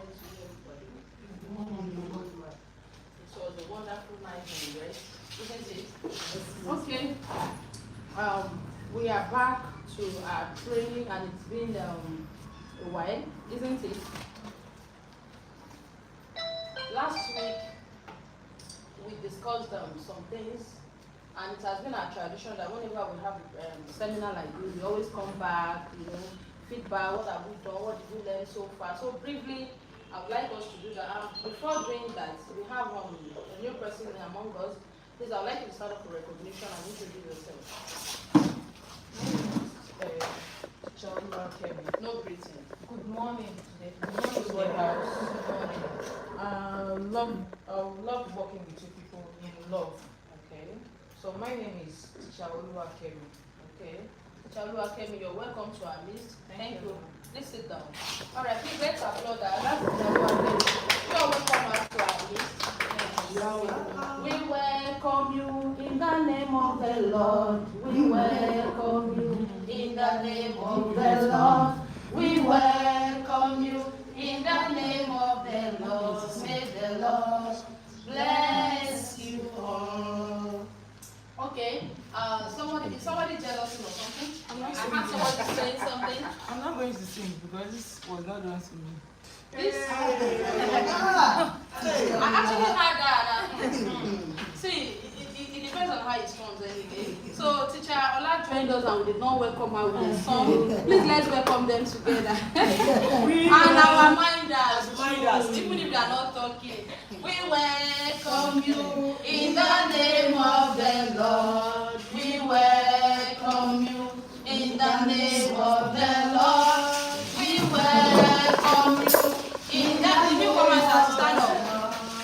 morning to you, everybody. Good morning. It was a wonderful night in rest, isn't it? Okay. We are back to our training, and it's been a while, isn't it? Last week we discussed some things, and it has been our tradition that whenever we have a seminar like this, we always come back, feedback, what have we done, what did we learn so far. So briefly, I would like us to do that. Before doing that, we have a new person among us. Please, I would like you to start off with recognition and introduce yourself. No greeting. Good morning today. Good morning to the house. Good morning. Love working with you people in love. Okay. So my name is Teacher Oluwakemi. Okay. Chalu Akemi, you're welcome to our list. Thank you. you. Please sit down. All right, please let's applaud that. That's Chalu Akemi. You're welcome us to our list. We welcome you in the name of the Lord. We welcome you in the name of the Lord. We welcome you in the name of the Lord. May the Lord bless you all. Okay. Is somebody jealous or something? I have somebody saying something. I'm not going to sing because this was not done to me. This I actually had that. See, it depends on how it comes anyway. So teacher Ola joined us and we did not welcome her with a song. Please let's welcome them together. And our minders, even if they are not talking. We welcome you in the name of the Lord. We welcome you in the name of the Lord. We welcome you in the new comments to stand up.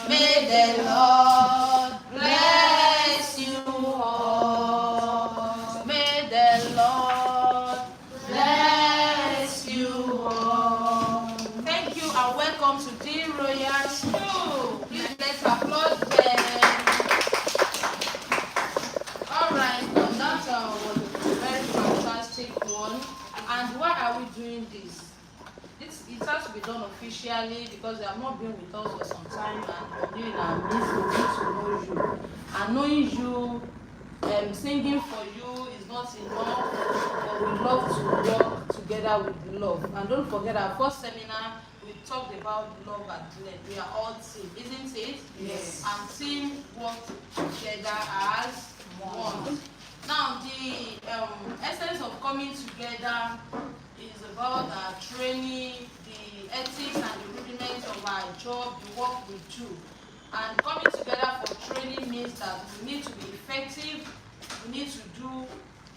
May the Lord bless you all. May the Lord bless you all. Thank you and welcome to the Royal School. Please let's applaud them. Alright, that was a very fantastic one. And why are we doing this? It has to be done officially because they have not been with us for some time and we're doing our best to get to know you. And knowing you, singing for you is not enough, but we love to work together with love. And don't forget our first seminar, we talked about love at length. We are all team, isn't it? Yes. And team work together as one. Now, the essence of coming together is about training, the ethics and the rudiments of our job, the work we do. And coming together for training means that we need to be effective, we need to do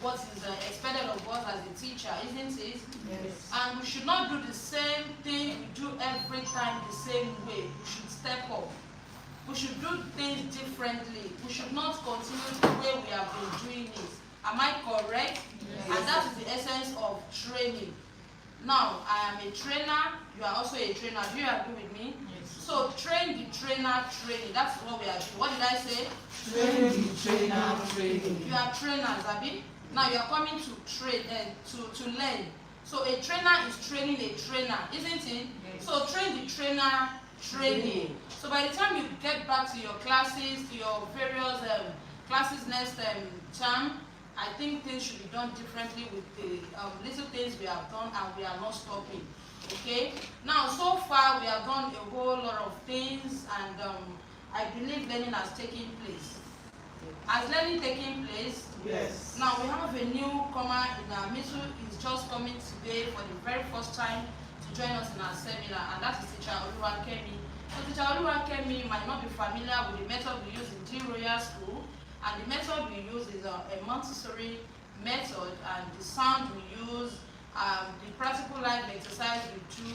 what is expected of us as a teacher, isn't it? Yes. And we should not do the same thing we do every time the same way. We should step up. We should do things differently. We should not continue the way we have been doing it. Am I correct? Yes. And that is the essence of training. Now, I am a trainer. You are also a trainer. Do you agree with me? Yes. So, train the trainer training. That's what we are doing. What did I say? Train the trainer training. You are trainers, Abi. Now you are coming to train to learn. So a trainer is training a trainer, isn't it? Yes. So train the trainer training. So by the time you get back to your classes, to your various classes next term, I think things should be done differently with the little things we have done, and we are not stopping. Okay. Now so far we have done a whole lot of things, and I believe learning has taken place. Has learning taken place? Yes. Now we have a newcomer in our midst who is just coming today for the very first time to join us in our seminar, and that is Teacher Oluwakemi. So Teacher Oluwakemi might not be familiar with the method we use in the Royal School, and the method we use is a Montessori method, and the sound we use, the practical life exercise we do,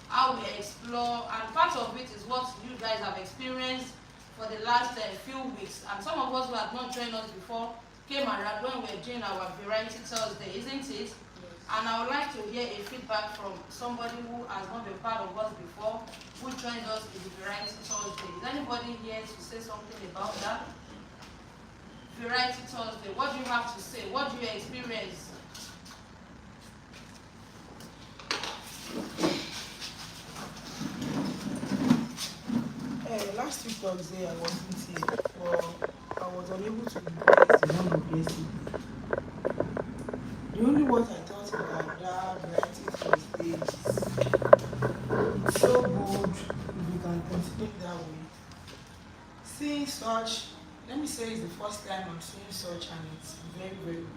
how we explore, and part of it is what you guys have experienced for the last few weeks. And some of us who had not joined us before came around when we were doing our Variety Thursday, isn't it? Yes. And I would like to hear a feedback from somebody who has not been part of us before, who joined us in the Variety Thursday. Is anybody here to say something about that? Variety Thursday, what do you have to say? What do you experience? last week Thursday I wasn't here, but I was unable to bless the one of blessing. The only what I thought about that variety Thursday is it's so good if you can consider it that way. Seeing such, let me say it's the first time I'm seeing such and it's very, very good.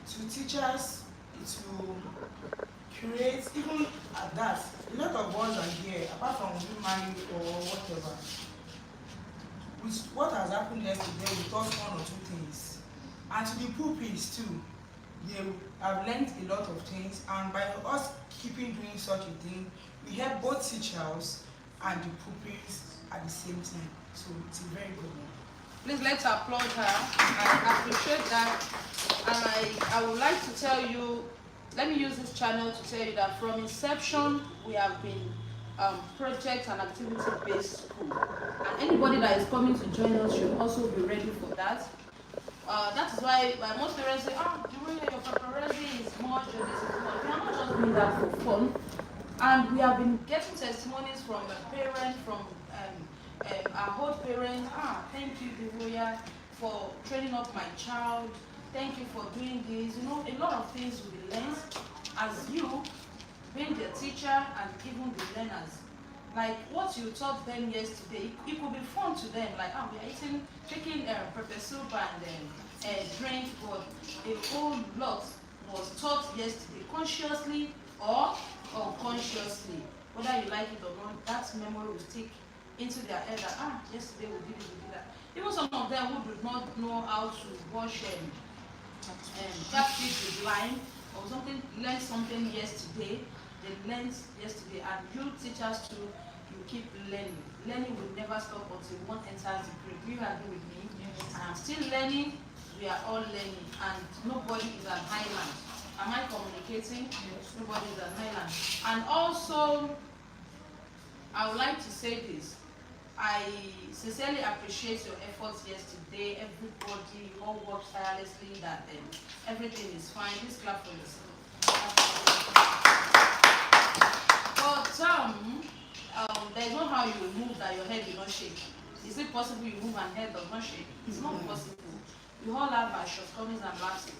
To teachers, it will create, even at that, a lot of us are here, apart from being married or whatever. With what has happened yesterday, we taught one or two things. And to the pupils too, they have learned a lot of things, and by us keeping doing such a thing, we help both teachers and the pupils at the same time. So it's a very good one. Please let's applaud her. I appreciate that. And I would like to tell you, let me use this channel to tell you that from inception, we have been project and activity-based school. And anybody that is coming to join us should also be ready for that. That is why most parents say, the way your paparazzi is much or this is much. We are not just doing that for fun. And we have been getting testimonies from a parent, from our whole parents. Thank you, Devoya, for training up my child. Thank you for doing this. You know, a lot of things will be learned as you being the teacher and even the learners. Like what you taught them yesterday, it could be fun to them. Like, we are taking pepper soup and drink, but a whole lot was taught yesterday, consciously or unconsciously. Whether you like it or not, that memory will stick into their head that, yesterday we did it, we did that. Even some of them who do not know how to wash catfish with lime or something, learned something yesterday. They learned yesterday, and you teachers too, you keep learning. Learning will never stop until one enters the grade. You agree with me? Yes. And I'm still learning. We are all learning, and nobody is an island. Am I communicating? Yes. Nobody is an island. And also, I would like to say this. I sincerely appreciate your efforts yesterday. Everybody, you all worked tirelessly that everything is fine. Please clap for yourself. But there is no how you will move that your head will not shake. Is it possible you move and head does not shake? It's not possible. We all have our shortcomings and lapses.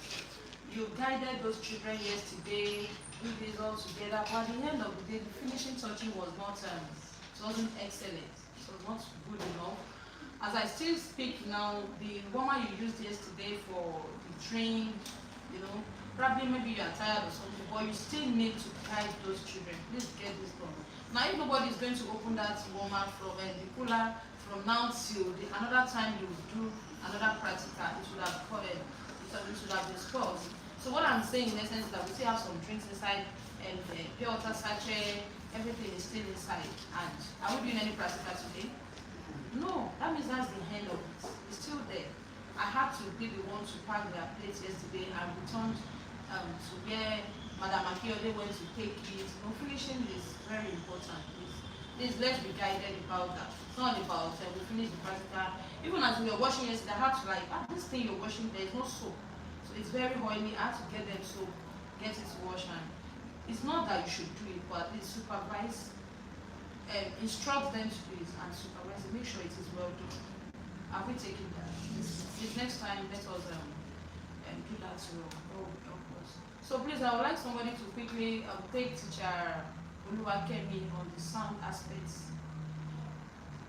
You guided those children yesterday, do this all together, but at the end of the day, the finishing touching was not, it wasn't excellent. It was not good enough. As I still speak now, the woman you used yesterday for the train, you know, probably maybe you are tired or something, but you still need to guide those children. Please get this done. Now, if nobody is going to open that woman from the cooler from now till another time you will do another practical, it should have covered, it should have been spoiled. So what I'm saying in essence is that we still have some drinks inside and pure water sachet, everything is still inside. And are we doing any practical today? No, that means that's the end of it. It's still there. I had to be the one to pack their plates yesterday and returned to where Madam Akiode went to take it. Finishing is very important. Please, let's be guided about that. It's not about we finish the practical. Even as we were washing yesterday, I had to this thing you're washing, there is no soap. So it's very oily. I had to get them soap, get it washed. And it's not that you should do it, but at least supervise, instruct them to do it and supervise it. Make sure it is well done. Are we taking that? This next time, let us do that to help us. So please, I would like somebody to quickly take teacher Oluwakemi on the sound aspects.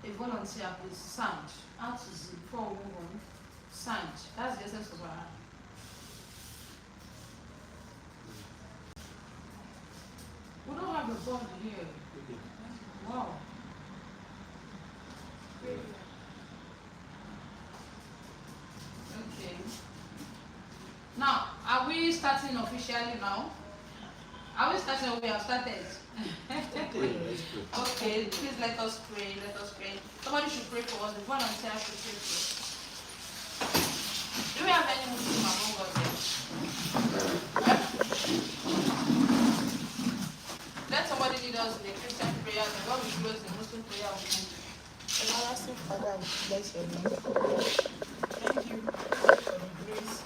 A volunteer, please. Sound. How to see before we move on. Sound. That's the essence of our. We don't have a board here. Wow. Okay. Now, are we starting officially now? Are we starting or we have started? Okay, please let us pray. Let us pray. Somebody should pray for us. The volunteer should pray for us. Do we have any Muslim among us here? Let somebody lead us in the Christian prayer, and when we close the Muslim prayer, we move. Everlasting Father, we bless your name. Thank you for the grace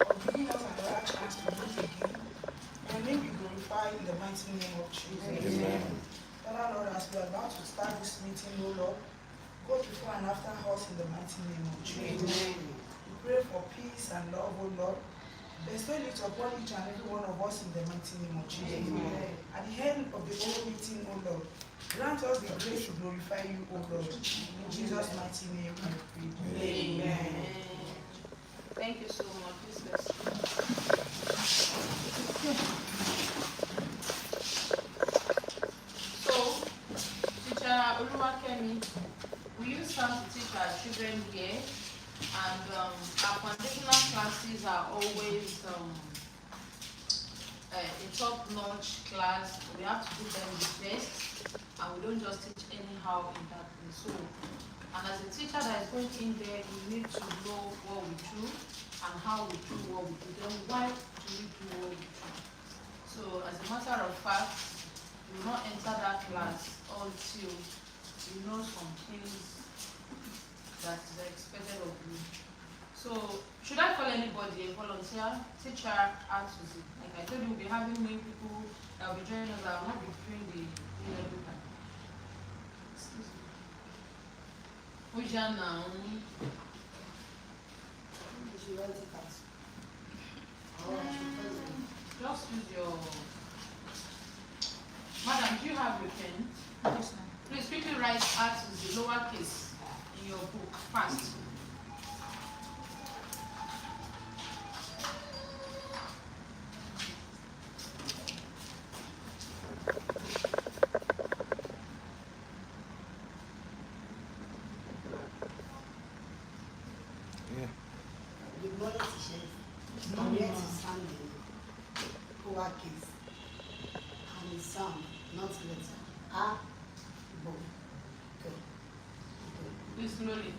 of giving us another chance to meet again. And may be glorified in the mighty name of Jesus. Amen. Father, Lord, as we are about to start this meeting, oh Lord, both before and after us in the mighty name of Jesus. Amen. We pray for peace and love, O Lord. Bestow it upon each and every one of us in the mighty name of Jesus. Amen. At the end of the whole meeting, O Lord, grant us the grace to glorify you, O Lord. In Jesus' mighty name, I pray. Amen. Thank you so much. Please let's So, Teacher Oluwakemi, we use time to teach our children here, and our foundational classes are always a top-notch class. We have to put them the best, and we don't just teach anyhow in that place. So, and as a teacher that is going in there, you need to know what we do and how we do what we do. Then why do we do what we do? So, as a matter of fact, you will not enter that class until you know some things that is expected of you. So, should I call anybody a volunteer, teacher, artist? Like I told you, we'll be having new people that will be joining us. I will not be doing the every time. Excuse me. Who's your now? Just use your. Madam, do you have your pen? Yes, ma'am. Please quickly write artist, the lowercase, in your book, fast. The mother teaches, and yet is handling lowercase, and the sound, not letter. A, bo, go, Please slowly.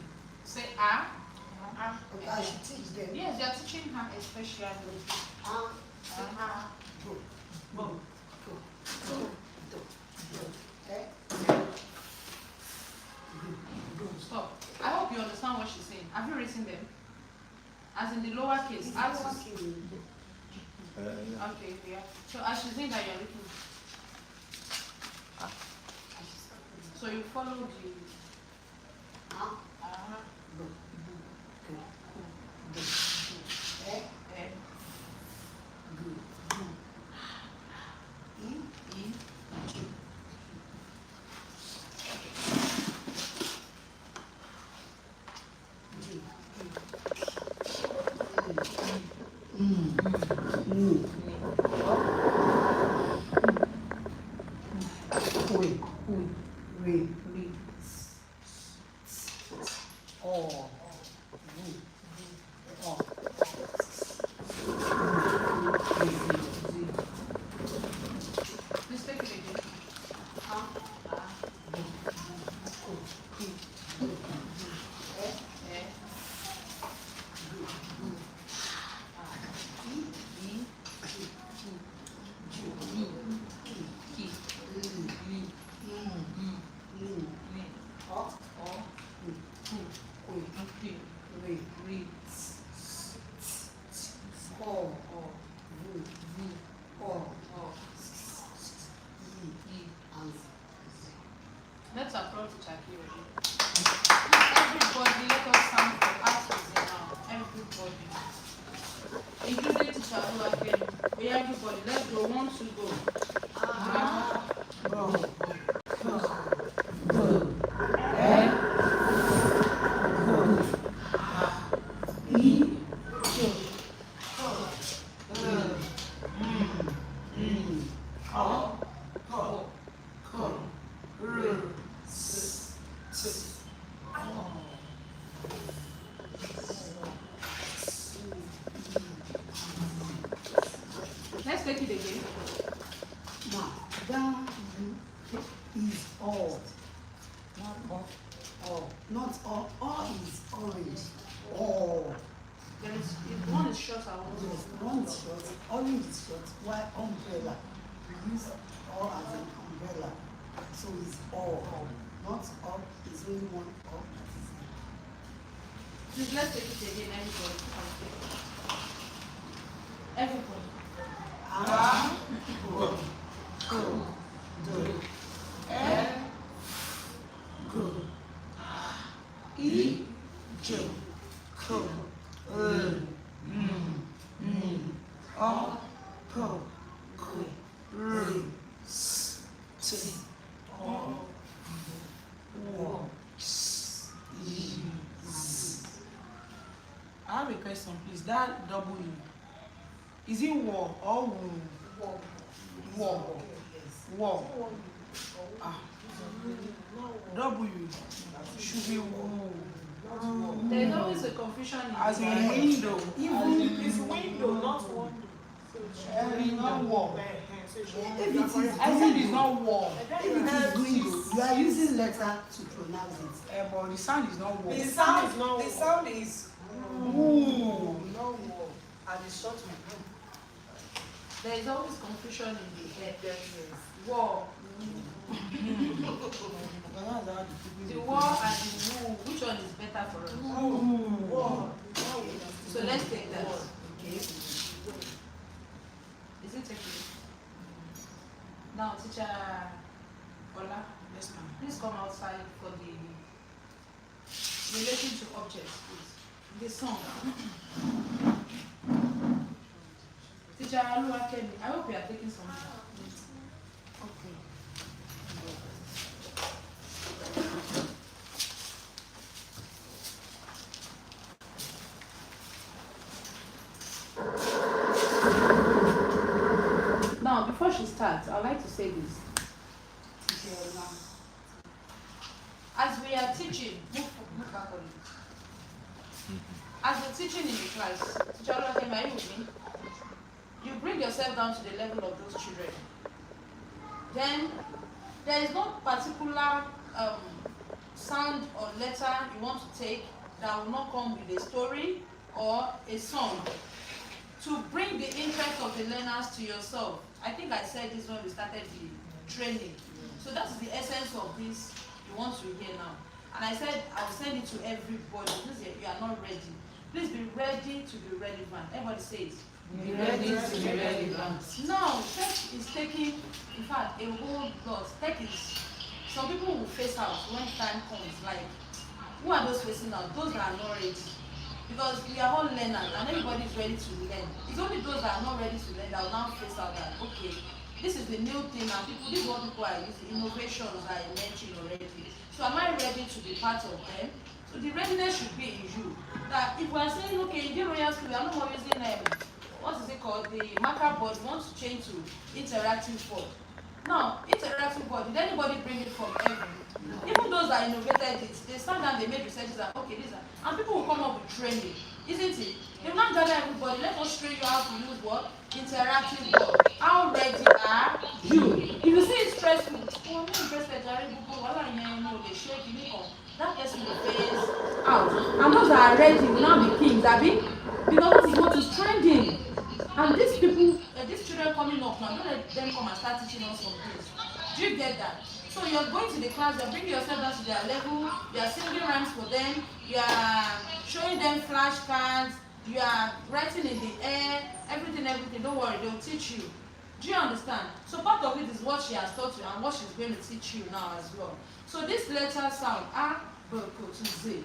Say A. go. Okay, I should teach them. Yes, you are teaching her especially. A, go, Bo. go, go, do, do. Eh? Go. Stop. I hope you understand what she's saying. Have you written them? As in the lowercase, It's artist. lowercase. Okay, yeah. So as she's saying that you're looking. So you follow the. A, go, go, do. Eh? Eh, Go, do. E, E, G. Re, o, please take it again. Eh, E, Ki, Li, O, Ki, Ri, O, E. Let's approach Chakiri. Everybody, let us stand for artists now. Everybody. Including teacher who are here. We everybody, let's go. 1, 2, go. Let's take it again. Now, down is all. Not all. All is orange. All. There is, if one is short, I want Yes, to. one is short, orange is short, while umbrella. We use all as an umbrella. So it's all. Not all, it's only one all that is it. Please, let's take it again, everybody. Everybody. A, go, go, do, e, go, is that W? Is it war or woo? War. Yes. War. Ah. W should be woo. There is always a confusion in As the in window. Even it's window, not window. Not war. If it is I said it's not war. if it is window, you are using letter to pronounce it. But the sound is not war. The sound is Woo. no war. And it's short with There is always confusion in the head. yes. War. The war and the woo, which one is better for us? War. So let's take that. Okay. Is it okay? Now, teacher Ola, Yes, ma'am. please come outside for the relation to objects, please. The song. Teacher Oluwakemi, I hope you are taking something. Okay. Now, before she starts, I'd like to say this. As we are teaching, move back on it. As we're teaching in the class, teacher Oluwakemi, are you with me? You bring yourself down to the level of those children. Then, there is no particular sound or letter you want to take that will not come with a story or a song to bring the interest of the learners to yourself. I think I said this when we started the training. So that's the essence of this you want to hear now. And I said I'll send it to everybody. Please, if you are not ready, please be ready to be relevant. Everybody says. Be ready to be relevant. Now, tech is taking, in fact, a whole lot. Tech is, some people will face out when time comes. Like, who are those facing out? Those that are not ready. Because we are all learners and everybody is ready to learn. It's only those that are not ready to learn that will now face out that, okay, this is the new thing and people, this is what people are using, innovations are emerging already. So am I ready to be part of them? So the readiness should be in you. That if we are saying, okay, in the Royal School, we are no more using what is it called? The marker board, we want to change to interactive board. Now, interactive board, did anybody bring it from heaven? Even those that innovated it, they stand down, they made researches and okay, these are, and people will come up with training, isn't it? They will not gather everybody, let us train you how to use what? Interactive board. How ready are you? If you see it's stressful, oh, I'm not interested, that person will face out. And those that are ready will now be kings, Abby, because that is what is trending. And these people, these children coming up now, don't let them come and start teaching us some things. Do you get that? So you're going to the class, you're bringing yourself down to their level, you're singing rhymes for them, you're showing them flashcards, you are writing in the air, everything, don't worry, they'll teach you. Do you understand? So part of it is what she has taught you and what she's going to teach you now as well. So this letter sound, A, B, to Z.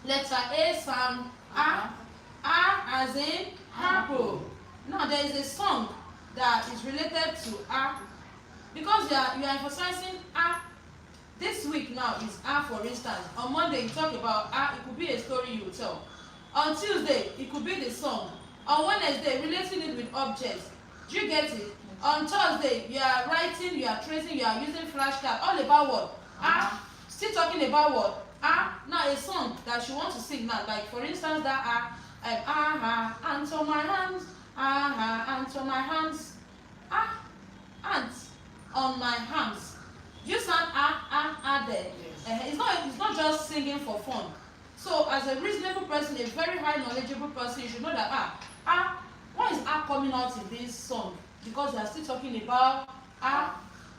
Letter A sound, A as in apple. Now there is a song that is related to A. Because you are emphasizing A. This week now is A, for instance. On Monday you talk about A, it could be a story you tell. On Tuesday, it could be the song. On Wednesday, relating it with objects. Do you get it? On Thursday, you are writing, you are tracing, you are using flashcards. All about what? A. Still talking about what? A. Now a song that she wants to sing now. Like for instance, that hands on my hands. Hands on my hands. Hands on my hands. You sound there. It's not just singing for fun. So as a reasonable person, a very high knowledgeable person, you should know that why is A coming out in this song? Because you are still talking about A.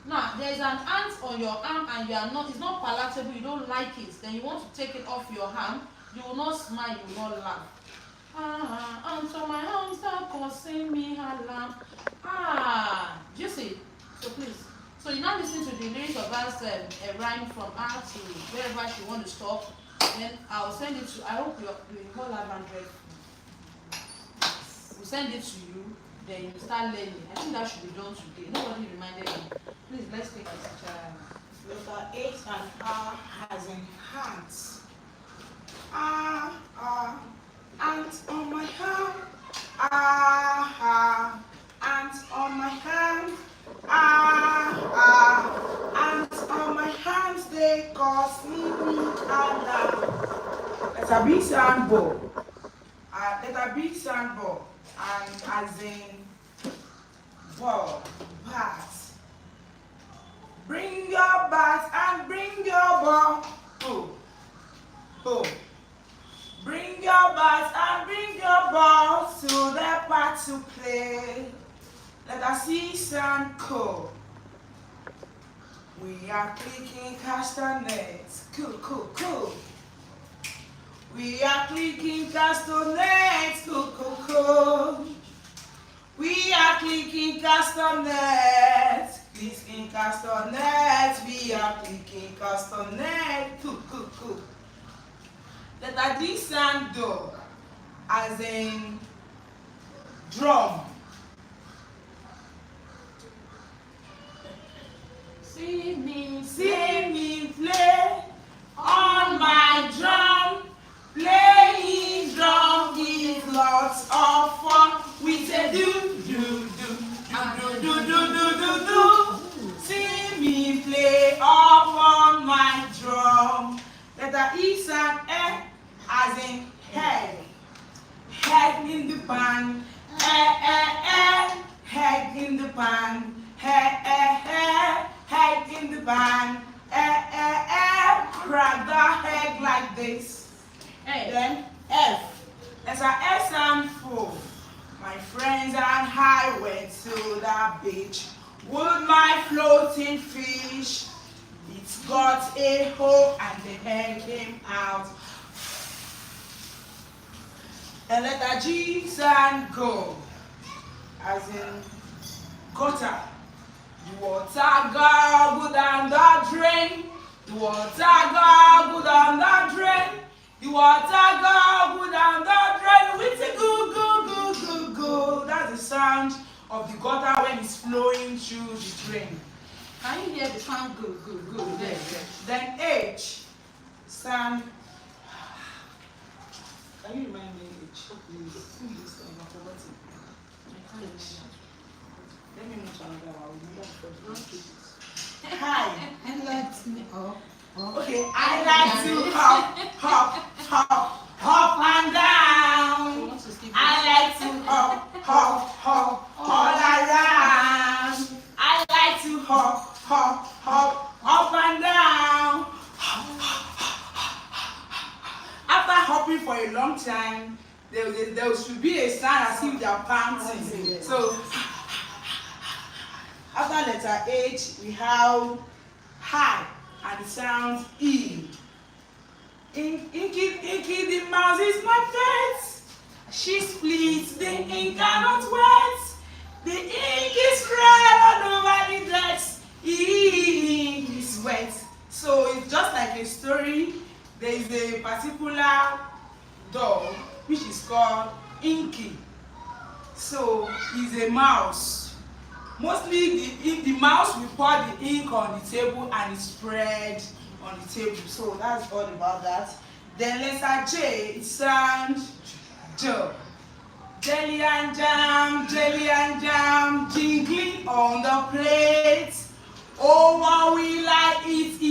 Now there is an ant on your arm and you are not, it's not palatable, you don't like it, then you want to take it off your hand, you will not smile, you will not laugh. Ants on my arm, stop causing me alarm. Do you see? So please. So you now listen to the lyrics of us, a rhyme from A to wherever she want to stop. Then I'll send it to, I hope you will all have 100. We'll send it to you, then you start learning. I think that should be done today. Nobody reminded me. Please, let's take this teacher. Letter H and R as in hands. ants on my hand. Ah, ah, ants on my hand. Ah, ah, ants on my hands, they cause me weak and down. That's a big sound ball. That's a big sound ball. And as in ball, bat. Bring your bat and bring your ball. Oh, oh. Bring your bat and bring your ball to the park to play. Let us see some cool. We are clicking castanets. Cool, cool, cool. We are clicking castanets. Cool, cool, cool. We are clicking castanets. Clicking castanets. We are clicking castanets. Cool, cool, cool. Let us see some do. As in drum. See me play on my drum. Playing drum is lots of fun. We say do do do do do do do do do. See me play up on my drum. Letter E and E as in head. Head in the pan. Head in the pan. Head in the pan. Crack the head like this. Then F. There's an S and for. My friends and I went to the beach. Would my floating fish? It's got a hole and the head came out. And letter G and go. As in gutter. The water gurgled down the drain. The water gurgled down the drain. The water gurgled down the drain. With a go, go, go, go, go. That's the sound of the gutter when it's flowing through the drain. Can you hear the sound go, go, go there? Then H. Sound. Can you remind me H? Please. I'm forgetting. H. Let me move to another one. Hi. And let me up. Okay, I like to hop, hop, hop, hop and down. I like to hop, hop, hop, all around. I like to hop, hop, hop, up and down. After hopping for a long time, there should be a sound as if they are panting. So, after letter H, we have high. And it sounds E. Inky, the mouse is my pet. She splits the ink cannot wet. The ink is spread all over the dress. Ink is wet. So it's just like a story. There is a particular dog which is called Inky. So he's a mouse. Mostly the mouse will pour the ink on the table and it spread on the table. So that's all about that. Then letter J, it sounds J. Jelly and jam, jingling on the plate. Oh, how we like eat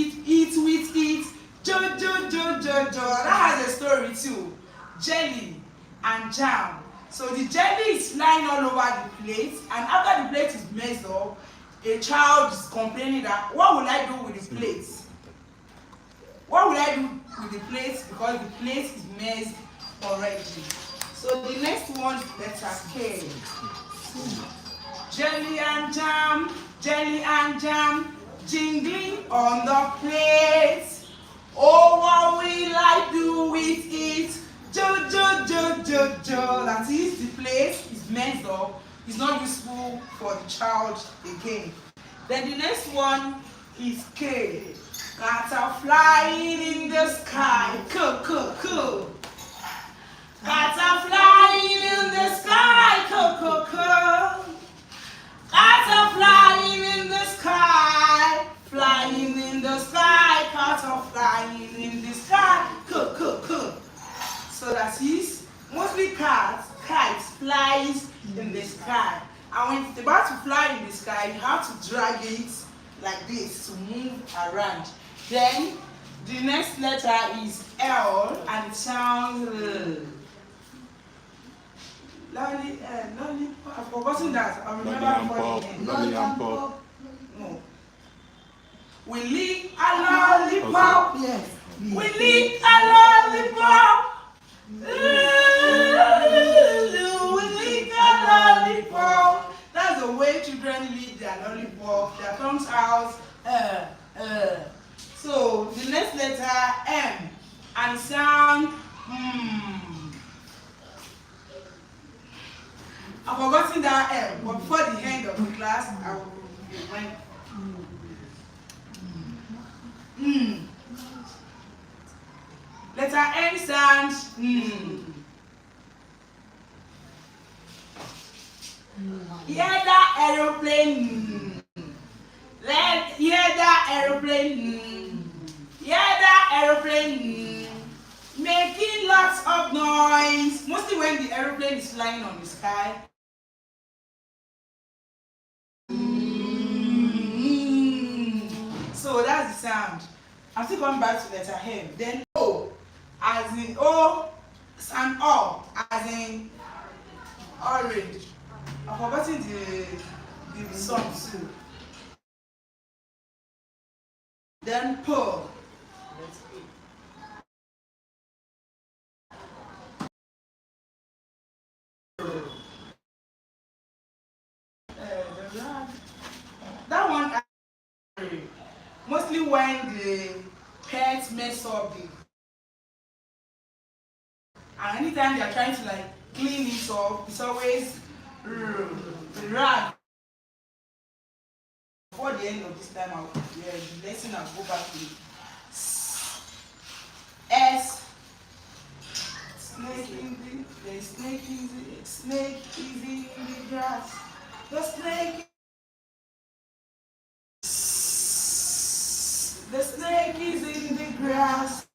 with it. Jo. That has a story too. Jelly and jam. So the jelly is flying all over the plate, and after the plate is messed up, a child is complaining that, what will I do with the plate? What will I do with the plate because the plate is messed already? So the next one, letter K. Jelly and jam, jingling on the plate. Oh, what will I do with it? Jo. That is, the plate is messed up. It's not useful for the child again. Then the next one is K. Cats are flying in the sky. Cool. Cats are flying in the sky. Cool. Cats are flying in the sky. Flying in the sky. Cats are flying in the sky. Cool. So that is Mostly kites flies in the sky. And when it's about to fly in the sky, you have to drag it like this to move around. Then the next letter is L and it sounds lollipop. I've forgotten that. I remember before the end. Lollipop. No. We lick a lollipop. Yes. We lick a lollipop. We lick a lollipop. That's the way children lick their lollipop. Their tongues out. So the next letter M and sound I've forgotten that M, but before the end of the class, I will remind. Letter N sounds Hear that aeroplane. Hear that aeroplane. Hear that aeroplane. Making lots of noise. Mostly when the aeroplane is flying on the sky. So that's the sound. I'm still coming back to letter M. Then O, as in O, and O, as in orange. I've forgotten the song too. Then P. That one mostly when the pets mess up and anytime they are trying to like clean it up, it's always rag. Before the end of this time, the lesson I'll go back to S. Snake in the snake is in the grass. The snake is in the grass.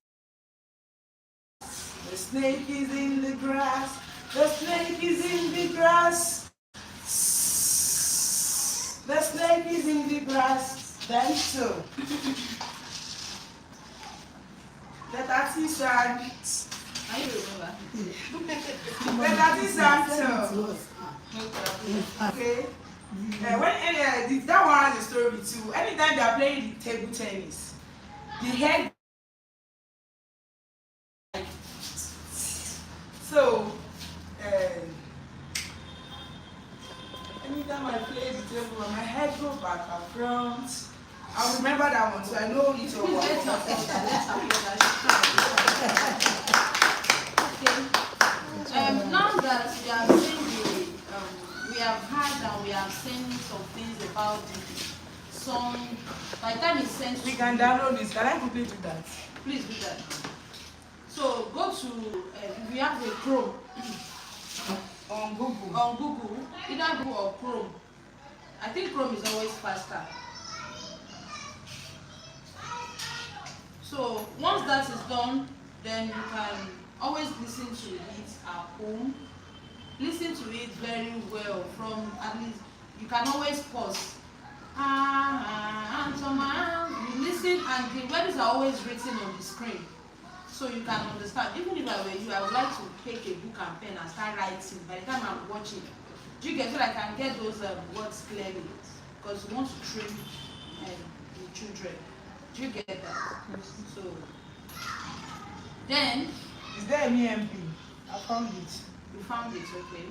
The snake is in the grass. The snake is in the grass. The snake is in the grass. Then so. Letter T sound. Can you remember? Letter T sound so. Okay. When that one has a story too. Anytime they are playing the table tennis, the head. So, anytime I play the table, my head goes back and front. I'll remember that one, so I know it all. Okay. Now that we have seen we have heard and we have seen some things about the song. By the time it's sent, We can download this. Can I quickly do that? Please do that. So go to we have a Chrome On Google. on Google, either Google or Chrome. I think Chrome is always faster. So once that is done, then you can always listen to it at home. Listen to it very well. From at least you can always pause. You listen, and the words are always written on the screen, so you can understand. Even if I were you, I would like to take a book and pen and start writing. By the time I'm watching, do you get so I can get those words clearly? Because we want to train the children. Do you get that? So then Is there any MP? I found it. you found it, okay?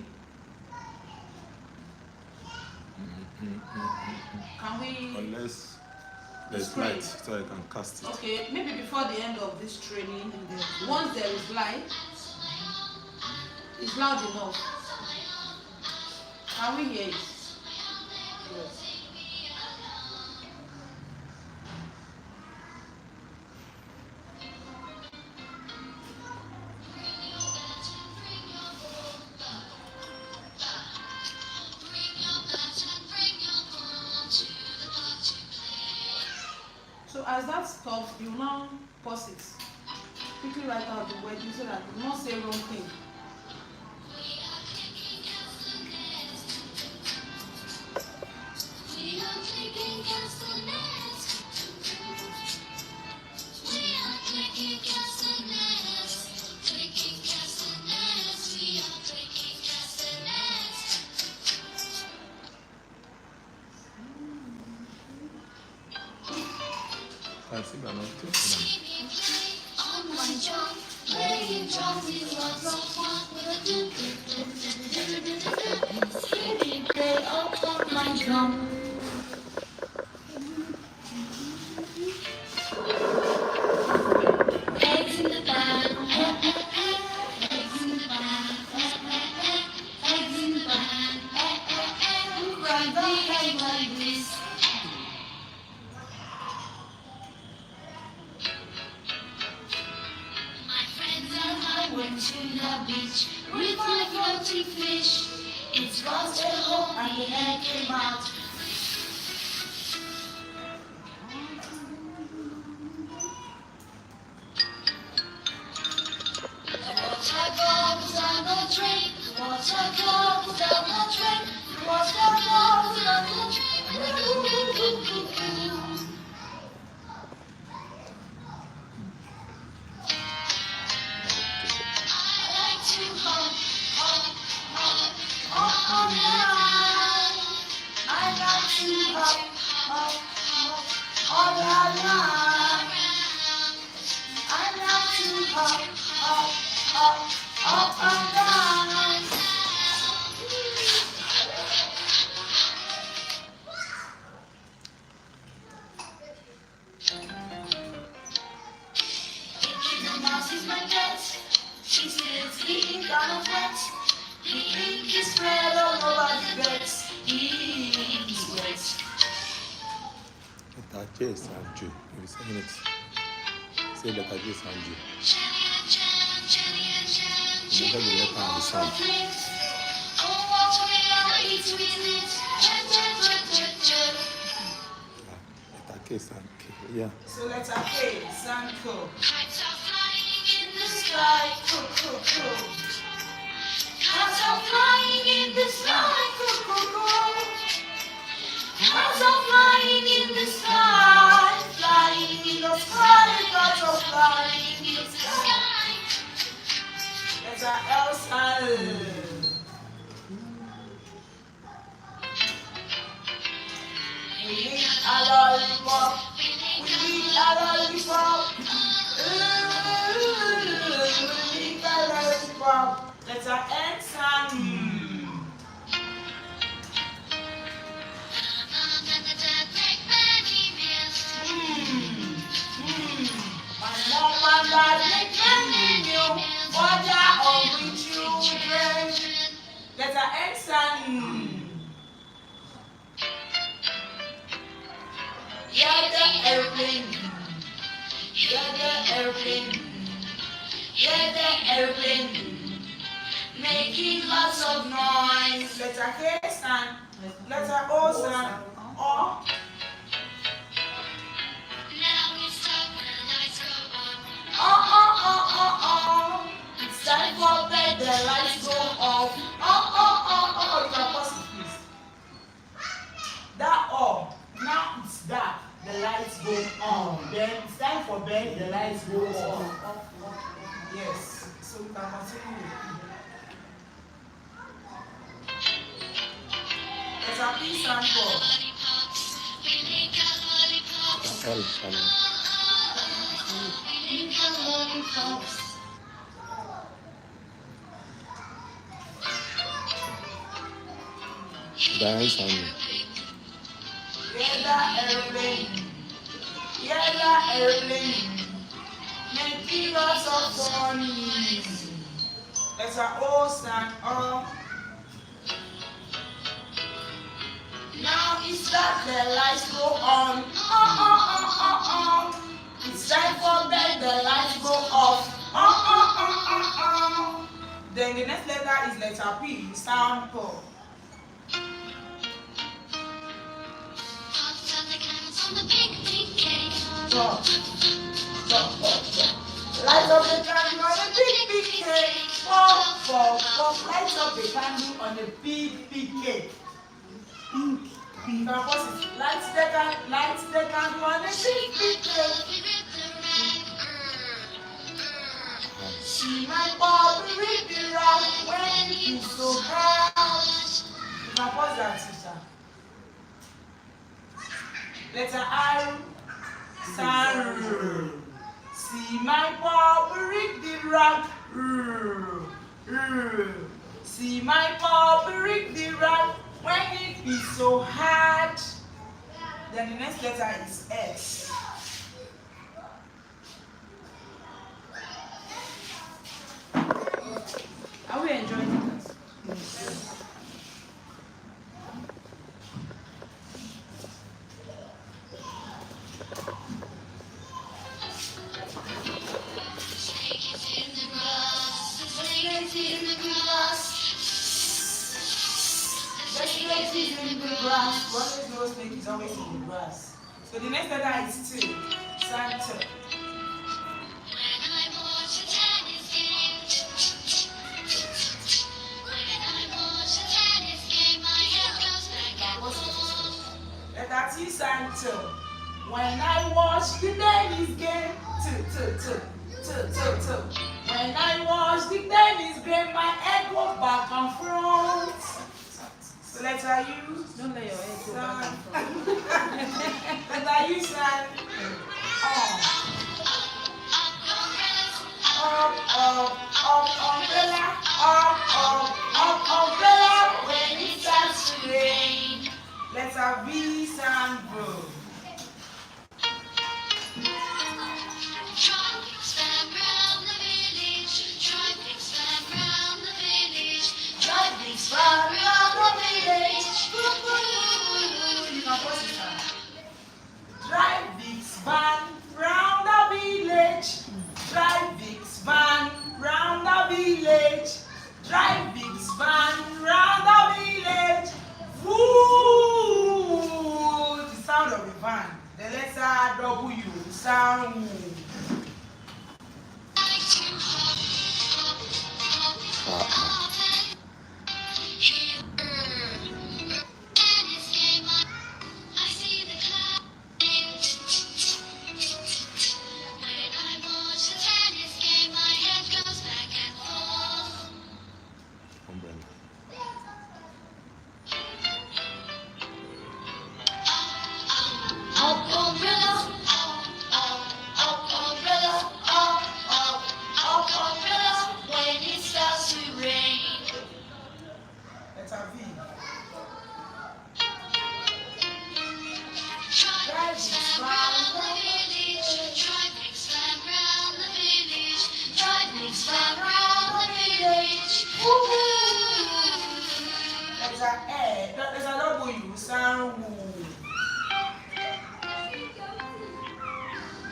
Can we? Unless there's light, so I can cast it. Okay, maybe before the end of this training, once there is light, it's loud enough. Can we hear it? Yes. So as that stops, you now pause it. Quickly write out the word so that you not say wrong thing. I think I'm not too. On my drum, playing drums is lots of fun. Hear me play upon my drum. Eggs in the pan, eggs in the pan, eggs in the pan, who cried the egg like this? My friends and I went to the beach with my floating fish. It was a hole and the egg came out. Water goes down the drain, water goes down the drain, water goes down the drain. I like to hop, hop, hop, hop all night. I like to hop, hop, hop all night. I like to hop, hop, hop all night. The mouse is my pet. She spills the ink on a wet. The ink is spread all over the bed. The ink is wet. Letter J is Sanju. If you're saying it, say letter J is Sanju. Jenny and Jen, Jenny and Jen, You got the letter and the sound. oh, what will I eat with it? Jen, Jen, Jen, Jen, Jen. Letter K is Sanju. Yeah. So letter K, Sanko. Kites are flying in the sky, coo, coo, coo. Kites are flying in the sky, coo, coo, coo. Kites are flying in the sky, flying in the sky, kites are flying in the sky. Letter L, Sal. We need a lollipop. We need a lollipop. We need a lollipop. Letter N, San. My mom and dad make many new mother hungry children. Letter N, San. Yeah, the airplane. Yeah, the airplane. Yeah, the airplane. Making lots of noise. Letter K, San. Letter O, San. O. Now we stop when the lights go on. Oh. It's time for bed, the lights go off. Oh. You can pause it, please. That O. Now it's dark, the lights go on. Then it's time for bed, the lights go off. Yes. So we can continue with P. Letter P stand for. Lollipops, we lick our lollipops. L, Sanju. We lick our lollipops. Diane Sanju. Yeah, the airplane. Making lots of fun. Letter O stand up. Now it's dark, the lights go on. It's time for bed, the lights go off. Then the next letter is letter P, sound P. Pops and the candles on the big, big cake. Jump. Light up the candle on a big cake. Pop. Light up the candle on a big cake. You can pause it. Light the candle on a big cake. She might pop with the rock when it's so hard. You can pause that, sister. Letter R. Sun. See my paw break the rock. See my paw break the rock when it be so hard. Then the next letter is X. Are we enjoying it? Snake is in the grass. The snake is in the grass. The snake is in the grass. One always knows snake is always in the grass. So the next letter is T. Santa. When I watch a tennis game, when I watch a tennis game, my head goes back and forth. Letter T. Santa. When I watch the tennis game, when I watch the tennis game, my head goes back and front. So letter U. Don't let your head go back and forth. Letter U stand. Up, umbrella, up, umbrella, when it starts to rain. Letter V stand bro. Traffic span round the village. Traffic span round the village. Traffic span round the village. You can pause it now. Drive this van round the village. Drive this van round the village. Drive this van round the village. Woo! The sound of the van. The letter W sound woo. Like to hop, hop, hop, hop, here. Tennis game, I see the clouds. When I watch the tennis game, my head goes back and forth. Umbrella. Up umbrella, up umbrella, up umbrella, when it starts to rain. Letter V. Traffic slam round the village, traffic slam round the village, traffic slam round the village. Letter E. Letter W sound woo.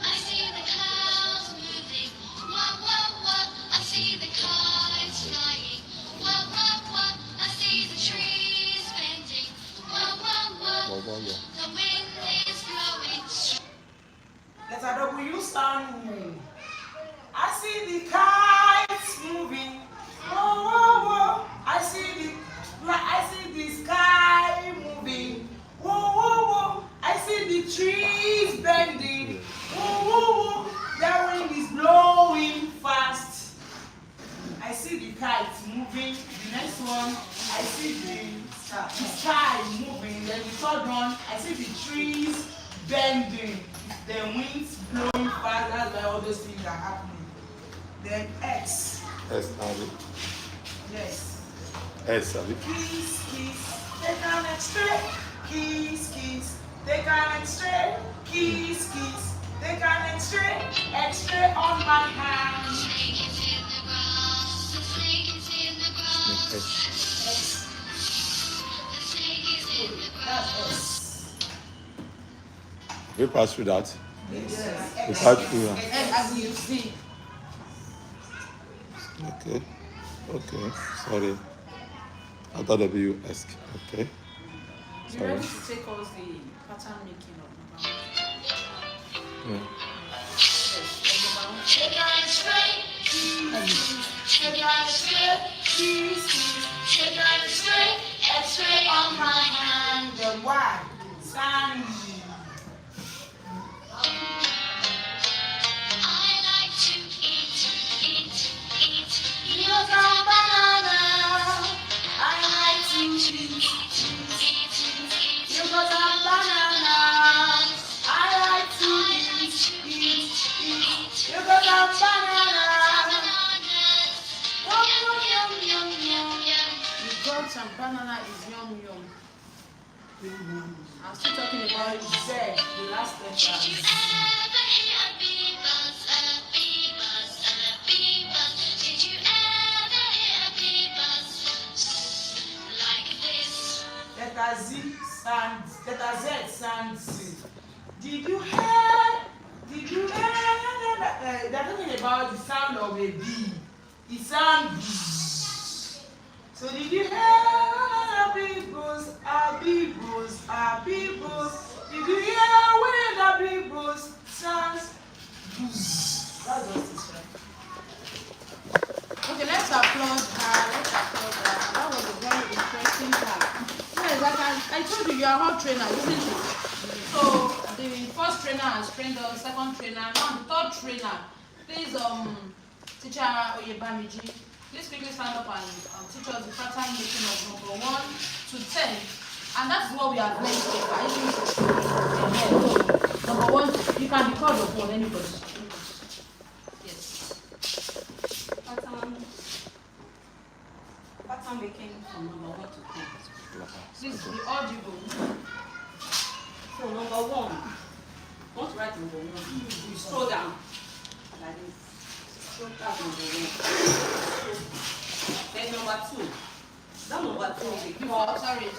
I see the clouds moving, wah wah wah. I see the kites flying, wah wah wah. I see the trees bending, wah wah wah. Wow, wow, wow. The wind is blowing. Letter W sound woo. I see the kites moving. Whoa, whoa, whoa. I see the sky moving. Whoa, whoa, whoa. I see the trees bending. Whoa, whoa, whoa. The wind is blowing fast. I see the kites moving. The next one, I see the sky moving. Then the third one, I see the trees bending. The wind's blowing fast. That's why all those things are happening. Then X. S, Abi. Yes. S, Abi. Kiss, kiss, take an extra. Kiss, kiss, take an extra. Kiss, kiss, take an extra. Extra on my hand. Snake is in the grass. The snake is in the grass. S. X. The snake is in the That's grass. S. We pass through that. Yes. We X. pass through that. As you see. Okay. Okay. Sorry. I thought W S. Okay. You Sorry. ready to take us the pattern making of number one? Yeah. Yes, number one. Take on a straight. Take on a straight. Take on a straight. X-ray on my hand. Then Y. Sandy. I like to eat yogurt and banana. I like to eat Eat yogurt and banana. I like to eat You got some banana. Yum, yum, yum, yum, yum. You got some banana is yum yum. I'm still talking about Z, the last Did letter. you ever hear a bee buzz, a bee buzz, a bee buzz? Did you ever hear a bee buzz like this? Letter Z sounds. Letter Z sounds. Did you hear? Did you hear? They're talking about the sound of a bee. It sounds. So did you hear bee buzz? A bee buzz, a bee buzz. Did you hear when the bee buzz sounds? That's just it, right? Okay, let's applaud her. Let's applaud her. That was a very interesting part. Yes, I told you are a hot trainer, isn't it? So the first trainer has trained us, second trainer, now the third trainer. Please, teacher Oyebamiji, please quickly stand up and teach us the pattern making of number 1 to 10. And that's what we have learned so far, isn't it? So, number 1, you can be called upon anybody. Yes. Pattern making from number 1 to 10. Please be audible. So number 1, don't write number 1. You scroll down like this. Scroll down number 1. Then number 2. That number 2 is a Before, sorry.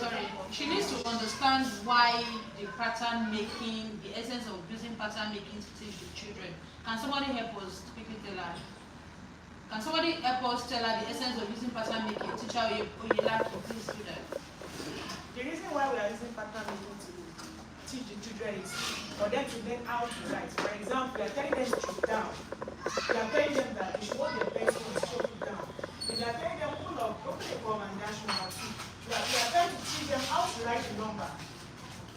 She needs to understand why the pattern making, the essence of using pattern making to teach the children. Can somebody help us quickly tell her? Can somebody help us tell her the essence of using pattern making? Teacher Oyelaki, please do that. The reason why we are using pattern making to teach the children is for them to learn how to write. For example, we are telling them to jot down. We are telling them that they should hold their pencil and jot it down. We are telling them open a form and dash number 2. We are trying to teach them how to write the number.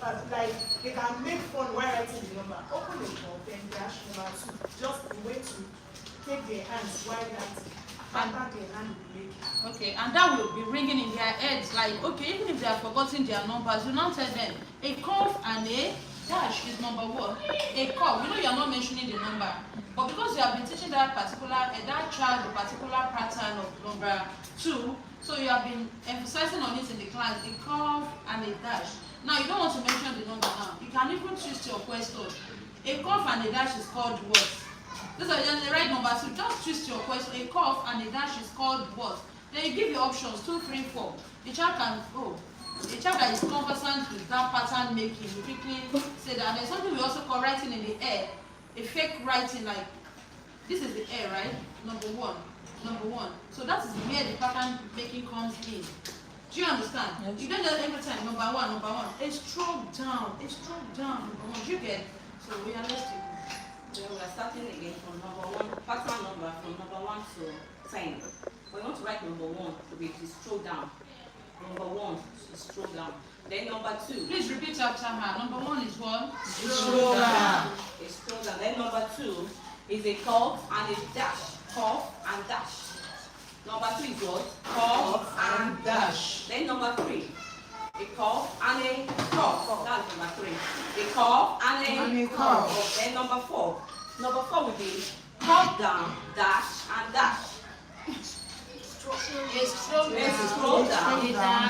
But like they can make fun while writing the number. Open the form, then dash number 2. Just the way to take their hands while writing. Pattern their hand will be making. Okay, and that will be ringing in their heads like, okay, even if they have forgotten their numbers, you now tell them a curve and a dash is number 1. A curve, you know you are not mentioning the number, but because you have been teaching that that child the particular pattern of number 2, so you have been emphasizing on it in the class, a curve and a dash. Now you don't want to mention the number now. You can even twist your question. A curve and a dash is called what? These are just the right number, so just twist your question. A curve and a dash is called what? Then you give your options 2, 3, 4. The child can the child that is conversant with that pattern making will quickly say that. And there's something we also call writing in the air, a fake writing, like this is the air, right? Number 1. So that is where the pattern making comes in. Do you understand? Yes. You don't just every time number 1. A stroke down, number 1. You get? So we are let's take it. Then we are starting again from number 1, pattern number from number 1 to 10. We want to write number 1 to be to scroll down. Number 1 is scroll down. Then number 2. Please repeat after her. Number 1 is what? Scroll down. It's scroll down. Then number 2 is a curve and a dash. Curve and dash. Number 2 is what? Curve and dash. Then number 3. A curve and a curve. That's number 3. A curve and a curve. Then number 4. Number 4 will be curve down, dash, and dash. Scroll down,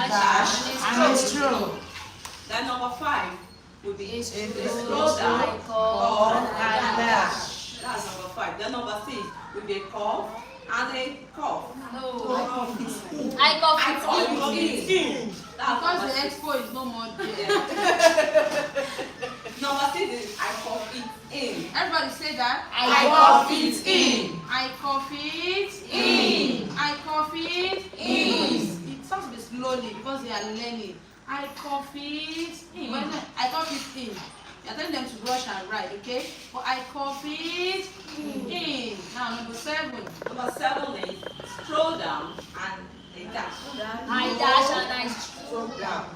dash, and a stroke. Then number 5 will be scroll down, curve, and dash. That's number 5. Then number 6 will be a curve and a curve. I got 15. Because the expo is no more there. Number 6 is I cough it in. Everybody say that. I cough it in. I cough it in. I cough it in. It sounds a bit slowly because they are learning. I cough it in. When I cough it in, you're telling them to rush and write, okay? But I cough it in. Now number 7. Number 7 is scroll down and a dash. I dash and I Stroke down.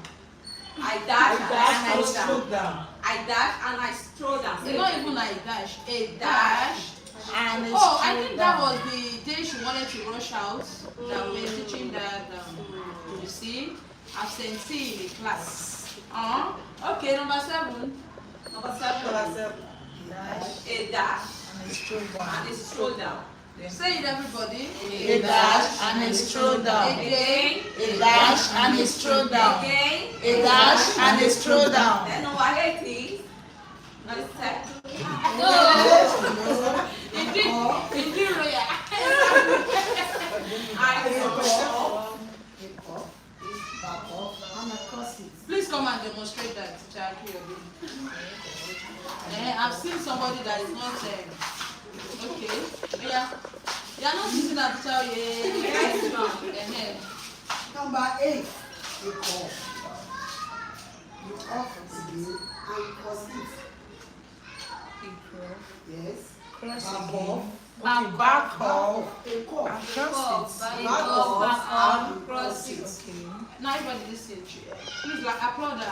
I dash and I and scroll stroke down. down. I dash and I scroll down. It's not even like dash. A dash. And a Oh, I stroke think that down. was the day she wanted to rush out. That we were teaching that, you see, absentee in the class. Okay, number 7. Number 7 is a dash a stroll down. and a stroll down. Say it, everybody. A dash and a stroll down. Again, A dash and a stroll down. again. A dash and a stroll down. Then number 8 is not a step. Indeed, Roya. Please come and demonstrate that, teacher Akiyobi. I've seen somebody that is not okay. Yeah. You are not using that teacher. Yes, ma'am. Number 8, you cough. You cough again and cross it. Yes. Cross Back again. off. Okay, back off. A cough. And cross it. Back off and cross it. Okay. Now everybody listen. Please like applaud her.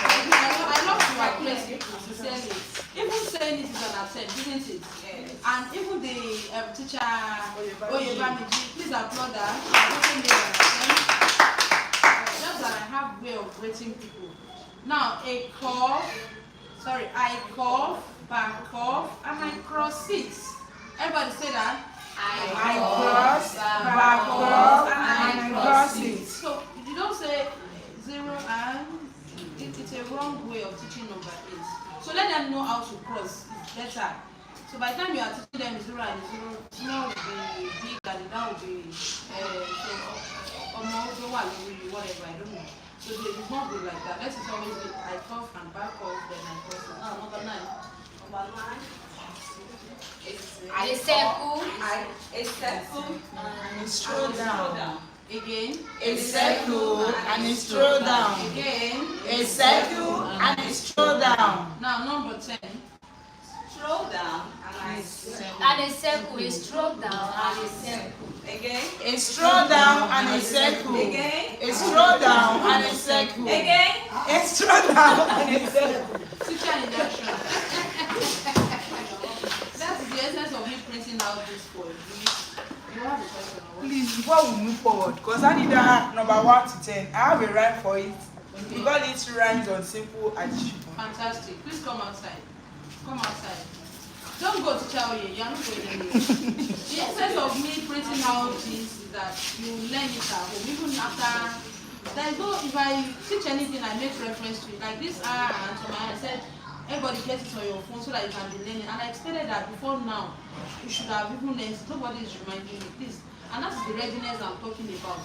I love to applaud people to say it. Even saying it is an attempt, isn't it? Yes. And even the teacher Oyebamiji, please applaud her. Just that I have way of rating people. Now I cough, back off, and I cross it. Everybody say that. I cross, back off, and I cross it. So you don't say 0 and it's a wrong way of teaching number 8. So let them know how to cross. It's better. So by the time you are teaching them 0 and 0 will be big and that will be whatever, I don't know. So it's not good like that. Let it always be I cough and back off, then I cross it. Now number 9. Number 9 is A circle. a circle And a stroll down. Again. A circle and a stroll down. Again. A circle and a stroll down. Now number 10. stroll down and I circle. And a circle is stroke down and a circle. Again, A stroll down and a circle. again, A stroll down and a circle. again. A stroll down and a circle. Teacher in action. That's the essence of me printing out this poem. You have a question or what? Please, before we move forward, because I need that number 1 to 10. I have a rhyme for it. We call it rhymes on simple addition. Fantastic. Please come outside. Come outside. Don't go to Chaoye. You are not going anywhere. The essence of me printing out this is that you learn it at home. Even after, there is no, if I teach anything, I make reference to it. Like this and to my, I said, everybody get it on your phone so that you can be learning. And I expected that before now, you should have even learned it. Nobody is reminding me, please. And that's the readiness I'm talking about.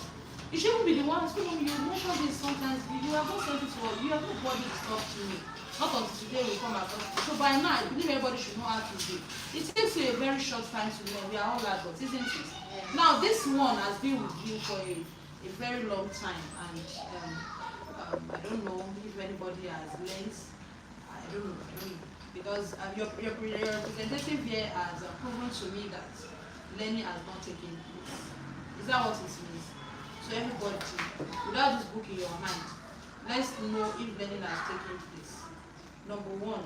You shouldn't be the ones who you mention this sometimes. You have not sent it to us. You have not brought it up to me. Not until today we come across it. So by now, I believe everybody should know how to do. It takes you a very short time to learn. We are all adults, isn't it? Now this one has been with you for a very long time, and I don't know if anybody has learned. I don't know because your representative here has proven to me that learning has not taken place. Is that what it means? So everybody, without this book in your hand, let's know if learning has taken place. Number 1.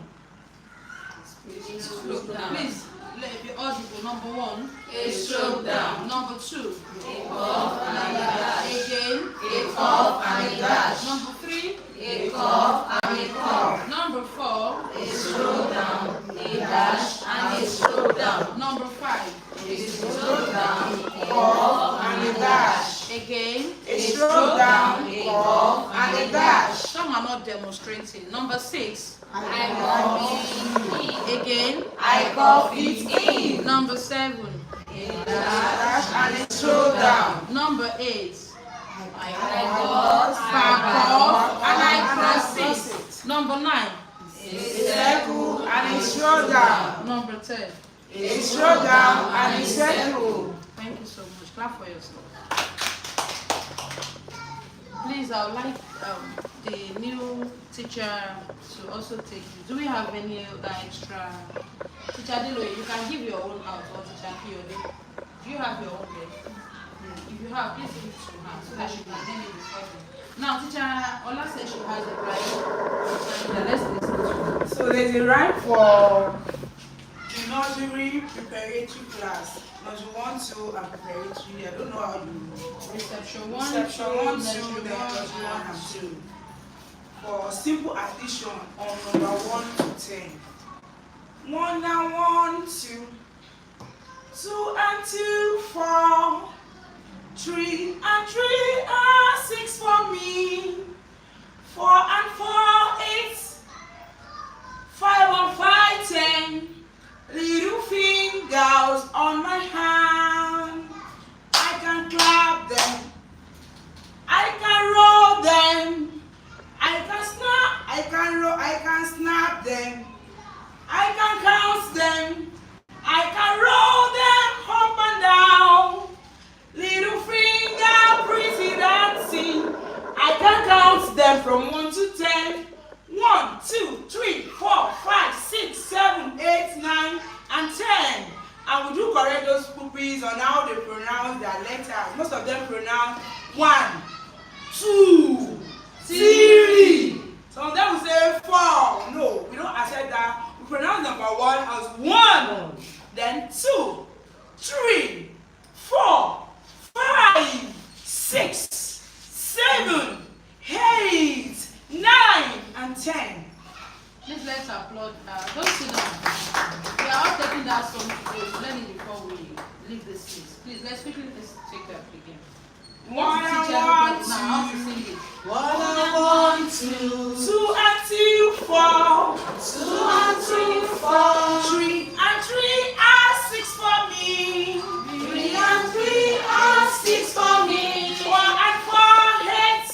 Please, let it be audible. Number 1. A stroke down. Number 2. A cough and a dash. Again. A cough and a dash. Number 3. A cough and a cough. Number 4. A stroke down. A dash and a stroke down. Number 5. A stroke down. A Cough and a dash. Again. A stroll down. A Cough and a dash. Some are not demonstrating. Number 6. I cough it Again. I cough it in. Number 7. in. Dash and a stroll down. Number 8. I cough Back off and I cross it. Number 9. A circle and a stroll down. Number 10. A stroll down and a circle. Thank you so much. Clap for yourself. Please, I would like the new teacher to also take you. Do we have any other extra? Teacher Deloye, you can give your own out, or Teacher Kiyode. Do you have your own there? If you have, please give it to her so that she can learn it before you. Now, Teacher Ola says she has a rhyme. Let's listen to her. So there's a rhyme for the nursery preparatory class. Nursery 1, 2, and preparatory. I don't know how you. Reception 1, Section 1, 2, nursery then 1, nursery 1 and 2. For simple addition on number 1 to 10. 1 and 1, 2. 2 and 2, 4. 3 and 3 are 6 for me. 4 and 4, 8. 5 and 5, 10. Little fingers on my hand. I can clap them. I can roll them. I can snap. I can roll. I can snap them. I can count them. I can roll them up and down. Little finger, pretty dancing. I can count them from 1 to 10. 1, 2, 3, 4, 5, 6, 7, 8, 9, and 10. And we do correct those puppies on how they pronounce their letters. Most of them pronounce 1, 2, 3. Some of them will say 4. No, we don't accept that. We pronounce number 1 as 1. Then 2, 3, 4, 5, 6, 7, 8, 9, and 10. Please let's applaud. Don't sit down. We are all taking that song today. Learn it before we leave this place. Please let's quickly take that again. 1 and 1, 2. Now how to sing it. 1 and 1, 2. 2 and 2, 4. 2 and 2, 4. 3 and 3 are 6 for me. 3 and 3 are 6 for me. 4 and 4, 8.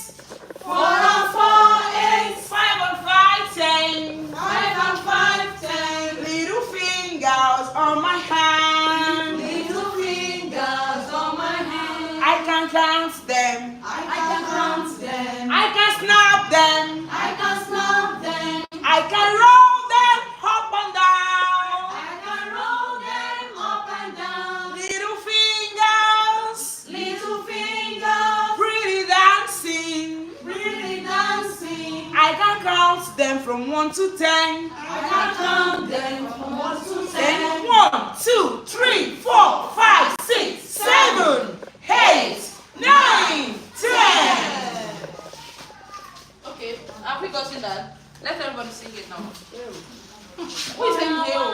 4 and 4, 8. 5 and 5, 10. 5 and 5, 10. Little fingers on my hand. Little fingers on my hand. I can count them. I can count them. I can snap them. I can snap them. I can roll them up and down. I can roll them up and down. Little fingers. Little fingers. Pretty dancing. Pretty dancing. I can count them from 1 to 10. I can count them from 1 to 10. Then 1, 2, 3, 4, 5, 6, 7, 8, 9, 10. Okay, have we gotten that? Let everybody sing it now. Who is saying Hail?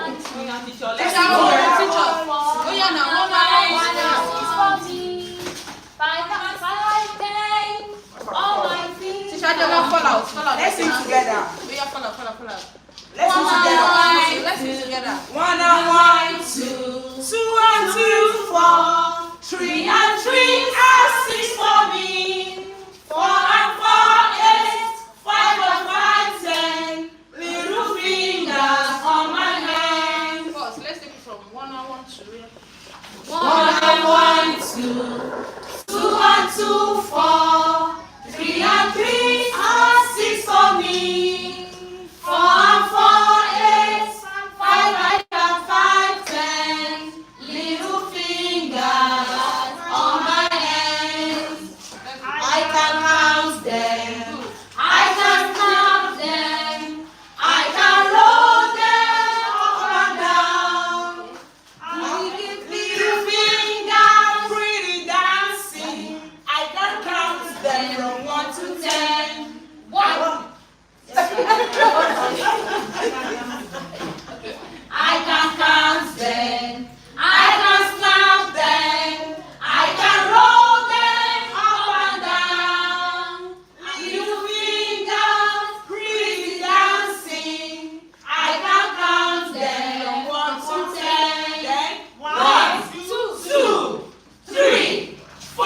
Teacher, let's go. Teacher. Oh yeah, now 1 and 1. 5, 10. All my feet. Teacher, fall out. Let's sing together. Oh yeah, fall out. Let's sing together. Let's sing together. 1 and 1, 2. 2 and 2, 4. 3 and 3 are 6 for me. 4 and 4, 8. 5 and 5, 10. Little fingers on my hand. First, let's take it from 1 and 1 to 1 and 1, 2. 2 and 2, 4. 3 and 3 are 6 for me. 4 and 4, 8. 5 and 5, 10. Little fingers on my hands. I can count them. I can count them. I can roll them up and down. Little fingers, pretty dancing. I can count them from 1 to 10. 1. I can count them. I can snap them. I can roll them up and down. Little fingers, pretty dancing. I can count them from 1 to 10. Then 1, 2, 3, 4,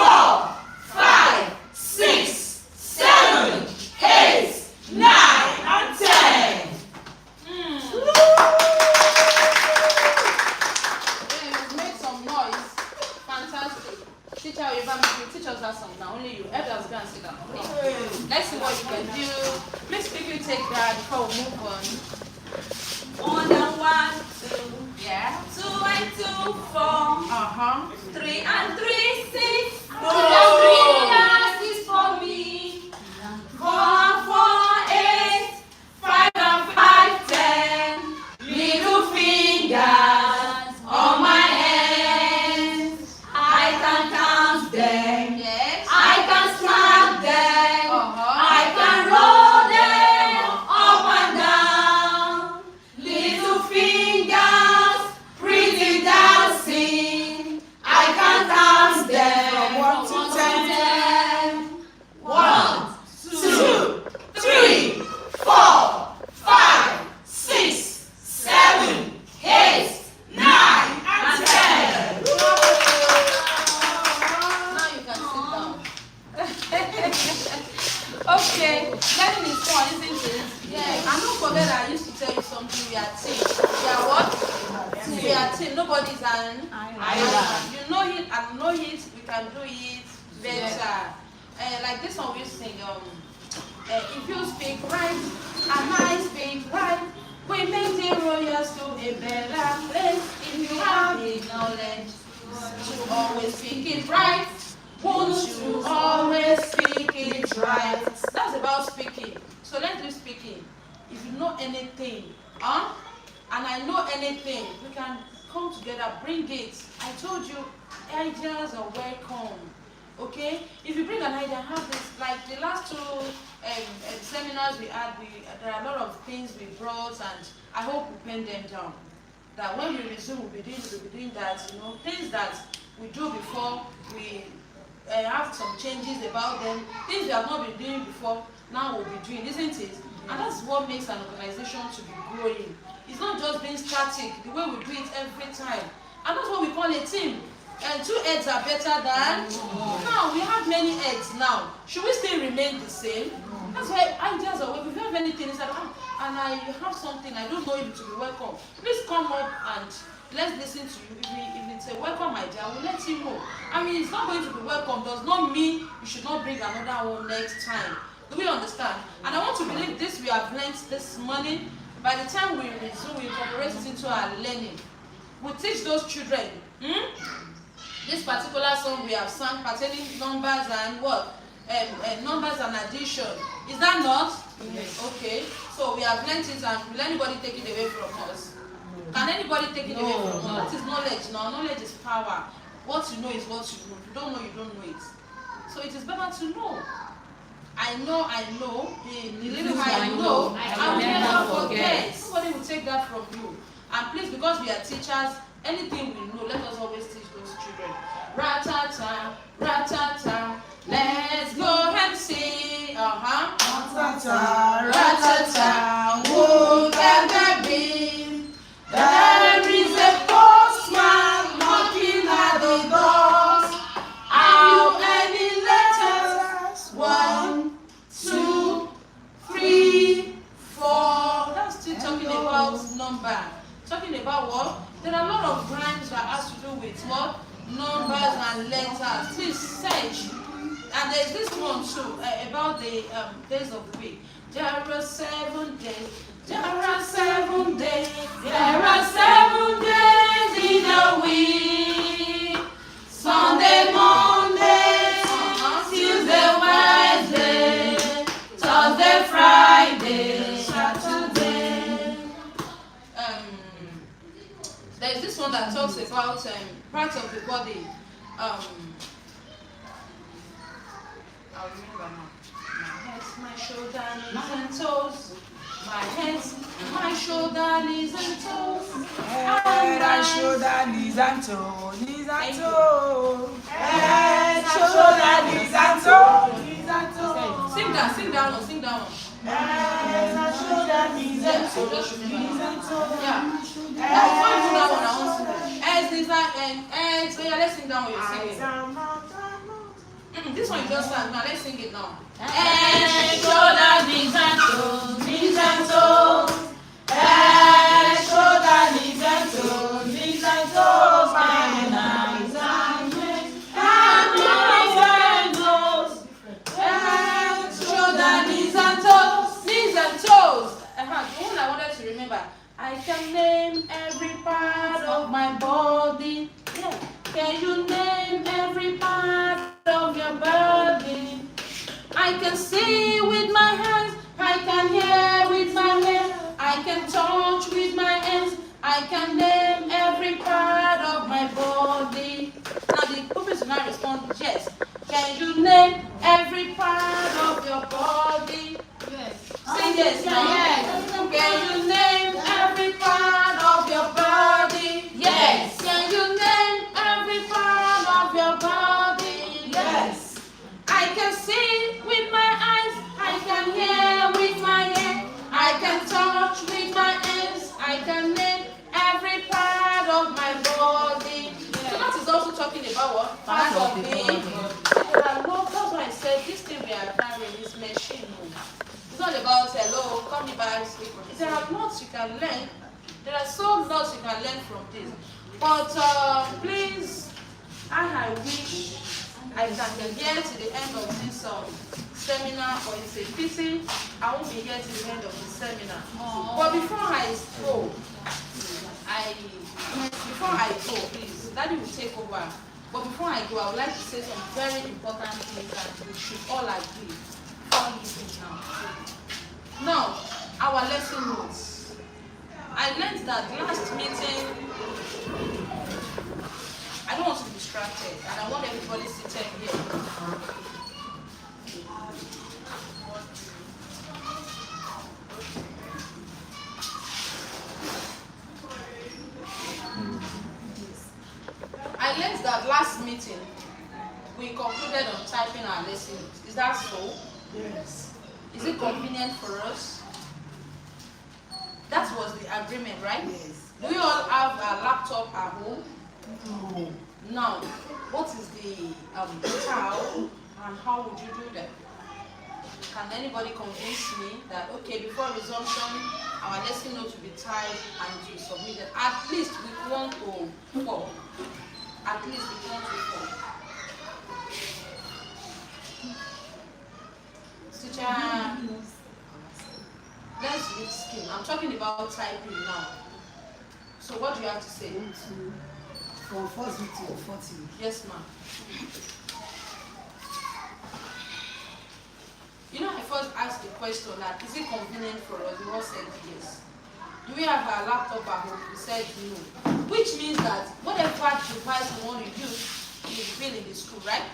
5, 6, 7, 8, 9, and 10. Make some noise. Fantastic. Teacher, you teach us that song now. Only you. Elders go and sit down. Okay. Let's see what you can do. Please quickly take that before we move on. 1 and 1, 2. Yeah. 2 and 2, 4. 3 and 3, 6. 2 and 3 are 6 for me. 4 and 4, 8. 5 and 5, 10. Little fingers on my hands. I can count them. Yes. I can snap them. Uh-huh. I can roll them up and down. Little fingers. are team. We are what? We are team. Nobody's an island. You know it and know it. We can do it better. Like this one we sing. If you speak right and I speak right, we make the royals to a better place. If you have the knowledge to always speak it right, won't you always speak it right? That's about speaking. So let's do speaking. If you know anything, and I know anything, we can come together, bring it. I told you, ideas are welcome. Okay? If you bring an idea, have this, like the last two seminars we had, there are a lot of things we brought, and I hope we pen them down. That when we resume, we'll be doing that, things that we do before, we have some changes about them, things we have not been doing before, now we'll be doing, isn't it? And that's what makes an organization to be growing. It's not just being static, the way we do it every time. And that's what we call a team. And 2 heads are better than now. We have many heads now. Should we still remain the same? That's why ideas are welcome. If you have anything inside, and I have something, I don't know if it will be welcome, please come up and let's listen to you. If it's a welcome idea, we'll let you know. I mean, it's not going to be welcome, does not mean you should not bring another one next time. Do we understand? And I want to believe this we have learned this morning. By the time we resume, we incorporate it into our learning. We teach those children. This particular song we have sung pertaining numbers and what? Numbers and addition. Is that not? Yes. Okay. So we have learned it, and will anybody take it away from us? Can anybody take it away from us? That is knowledge. Now, knowledge is power. What you know is what you know. If you don't know, you don't know it. So it is better to know. I know. The little I know, I will never forget. Somebody will take that from you. And please, because we are teachers, anything we know, let us always teach those children. Ratata, ratata, let's go and sing. Ratata, ratata, who can there be? There is a postman knocking at the doors. Have you any letters? 1, 2, 3, 4. That's still talking about number. Talking about what? There are a lot of rhymes that has to do with what? Numbers and letters. Please search. And there's this one too, about the days of the week. There are 7 days. There are 7 days. There are 7 days in a week. Sunday, Monday, Tuesday, Wednesday, Thursday, Friday, Saturday. There's this one that talks about parts of the body. I'll remember now. My head, my shoulder, knees and toes. My head, my shoulder, knees and toes. Head and shoulder, knees and toes, knees and toes. Head and shoulder, knees and toes, knees and toes. Sing down, sing down. Head and shoulder, knees and toes, Just remember. knees and toes. Yeah. That's why you do that one. I want to sing. Heads, knees and heads. So yeah, let's sing down what you're singing. This one you just sang. Now let's sing it now. Head, shoulder, knees and toes, knees and toes. Head, shoulder, knees and toes, knees and toes. My eyes and legs and toes. Head, shoulder, knees and toes, knees and toes. The one I wanted to remember. I can name every part of my body. Yeah. Can you name every part of your body? I can see with my hands, I can hear with my head, I can touch with my hands, I can name every part of my body. Now the pupils will now respond, yes. Can you name every part of your body? Yes. Say yes. Yes. Can you name every part of your body? Yes. Can you name every part of your body? Yes. I can see with my eyes, I can hear with my ear, I can touch with my hands, I can name every part of my body. So that is also talking about what? Part of me. That's why I said this thing we are carrying is machine. It's not about hello, call me back. There are lots you can learn There are so much you can learn from this. But please, I wish I can be here to the end of this seminar, or it's a pity I won't be here to the end of the seminar. But before I go, please, Daddy will take over. But before I go, I would like to say some very important things that we should all agree before leaving now. Now, our lesson notes. I learned that last meeting, I don't want to be distracted, and I want everybody seated here. I learned that last meeting, we concluded on typing our lesson notes. Is that so? Yes. Is it convenient for us? That was the agreement, right? Yes. Do we all have a laptop at home? No. Now, what is the how and how would you do that? Can anybody convince me that, okay, before resumption, our lesson notes will be typed and it will be submitted at least with 1 to 4? At least with 1 to 4. Teacher, let's read scheme. I'm talking about typing now. So what do you have to say? From first week to the 40 week. Yes, ma'am. You know, I first asked the question that, is it convenient for us? We all said yes. Do we have a laptop at home? We said no. Which means that whatever device we want to use is built in the school, right?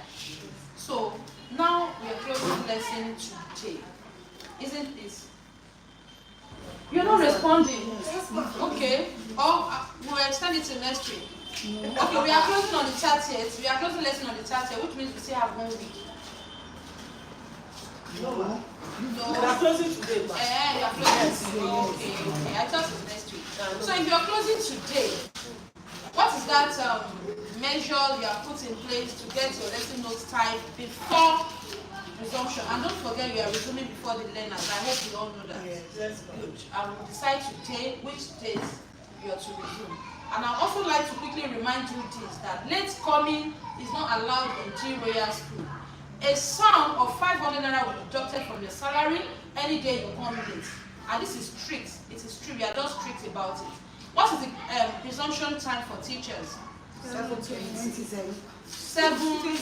So now we are closing lesson today. Isn't this? You're not responding. Okay. Or we'll extend it to next week. Okay, we are closing on the 30th. We are closing lesson on the 30th, which means we still have 1 week. No. No. We are closing today, You but are closing today. Okay, okay. I thought it was next week. So if you are closing today, what is that measure you have put in place to get your lesson notes typed before resumption? And don't forget you are resuming before the learners. I hope you all know that. yes, Good. I will decide today which days you are to resume. And I also like to quickly remind you this, that late coming is not allowed in G Royal School. A sum of 500 naira will be deducted from your salary any day you come late. And this is strict. It is strict. We are just strict about it. What is the resumption time for teachers? 27. 7:20.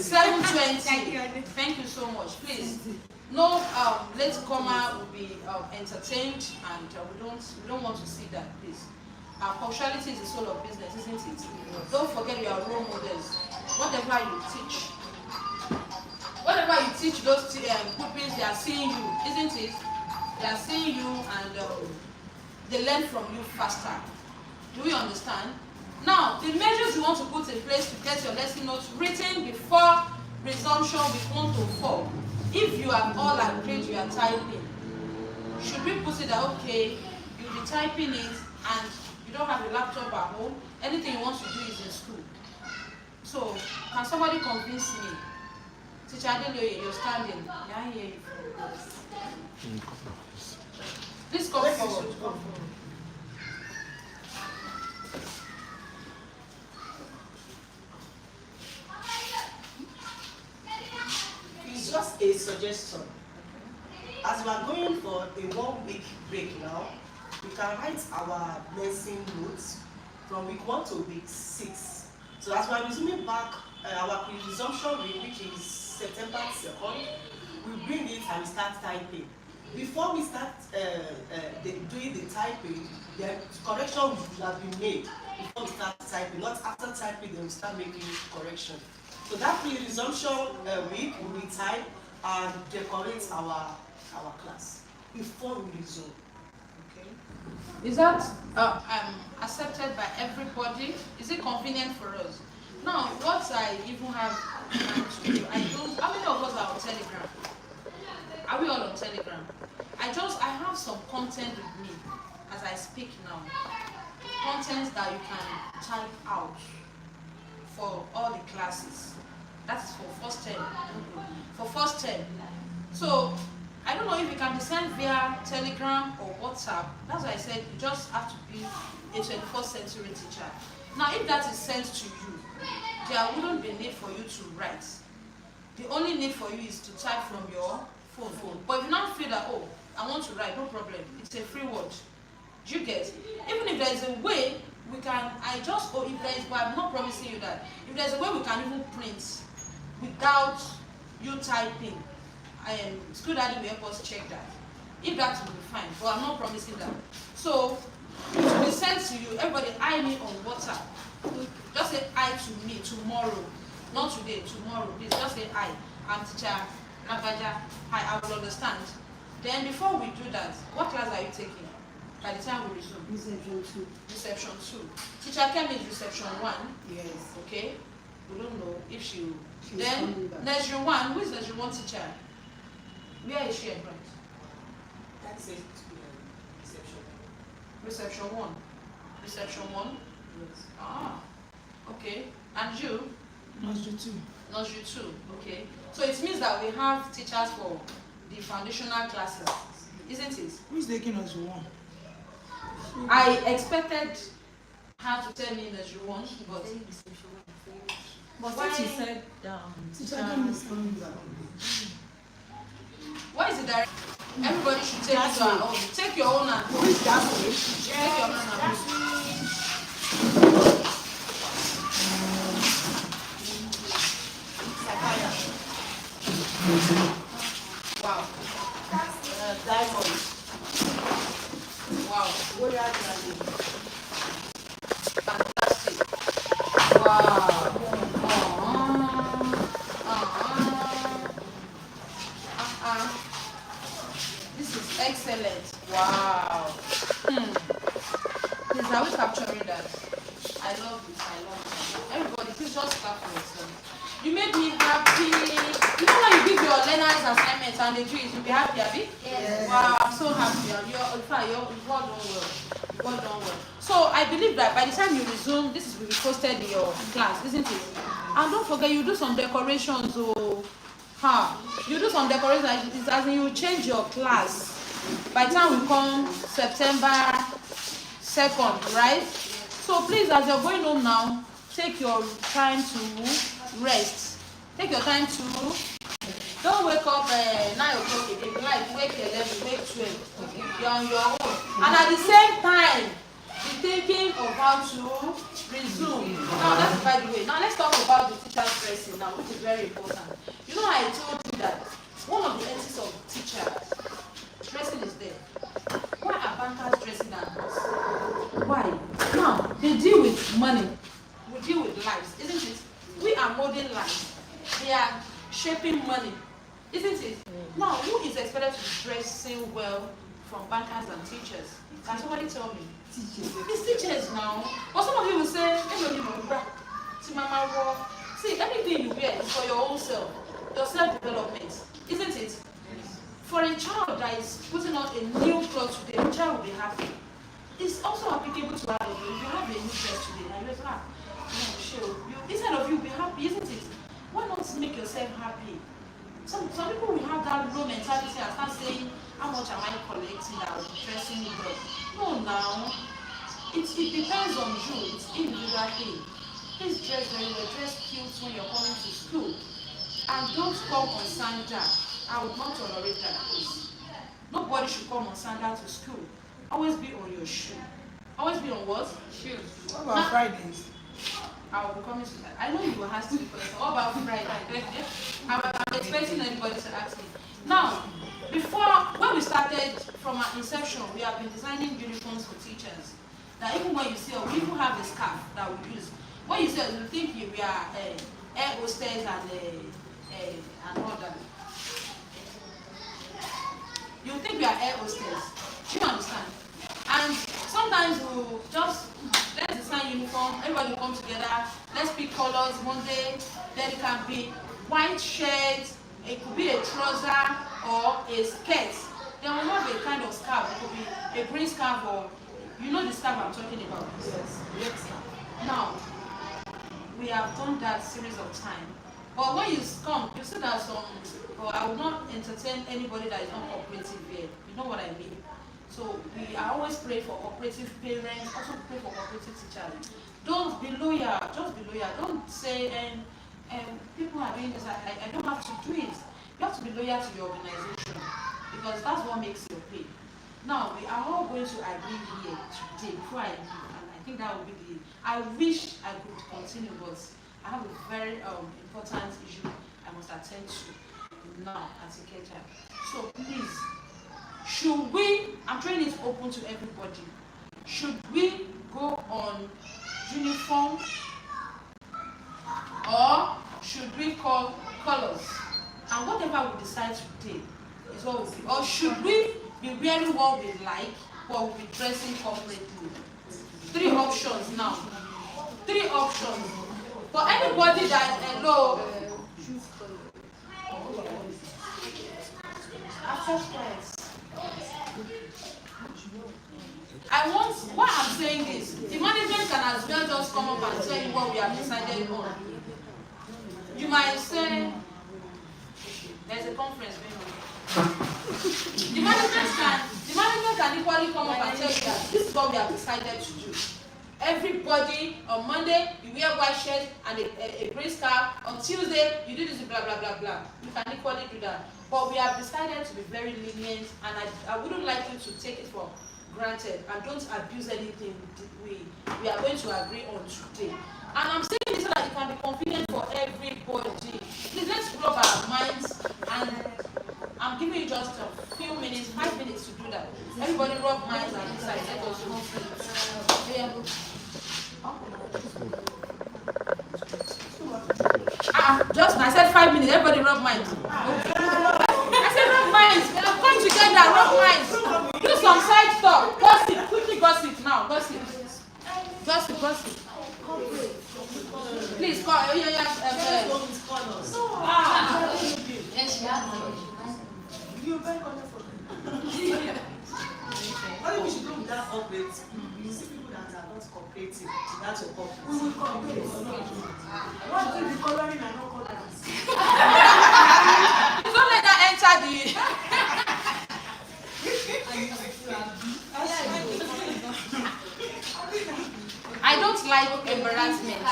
7:20. Thank you so much. Please, no late comer will be entertained, and we don't want to see that. Please, punctuality is the soul of business, isn't it? Don't forget you are role models. Whatever you teach those pupils, they are seeing you, isn't it? They are seeing you, and they learn from you faster. Do we understand? Now, the measures you want to put in place to get your lesson notes written before resumption with 1 to 4. If you have all agreed you are typing, should we put it that, okay, you'll be typing it and you don't have a laptop at home, anything you want to do is in school. So, can somebody convince me? Teacher Adeloye, you're standing. Yeah, I hear you. Please come forward. It's just a suggestion. As we are going for a 1 week break now, we can write our lesson notes from week 1 to week 6. So as we are resuming back our pre-resumption week, which is September 2nd, we bring it and we start typing. Before we start doing the typing, the correction will have been made before we start typing. Not after typing, then we start making correction. So that pre-resumption week, we will type and decorate our class before we resume. Okay? Is that accepted by everybody? Is it convenient for us? Now, what I even have to do, how many of us are on Telegram? Are we all on Telegram? I have some content with me as I speak now. Content that you can type out for all the classes. That is for first term. For first term. So I don't know if it can be sent via Telegram or WhatsApp. That's why I said you just have to be a 21st century teacher. Now, if that is sent to you, there wouldn't be need for you to write. The only need for you is to type from your phone. But if you now feel that, oh, I want to write, no problem. It's a free word. Do you get? Even if there is a way we can, if there is, but I'm not promising you that. If there's a way we can even print without you typing, School Daddy will help us check that. If that will be fine, but I'm not promising that. So, it will be sent to you. Everybody, I me on WhatsApp. Just say I to me tomorrow. Not today, tomorrow. Please just say I. I'm teacher Nagaja. I will understand. Then before we do that, what class are you taking? By the time we resume. Reception 2. Reception 2. Teacher Kemi is reception 1. Yes. Okay. We don't know if she will. She's Then coming back. nursery 1. Who is nursery 1 teacher? Where is she at? That's it. Reception. Reception 1. Reception 1. Yes. Ah. Okay. And you? Nursery 2. Nursery 2. Okay. So it means that we have teachers for the foundational classes, isn't it? Who is taking nursery 1? I expected her to tell me nursery 1, but But since you said Teacher Kemi is coming back. what is the direct? Everybody should take it to our own. Take your own and Who is that way? take your own and wow. Diamond. Wow. Royal Granny. Fantastic. Wow. This is excellent. Wow. Please, are we capturing that? I love it. I love it. Everybody, please just clap for yourself. You made me happy. You know when you give your learners assignments and they do it, you'll be happy, Abby? Yes. Wow, I'm so happy. You're, in fact, you're well done well. Well done well. So I believe that by the time you resume, this will be posted in your class, isn't it? And don't forget, you do some decorations. You do some decorations. It's as in you change your class. By the time we come September 2nd, right? So please, as you're going home now, take your time to rest. Take your time to don't wake up 9 o'clock again. Like wake 11, wake 12. You're on your own. And at the same time, be thinking of how to resume. Now that's by the way. Now let's talk about the teacher's dressing now, which is very important. You know, I told you that one of the ethics of teachers, dressing is there. Why are bankers dressing than us? Why? Now they deal with money. We deal with lives, isn't it? We are molding lives. They are shaping money, isn't it? Now, who is expected to be dressing well from bankers and teachers? Can somebody tell me? Teachers. It's teachers now. But some of you will say, see, anything you wear is for your own self, your self-development, isn't it? For a child that is putting on a new clothes today, the child will be happy. It's also applicable to all of you. If you have a new dress today, and you're like, instead of you be happy, isn't it? Why not make yourself happy? Some people will have that low mentality and start saying, how much am I collecting that I'm dressing well? No, now. It depends on you. It's individual thing. Please dress very well. Dress cute when you're coming to school. And don't come on sandal. I would not tolerate that, please. Nobody should come on sandal to school. Always be on your shoe. Always be on what? Shoes. What about Fridays? I will be coming to that. I know you will ask me questions. What about Friday? I'm expecting anybody to ask me. Now, when we started from our inception, we have been designing uniforms for teachers. Now, even when you see, we even have a scarf that we use. When you say, you think we are air hostess and all that. You think we are air hostess. Do you understand? And sometimes we'll just let's design uniform, everybody will come together, let's pick colors Monday, then it can be white shirt, it could be a trouser or a skirt. Then we'll have a kind of scarf, it could be a green scarf or you know the scarf I'm talking about. Yes. Now we have done that series of time But when you come, you see that some, well, I will not entertain anybody that is not cooperative here. You know what I mean? So we are always pray for cooperative parents, also pray for cooperative teachers. Don't be loyal, just be loyal. Don't say, people are doing this, I don't have to do it. You have to be loyal to your organization because that's what makes your pay. Now, we are all going to agree here today before I leave, and I think that will be the, I wish I could continue, but I have a very important issue I must attend to now as a teacher. So please, should we, I'm trying it open to everybody, should we go on uniform or should we call colors? And whatever we decide today is what we do. Or should we be wearing what we like, or we'll be dressing corporately? 3 options now. 3 options. For anybody that hello. I want, what I'm saying is, the management can as well just come up and tell you what we have decided on. You might say, there's a conference going on. The management can equally come up and tell you that this is what we have decided to do. Everybody on Monday you wear white shirt and a grey scarf. On Tuesday you do this blah blah blah blah. You can equally do that. But we have decided to be very lenient, and I wouldn't like you to take it for granted and don't abuse anything we are going to agree on today. And I'm saying this so that it can be convenient for everybody. Please let's rub our minds, and I'm giving you just a few minutes, 5 minutes to do that. Everybody rub minds and decide. Let us go. Just I said 5 minutes. Everybody rub minds. I said rub minds. Come together, rub minds. Do some side talk. Gossip. Quickly gossip now. Gossip. Gossip. Please call. You very wonderful. What if we should do without corporate? You see people that are not cooperative, that's your corporate. We will cooperate. What if the coloring are not colors? Don't let that enter the. I don't like embarrassment.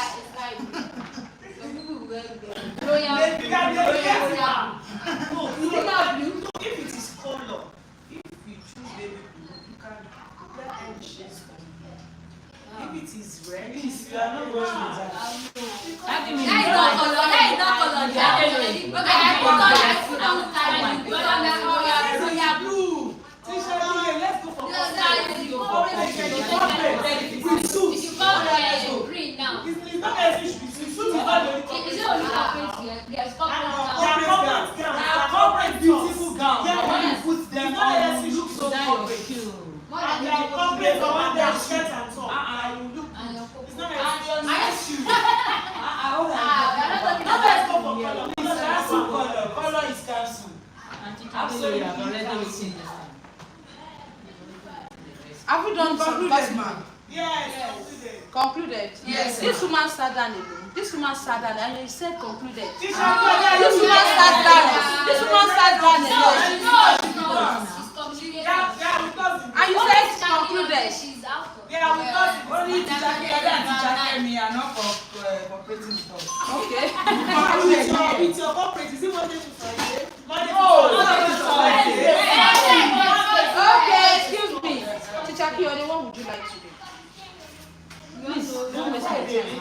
If it is color, if you choose baby blue, you can prepare any shades for me. If it is red, you are not going to that. That is not color. Blue. Let's go for Green now. it's not as if it's suit is not the only Is it only corporate? There's corporate beautiful gown. Yeah, when you put them on, you look so corporate. And they are corporate for one day shirt and top. You look. It's not as if let's go for color. Let's go for color. Color is cancelled. Absolutely. Have we done Concluded, ma'am. Yes. Concluded. Yes. This woman sat down alone. This woman sat down and he said concluded. Teacher, This woman sat down. This woman sat down alone. And you said concluded. She's out. yeah, because only teacher Kemi are not cooperating with us. Okay. With your corporate, is it Monday to Friday? Monday to Okay, excuse me. Teacher Kiyode, what would you like to do? Please, don't waste my time.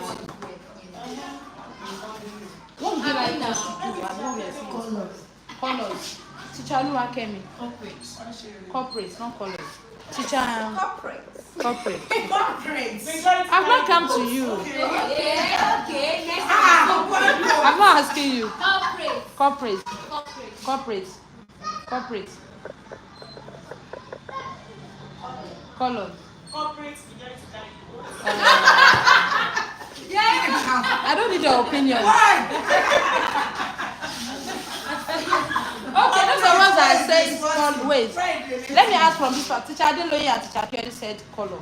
What would you like us to do? And what we are saying? Colors. Teacher Oluwakemi. Corporate, not colors. Teacher. Corporate. I've not come to you. Okay. I'm not asking you. Corporate. Corporate. Color. I don't need your opinion. Okay, those are ones that I say is called. Wait. Let me ask from this part. Teacher Adeloye and Teacher Kiyode said color.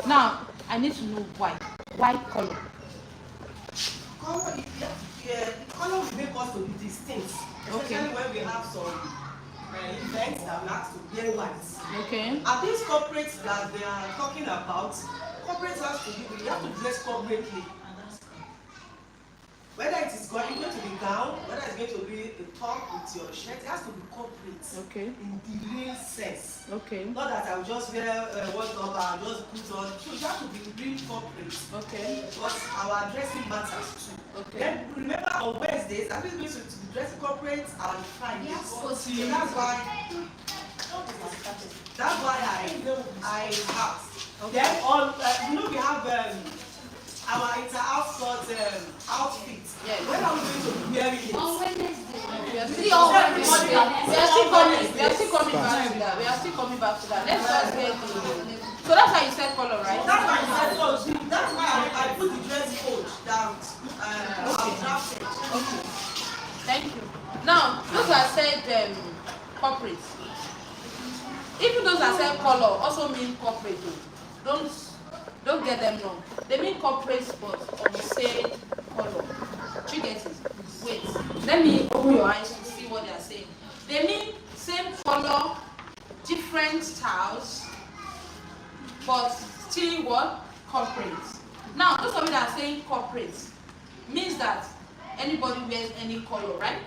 Now, I need to know why. Why color? Color color will make us to be distinct, especially when we have some events that we have to wear white. Okay. And these corporates that they are talking about, corporates have to be, you have to dress corporately. Whether it is going to be gown, whether it's going to be a top with your shirt, it has to be corporate. Okay. In the real sense. Okay. Not that I will just wear whatever and just put on. So you have to be real corporate. Okay. Because our dressing matters too. Okay. Then remember on Wednesdays, I'm going to be dressing corporate and Fridays. Yes. So that's why I asked. Okay. Then on we have our inter-house outfit. Yes. When are we going to be wearing it? On Wednesday. We are still coming back to that. We are still coming back to that. Let's just get the. So that's how you said color, right? That's why I said so. That's why I put the dress code down. I've drafted. Okay. Thank you. Now, those that said corporate. Even those that said color also mean corporate. Don't get them wrong. They mean corporate, but on the same color. Do you get it? Wait. Let me open your eyes to see what they are saying. They mean same color, different styles, but still what? Corporate. Now, those of you that are saying corporate means that anybody wears any color, right?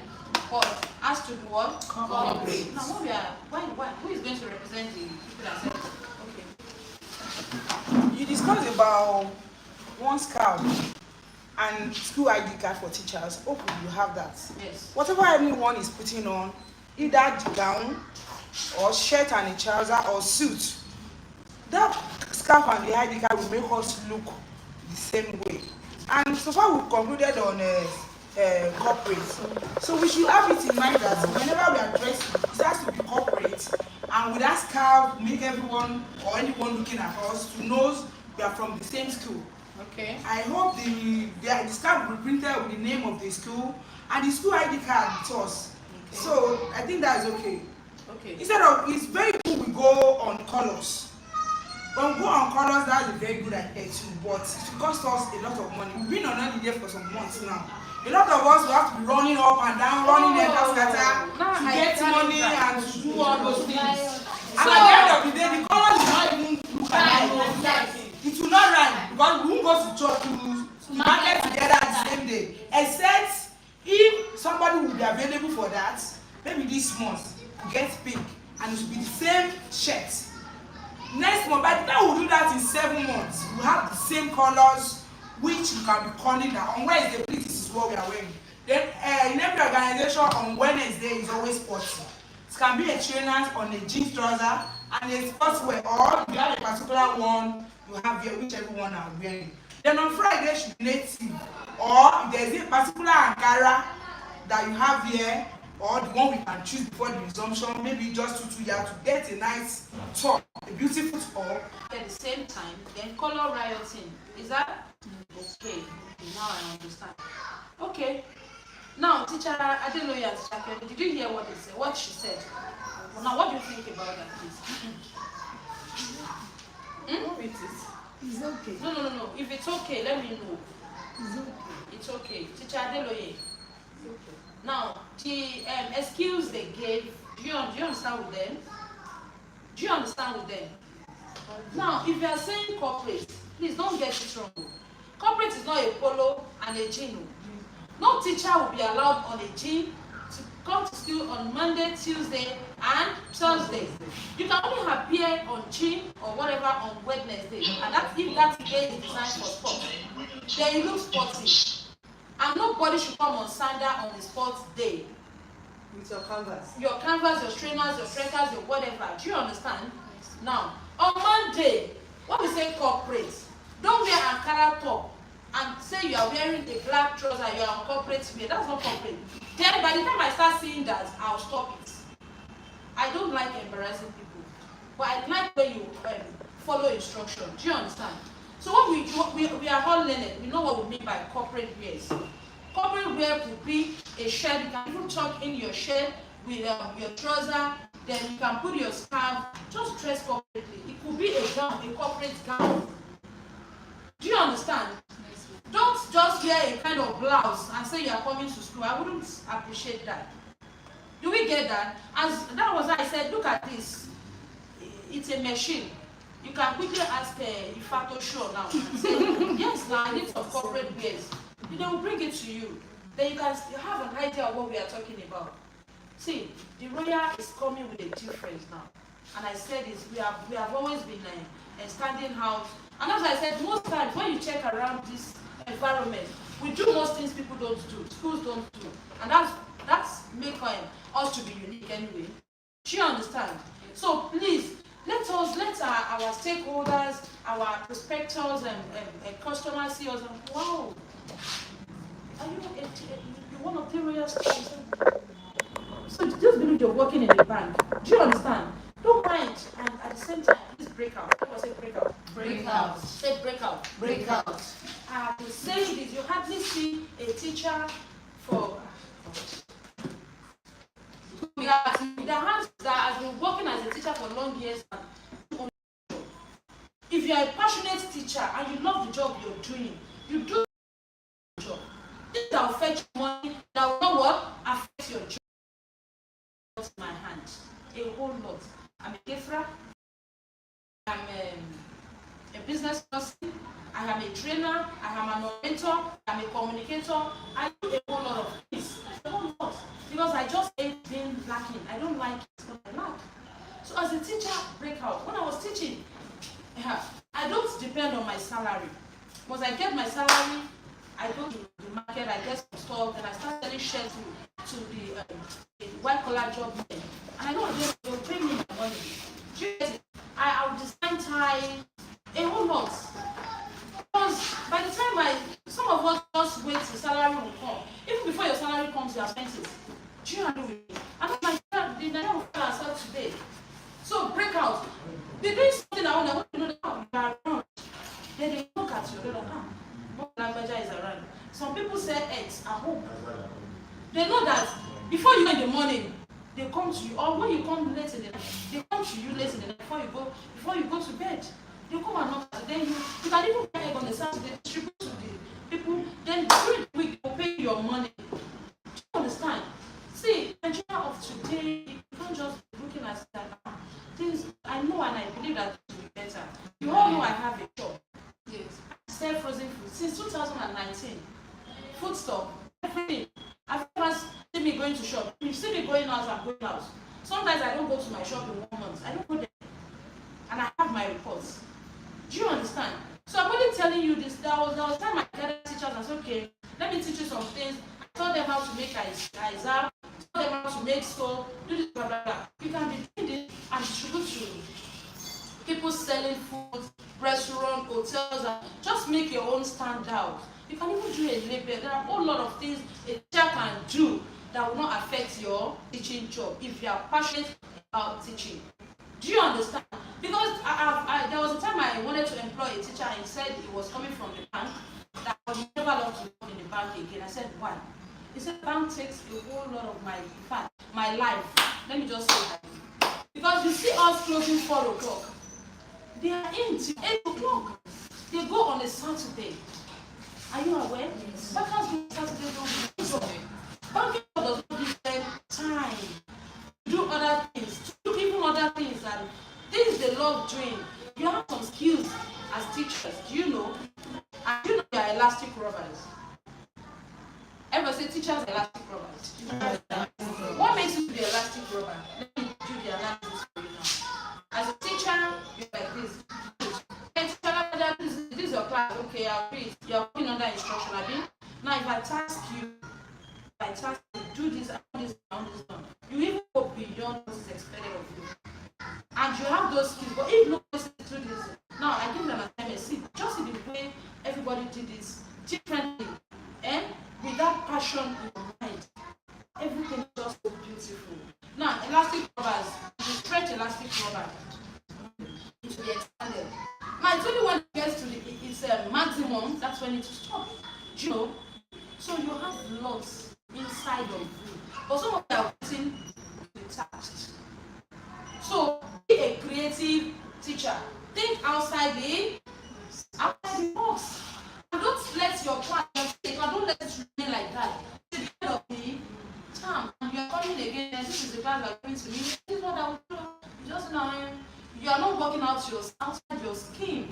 But has to do what? Corporate. Now, what we are, why? Who is going to represent the people that say? You discussed about one scout and school ID card for teachers. Hopefully you have that. Yes. Whatever anyone is putting on, either the gown or shirt and a trouser or suit, that scarf and the ID card will make us look the same way. And so far we've concluded on corporate. So we should have it in mind that whenever we are dressing, it has to be corporate. And with that scarf, make everyone or anyone looking at us to know we are from the same school. Okay. I hope the scarf will be printed with the name of the school and the school ID card with us. Okay. So I think that is okay. Okay. Instead of, it's very good we go on colors. When we go on colors, that's a very good idea too, but it costs us a lot of money. We've been on holiday for some months now. A lot of us will have to be running up and down, running to get money and to do all those things. And at the end of the day, the colors will not even look alike. It will not rhyme because we won't go to church to market together the same day. Except if somebody will be available for that, maybe this month, we get pink and it will be the same shirt. Next month, by the time we do that in 7 months, we have the same colors which you can be calling that. On Wednesday, please, this is what we are wearing. Then in every organization on Wednesday is always sporty. It can be a trainer on a jeans trouser and a sportswear, or if you have a particular one you have here, whichever one are wearing. Then on Friday should be native, or if there is a particular Ankara that you have here, or the one we can choose before the resumption, maybe just 2 yards to get a nice top, a beautiful top. At the same time, then color rioting. Is that okay? Now I understand. Okay. Now, teacher Adeloye and teacher Kemi, did you hear what they said? What she said? Now, what do you think about that, please? It is. It's okay. No. If it's okay, let me know. It's okay. It's okay. Teacher Adeloye. Now, the excuse they gave, do you understand with them? Do you understand with them? Now, if you are saying corporate, please don't get it wrong. Corporate is not a polo and a jean. No teacher will be allowed on a jean to come to school on Monday, Tuesday, and Thursday. You can only appear on jean or whatever on Wednesday, and that's if that day is designed for sport. Then you look sporty. And nobody should come on Sunday on the sports day. With your canvas. Your canvas, your trainers, your trekkers, your whatever. Do you understand? Now, on Monday, when we say corporate, don't wear Ankara top and say you are wearing a black trouser, you are on corporate wear. That's not corporate. Then by the time I start seeing that, I'll stop it. I don't like embarrassing people. But I like when you follow instruction. Do you understand? So what we are all learned. We know what we mean by corporate wears. Corporate wear could be a shirt. You can even tuck in your shirt with your trouser. Then you can put your scarf. Just dress corporately. It could be a gown, a corporate gown. Do you understand? Don't just wear a kind of blouse and say you are coming to school. I wouldn't appreciate that. Do we get that? As that was why I said, look at this. It's a machine. You can quickly ask Ifato Show now. Say, yes, now I need some corporate wears. They will bring it to you. Then you can have an idea of what we are talking about. See, the royal is coming with a difference now. And I said this, we have always been standing out. And as I said, most times when you check around this environment, we do most things people don't do, schools don't do. And that's make us to be unique anyway. Do you understand? So please, let our stakeholders, our prospectors and customers see us and wow, are you one of the royal schools? So just believe you're working in a bank. Do you understand? Don't mind. And at the same time, please break out. What was it? Break out. Break out. Say break out. Break out. To say this, you hardly see a teacher for the hands that has been working as a teacher for long years. If you are a passionate teacher and you love the job you're doing, you do the job. Things that will fetch money, that will not what? Affect your job. What's in my hand? A whole lot. I'm a Kefra. I'm a business person. I am a trainer. I am an orator. I'm a communicator. I do a whole lot of things. A whole lot. Because I just hate being lacking. I don't like it, but I lack. So as a teacher, break out. When I was teaching, I don't depend on my salary. Once I get my salary, I go to the market, I get some stuff, and I start selling shares to the white collar job men. And I know they'll pay me the money. I'll design tie, a whole lot. Because by the time some of us just wait till salary will come. Even before your salary comes, you are expenses. Do you know what I mean? And that's my friend, the Nigerian will find ourselves today. So break out. They're doing something I want to know that you are around. Then they look at you, they're like, what language is around? Some people say eggs are home. They know that before you go in the morning, they come to you, or when you come late in the night, they come to you late in the night before you go to bed. They come and knock, then you can even buy egg on the Saturday, distribute to the people, then during the week they will pay your money. Do you understand? See, Nigeria of today, you can't just be looking at that. Things I know and I believe that it will be better. You all know I have a job. Yes. I sell frozen food since 2019. Food store, everything. I've never seen me going to shop. You see me going out, I'm going out. Sometimes I don't go to my shop in 1 month. I don't go there. And I have my reports. Do you understand? So I'm only telling you this. There was time I gathered teachers and said, okay, let me teach you some things. I taught them how to make ISAP, taught them how to make soap, do this, blah, blah, blah. You can be doing this and distribute to people selling food, restaurants, hotels, and just make your own stand out. You can even do a label. There are a whole lot of things a teacher can do that will not affect your teaching job if you are passionate about teaching. Do you understand? Because there was a time I wanted to employ a teacher and he said he was coming from the bank, that I would never love to work in the bank again. I said, why? He said, bank takes a whole lot of my life. Let me just say that. Because you see us closing 4 o'clock. They are in till 8 o'clock. They go on a Saturday. Are you aware? Bankers do Saturday don't do something. Banking does not give them time to do other things, to do even other things, and things they love doing. You have some skills as teachers. Do you know? And you know you are elastic rubbers. Everybody say teachers are elastic rubbers. What makes you be elastic rubber? Let me do the analysis for you now. As a teacher, you're like this. This is your class. Okay, I'll read. You're working under instruction. Now, if I task you do this, and this, and this, you even go beyond what is expected of you. And you have those skills. But if no person do this, now I give them an assignment. See, just in the way everybody did this differently, and with that passion in your mind, everything is just so beautiful. Now, elastic rubbers, you stretch elastic rubber into the expanded. Now, it's only when it gets to its maximum, that's when it stops. You know? So you have lots inside of you. But some of you are getting detached. So be a creative teacher. Think outside the box. And don't let your class not working outside your scheme.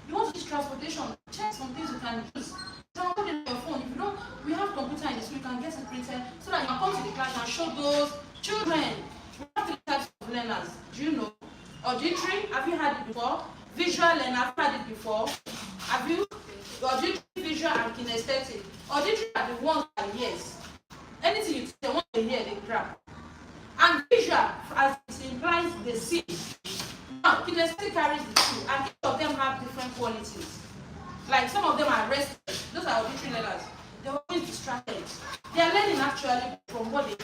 You want to use transportation, check some things you can use. Download it on your phone. If you don't, we have computer in the school, you can get it printed so that you can come to the class and show those children. We have 3 types of learners. Do you know? Auditory, have you heard it before? Visual learner, have you heard it before? Have you? Auditory, visual, and kinesthetic. Auditory are the ones that yes. Anything you say, once they hear, they grab. And visual, as it implies, they see. Now, kinesthetic carries the two, and each of them have different qualities. Like some of them are restless. Those are auditory learners. They're always distracted. They are learning actually from what they do.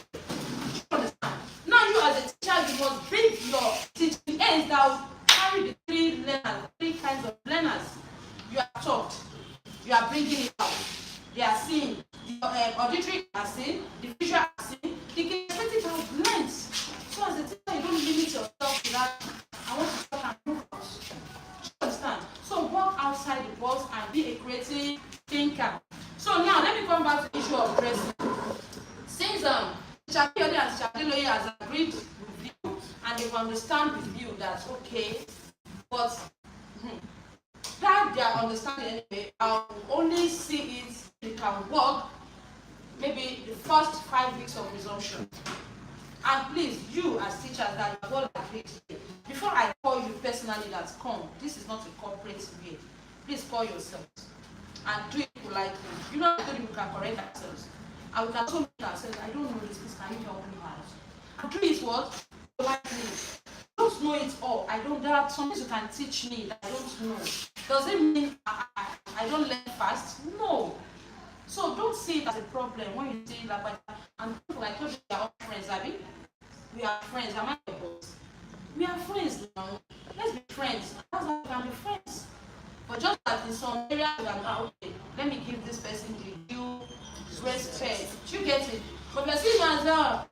You understand? Now you as a teacher, you must bring your teaching aids that will carry the 3 kinds of learners. You are taught. You are bringing it out. They are seeing. The auditory are seeing. The visual are seeing. The kinesthetic are learned. So as a teacher, you don't limit yourself to that. I want to talk and move out. You understand? So walk outside the box and be a creative thinker. So now let me come back to the issue of dressing. Since Teacher Piode and Teacher Adeloye has agreed with you and they've understand with you that okay, but that they are understanding anyway, I'll only see it they can work maybe the first 5 weeks of resumption. And please, you as teachers that you are all agreed, before I call you personally that come, this is not a corporate way. Please call yourselves and do it politely. You know, I told you we can correct ourselves. And we can also make ourselves, I don't know this, please can you help me out? And do it what? Politely. I don't know it all. There are some things you can teach me that I don't know. Does it mean I don't learn fast? No. So don't see it as a problem when you say that, and people like told you we are all friends, Abby. We are friends, am I your boss? We are friends now. Let's be friends. That's how we can be friends. But just that in some areas you can go, okay, let me give this person the due respect. You get it? But you're seeing as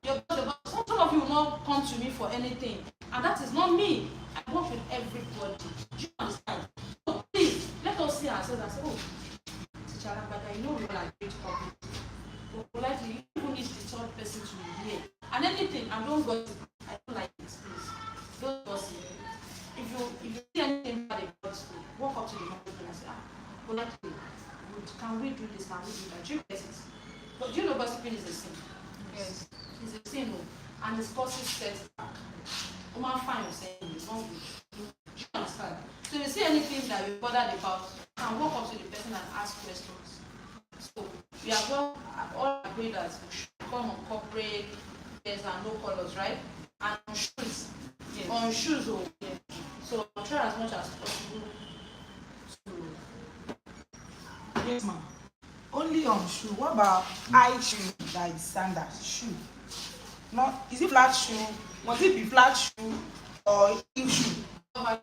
your boss, some of you will not come to me for anything. And that is not me. I work with everybody. Do you understand? So please, let us see ourselves and say, oh, Teacher Lambada, you know we are great public. But politely, you even need the third person to be here. And anything, I don't gossip. I don't like this, please. Don't gossip. If you see anything bad about school, walk up to the microphone and say, politely, can we do this? Can we do that? Do you get it? But do you know gossiping is a sin? Yes. It's a sin, and it causes setback. Woman find yourself it's not good. Do you understand? So if you see anything that you're bothered about, you can walk up to the person and ask questions. So we are all agreed that we should come on corporate, there's no colors, right? And on shoes. Yes. On shoes, yeah. So I'll try as much as possible to. Yes, ma'am. Only on shoe. What about high shoe that is sandal shoe? Not is it flat shoe? Must it be flat shoe or heel shoe? Covered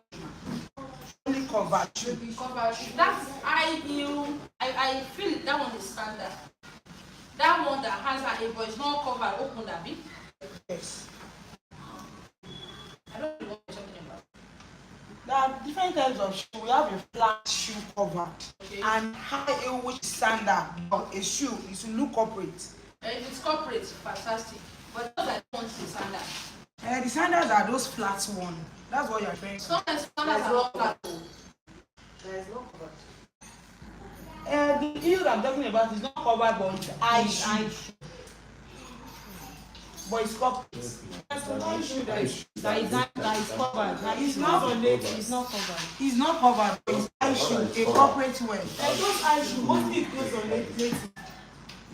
Only covered shoe. Covered shoe. That's high heel. I feel it, that one is standard. That one that has a but it's not covered, open that big. Yes. I don't know what you're talking about. There are different types of shoe. We have a flat shoe covered, Okay. and high heel which is standard, but a shoe is to look corporate. If it's corporate, fantastic. But those I don't want is standard. The sandals are those flat ones. That's what you're saying. Sometimes standards are not flat. There is no cover. The heel I'm talking about is not covered, but it's high shoe. But it's corporate. That's the high shoe that is covered. It's not on the. It's not covered. It's not covered, but it's high shoe, a corporate wear. And those high shoes, mostly it goes on native.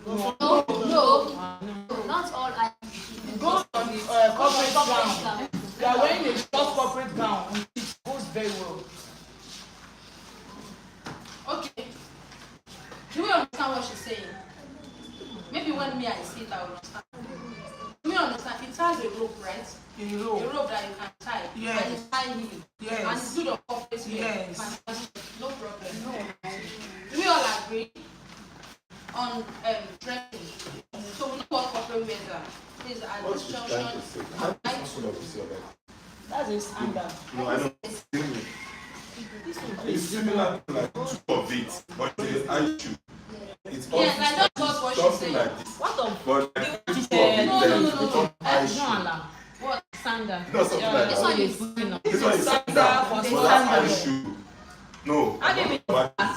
No, not all I It goes on the corporate gown. They are wearing a short corporate gown, and it goes very well. Okay. Do we understand what she's saying? Maybe when me I see it, I will understand. Do we understand? It has a rope, right? A A rope. rope that you can tie. Yes. And it's high heel. Yes. And it's good on corporate wear. Yes. Fantastic. No problem. Do we all agree on dressing? So we know what corporate wears are. Please, at What this she's trying junction, to say. I'd like That's what I see about. That's a standard. No, I don't. It's similar to like two of it, but it's high shoe. It's yes, I just got what she's something saying. like this. What of But like two of it, No, then no, it's no, become high no, shoe. Allah. What? Sandal? No, something like This that. one is putting on. This one is Sandal.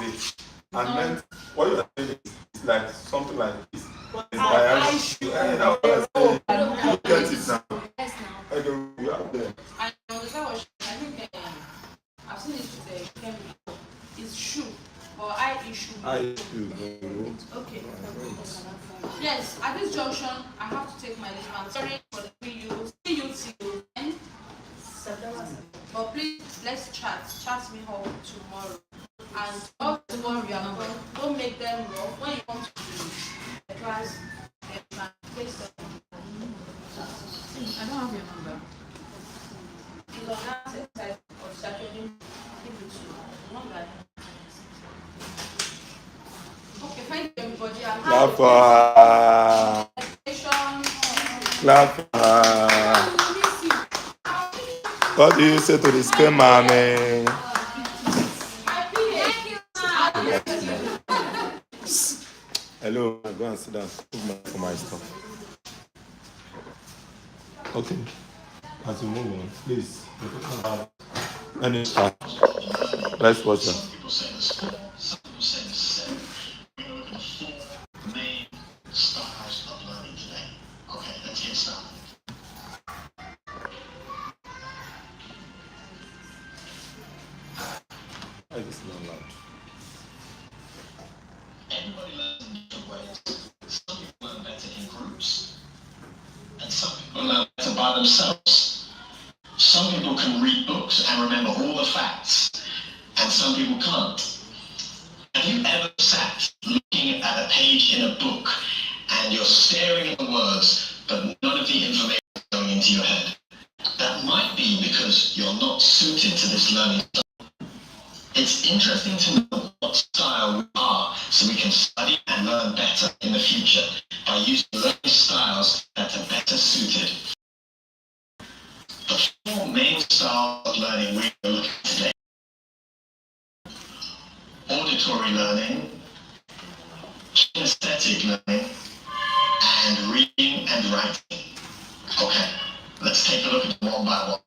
it. And No. meant what you are saying is like something like this. It's I bias. should That's what I'm saying. You get it now. Yes, now. I don't. You are there. I understand what I think I've seen it with the chemical. It's shoe, but I issue. Okay. Yes, at this junction, I have to take my leave. I'm sorry for the video. See you till then. But please, let's chat. Chat me up tomorrow. And tomorrow, you are not going. Don't make them rough. When you come to the class, you can place them. I don't have your number. It's on that side of Saturday. Give it to you. Not that. Okay, thank you everybody. Clap for. Clap for. What do you say to the scam, mommy? Hello, go and sit down. For my stuff. Okay. As we move on, please. Any start. Let's watch it. Main styles of learning today. Okay, let's get started. I just not loud. Everybody learns in different ways. Some people learn better in groups, and some people learn better by themselves. Some people can read books and remember all the facts, and some people can't. Have you ever sat looking at a page in a book and you're staring at the words, but none of the information is going into your head? That might be because you're not suited to this learning style. It's interesting to know what style we are so we can study and learn better in the future by using learning styles that are better suited. The four main styles of learning we are looking at today: auditory learning, kinesthetic learning, and reading and writing. Okay, let's take a look at them one by one.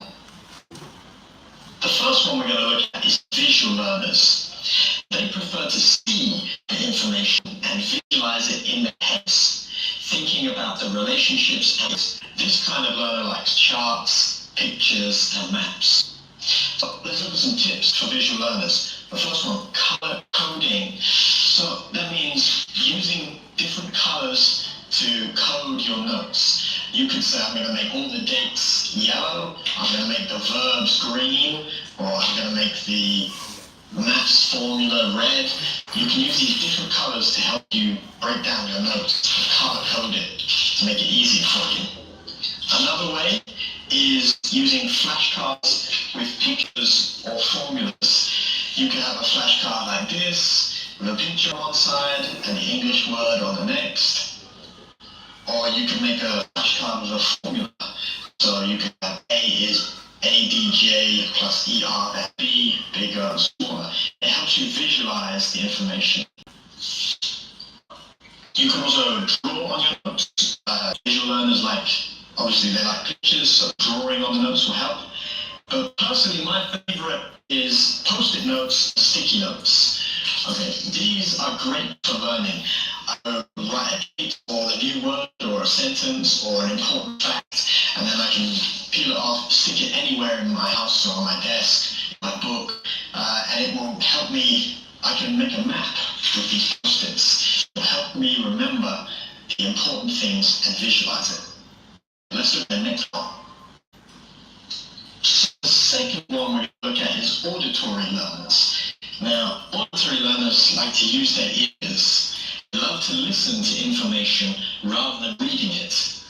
The first one we're going to look at is visual learners. They prefer to see the information and visualize it in their heads, thinking about the relationships. And this kind of learner likes charts, pictures, and maps. So let's look at some tips for visual learners. The first one, color coding. So that means using different colors to code your notes. You could say, I'm going to make all the dates yellow, I'm going to make the verbs green, or I'm going to make the maths formula red. You can use these different colors to help you break down your notes, color code it to make it easier for you. Another way is using flashcards with pictures or formulas. You can have a flashcard like this, with a picture on one side and the English word on the next. Or you can make a flashcard with a formula. So you can have A is ADJ plus ER and B, bigger and smaller. It helps you visualize the information. You can also draw on your notes. Visual learners obviously they like pictures, so drawing on the notes will help. But personally, my favorite is post-it notes, sticky notes. Okay, these are great for learning. I write a date or a new word or a sentence or an important fact, and then I can peel it off, stick it anywhere in my house or on my desk, in my book, and it will help me. I can make a map with these post-its. It will help me remember the important things and visualize it. Let's look at the next one. The second one we're going to look at is auditory learners. Now, auditory learners like to use their ears. They love to listen to information rather than reading it.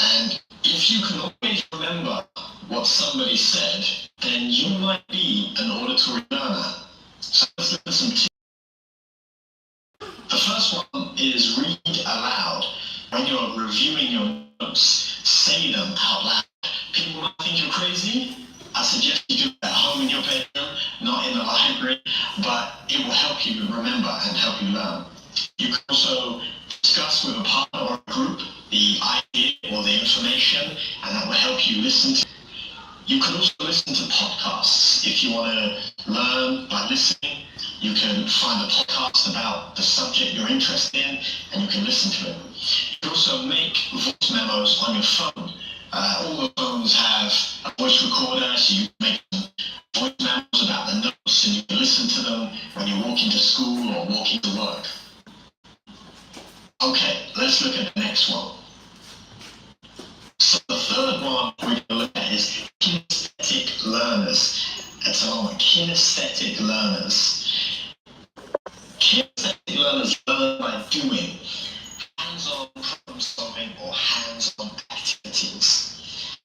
And if you can always remember what somebody said, then you might be an auditory learner. So let's look at some tips. The first one is read aloud. When you're reviewing your notes, say them out loud. People might think you're crazy. I suggest you do it at home in your bedroom, not in the library, but it will help you remember and help you learn. You can also discuss with a partner or a group the idea or the information, and that will help you listen to. You can also listen to podcasts. If you want to learn by listening, you can find a podcast about the subject you're interested in and you can listen to it. You can also make voice memos on your phone. All the phones have a voice recorder, so you can make voice memos about the notes and you can listen to them when you're walking to school or walking to work. Okay, let's look at the next one. So the third one we're going to look at is kinesthetic learners. That's a long one. Kinesthetic learners. Kinesthetic learners learn by doing hands-on problem solving or hands-on activities.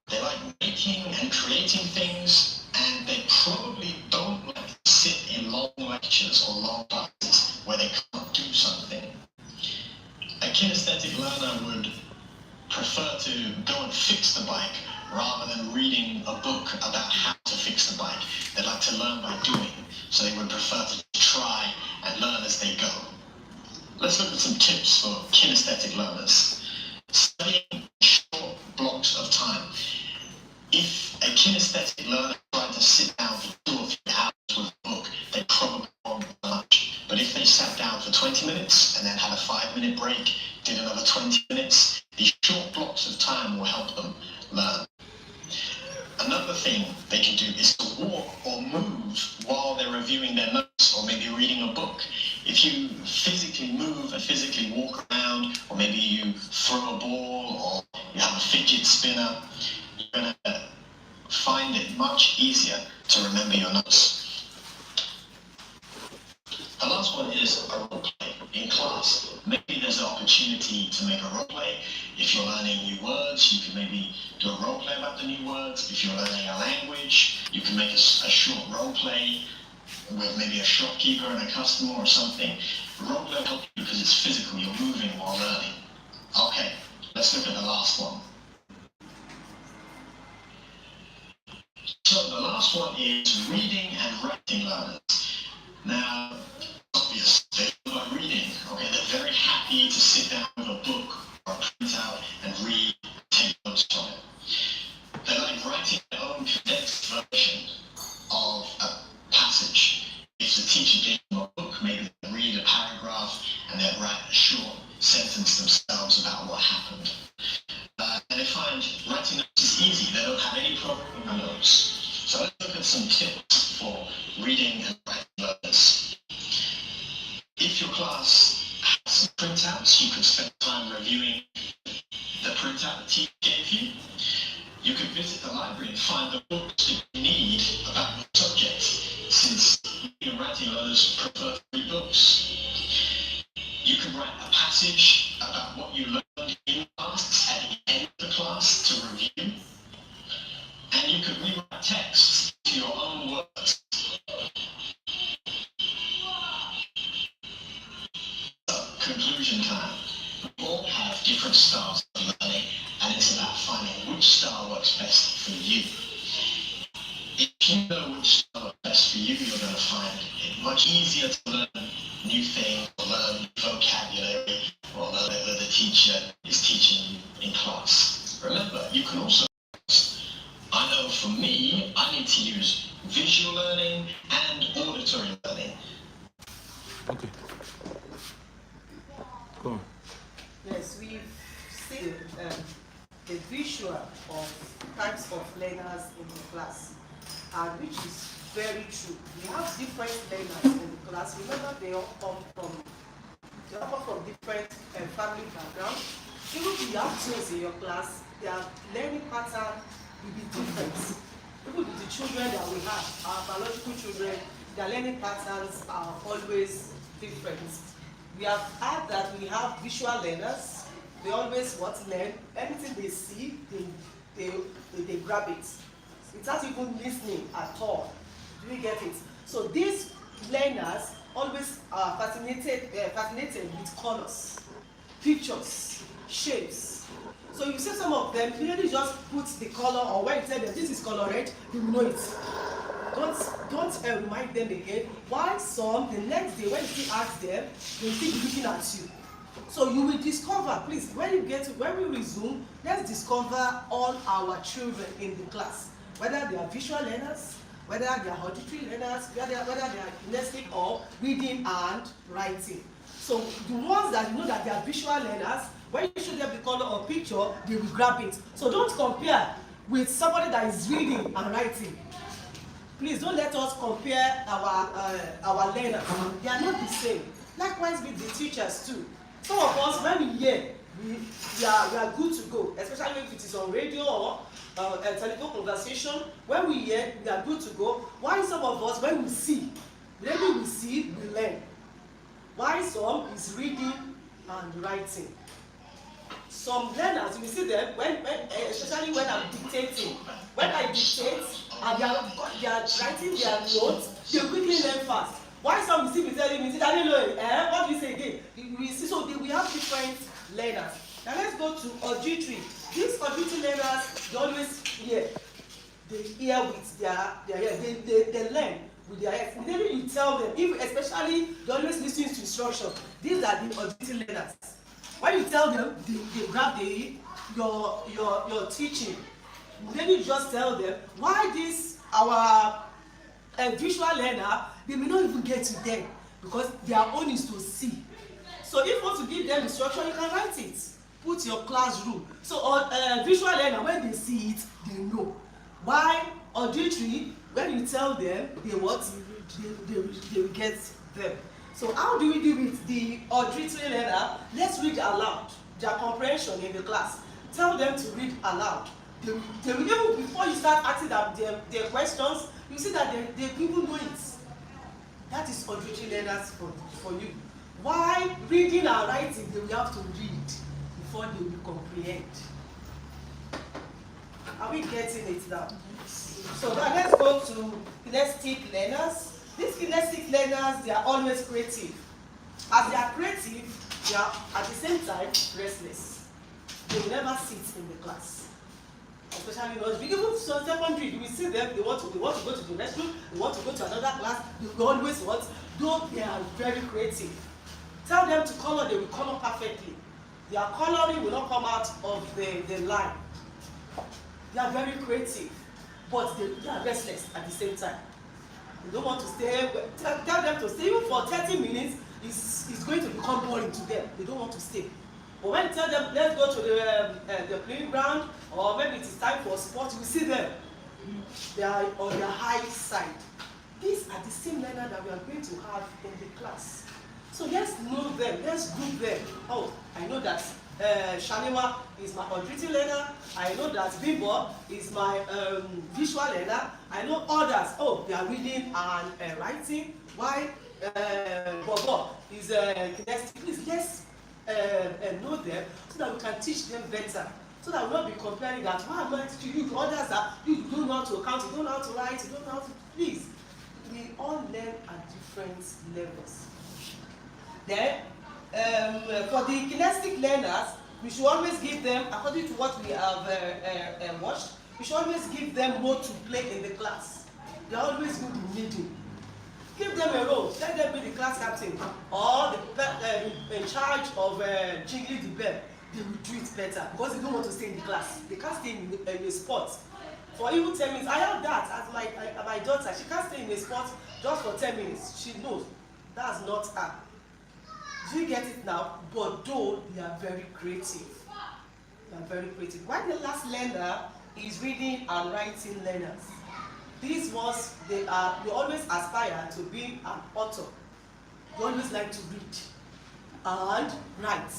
They like making and creating things, and they probably don't like to sit in long lectures or long classes where they can't do something. A kinesthetic learner would prefer to go and fix the bike rather than reading a book about how to fix the bike. They like to learn by doing, so they would prefer to try and learn as they go. Let's look at some tips for kinesthetic learners. Studying short blocks of time. If a kinesthetic learner tried to sit down for 2 or 3 hours with a book, they probably won't learn much. But if they sat down for 20 minutes and then had a 5-minute break, did another 20 minutes, these short blocks of time will help them learn. Another thing they can do is to walk or move while they're reviewing their notes or maybe reading a book. If you physically move and physically walk around, or maybe you throw a ball or you have a fidget spinner, you're going to find it much easier to remember your notes. The last one is a role play in class. Maybe there's an opportunity to make a role play. If you're learning new words, you can maybe do a role play about the new words. If you're learning a language, you can make a short role play with maybe a shopkeeper and a customer or something. Role play will help you because it's physical, you're moving while learning. Okay, let's look at the last one. So the last one is reading and writing learners. Now, obvious, they love reading. Okay, they're very happy to sit down with a book or a printout and read, take notes from it. They like writing their own condensed version of a passage. If the teacher gave them a book, maybe they'd read a paragraph and they'd write a short sentence themselves about what happened. And they find writing notes is easy. They don't have any problem with the notes. So let's look at some tips for reading and writing learners. If your class has some printouts, you could spend time reviewing the printout the teacher gave you. You could visit the library and find the books that you need about your subject, since reading and writing learners prefer to read books. You can write a passage about what you learned in class at the end of the class to review. And you could rewrite text to your own words. Conclusion time. We all have different styles of learning, and it's about finding which style works best for you. If you know which style works best for you, you're going to find it much easier to learn new things, or learn vocabulary, or learn whatever the teacher is teaching you in class. Remember, you can also, I know for me, I need to use visual learning and auditory learning. Okay. Go on. Yes, we've seen the visual of types of learners in the class, which is very true. We have different learners in the class. Remember, they all come from different family backgrounds. Even if you have twins in your class, their learning pattern will be different. Even with the children that we have, our biological children, their learning patterns are always different. We have had that we have visual learners. They always learn. Anything they see, they grab it. Without even listening at all. Do you get it? So these learners always are fascinated with colors, pictures, shapes. So you see some of them clearly just put the color, or when you tell them this is color red, you know it. Don't remind them again. While some, the next day when you still ask them, they'll still be looking at you. So you will discover, please, when we resume, let's discover all our children in the class, whether they are visual learners, whether they are auditory learners, whether they are kinesthetic or reading and writing. So the ones that know that they are visual learners, when you show them the color or picture, they will grab it. So don't compare with somebody that is reading and writing. Please don't let us compare our learners. They are not the same. Likewise with the teachers too. Some of us, when we hear, we are good to go, especially if it is on radio or a telephone conversation. When we hear, we are good to go. Why some of us, when we see, maybe we see, we learn. Why some is reading and writing. Some learners, you see them, especially when I'm dictating. When I dictate and they are writing their notes, they quickly learn fast. Why some you see me telling me, I don't know, what do you say again? We see, so we have different learners. Now let's go to auditory. These auditory learners, they always hear. They hear with their ear. They learn with their ears. Maybe you tell them, especially they always listen to instruction. These are the auditory learners. When you tell them, they grab your teaching. Maybe you just tell them why this our visual learner, they may not even get to them because their own is to see. So if you want to give them instruction, you can write it. Put your classroom. So visual learner, when they see it, they know. Why auditory, when you tell them, they what? They will get them. So how do we deal with the auditory learner? Let's read aloud their comprehension in the class. Tell them to read aloud. They will even, before you start asking them their questions, you see that they even know it. That is auditory learners for you. Why reading and writing, they will have to read before they will comprehend. Are we getting it now? So now let's go to kinesthetic learners. These kinesthetic learners, they are always creative. As they are creative, they are at the same time restless. They will never sit in the class. Especially those even so secondary, you will see them, they want to go to the restroom, they want to go to another class, they will always want, though they are very creative. Tell them to color, they will color perfectly. Their coloring will not come out of the line. They are very creative, but they are restless at the same time. They don't want to stay. Tell them to stay even for 30 minutes. It's going to become boring to them. They don't want to stay. But when you tell them, let's go to the playing ground, or maybe it is time for sport, you see them. They are on their high side. These are the same learner that we are going to have in the class. So let's know them, let's group them. Oh, I know that Shaniwa is my auditory learner. I know that Bimbo is my visual learner. I know others. Oh, they are reading and writing. Why Bobo is kinesthetic? Please let's know them so that we can teach them better. So that we will not be comparing that. Why am I teaching you? Others that you don't know how to count, you don't know how to write, you don't know how to. Please, we all learn at different levels. Then, for the kinesthetic learners, we should always give them, according to what we have watched, we should always give them role to play in the class. They are always good in leading. Give them a role. Let them be the class captain or in charge of jiggling the bell. They will do it better because they don't want to stay in the class. They can't stay in a sport for even 10 minutes. I have that as my daughter. She can't stay in a sport just for 10 minutes. She knows that's not her. Do you get it now? But though they are very creative. They are very creative. Why the last learner is reading and writing learners. These ones, they always aspire to be an author. They always like to read and write.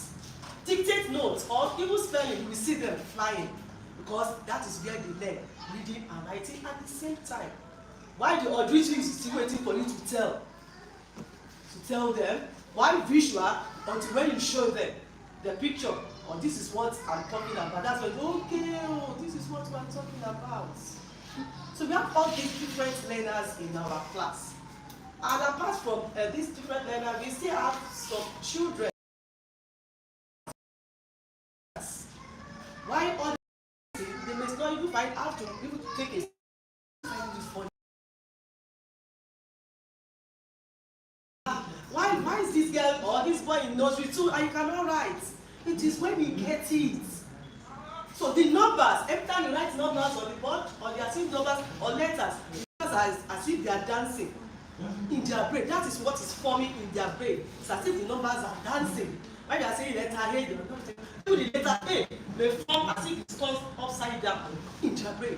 Dictate notes or even spelling, we see them flying because that is where they learn reading and writing at the same time. Why the auditory is still waiting for you to tell them. Why visual until when you show them the picture, or this is what I'm talking about. That's when, okay, oh, this is what we're talking about. So we have all these different learners in our class. And apart from these different learners, we still have some children. Why all they may not even find out to even take a why why is this girl or this boy in nursery 2 and you cannot write? It is when you get it. So the numbers, every time you write numbers on the board, or they are seeing numbers or letters, as if they are dancing in their brain. That is what is forming in their brain. It's as if the numbers are dancing. When they are saying letter A, they are not do the letter A, they form as if it's turned upside down in their brain.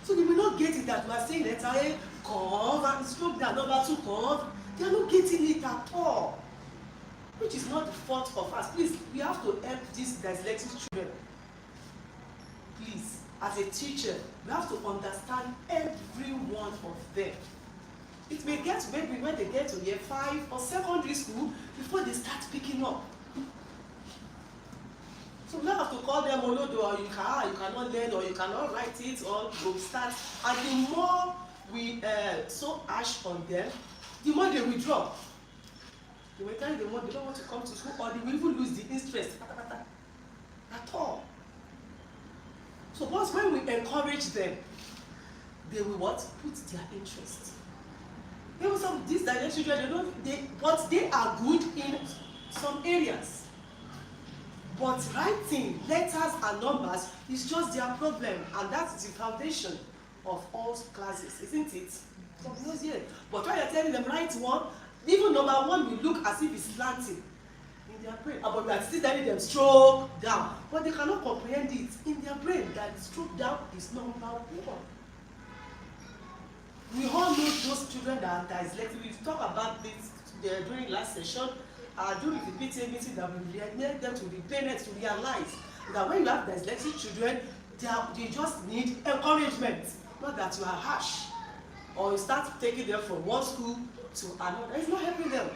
So they will not get it that we are saying letter A, curve, and stroke that number 2 curve. They are not getting it at all. Which is not the fault of us. Please, we have to help these dyslexic children. Please, as a teacher, we have to understand every one of them. It may get maybe when they get to year 5 or secondary school before they start picking up. So we don't have to call them Olodo, or you cannot learn, or you cannot write it, or go start. And the more we so harsh on them, the more they withdraw. They will tell you the more they don't want to come to school, or they will even lose the interest at all. So once when we encourage them, they will what? Put their interest. Even some of these direct children, but they are good in some areas. But writing letters and numbers is just their problem, and that is the foundation of all classes, isn't it? But when you're telling them write one, even number 1 will look as if it's slanting in their brain. But we are still telling them stroke down, but they cannot comprehend it in their brain that stroke down is number 1. We all know those children that are dyslexic. We talked about this during last session, during the PTA meeting, that we need them to be parents to realize that when you have dyslexic children, they just need encouragement, not that you are harsh or you start taking them from one school to another. It's not helping them.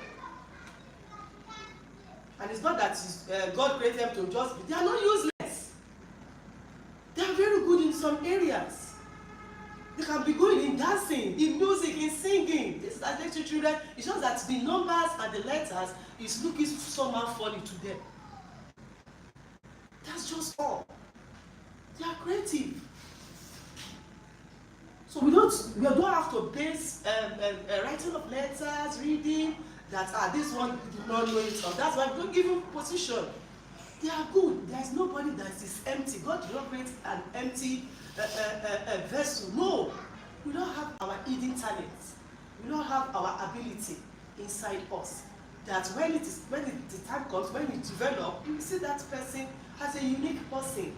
And it's not that God created them to just be, they are not useless. They are very good in some areas. They can be good in dancing, in music, in singing. These dyslexic children, it's just that the numbers and the letters is looking somehow funny to them. That's just all. They are creative. So we don't have to base writing of letters, reading, that this one do not know it, or that's why we don't give them position. They are good. There is nobody that is empty. God did not create an empty vessel. No, we don't have our hidden talents. We don't have our ability inside us. That when the time comes, when we develop, you see that person as a unique person.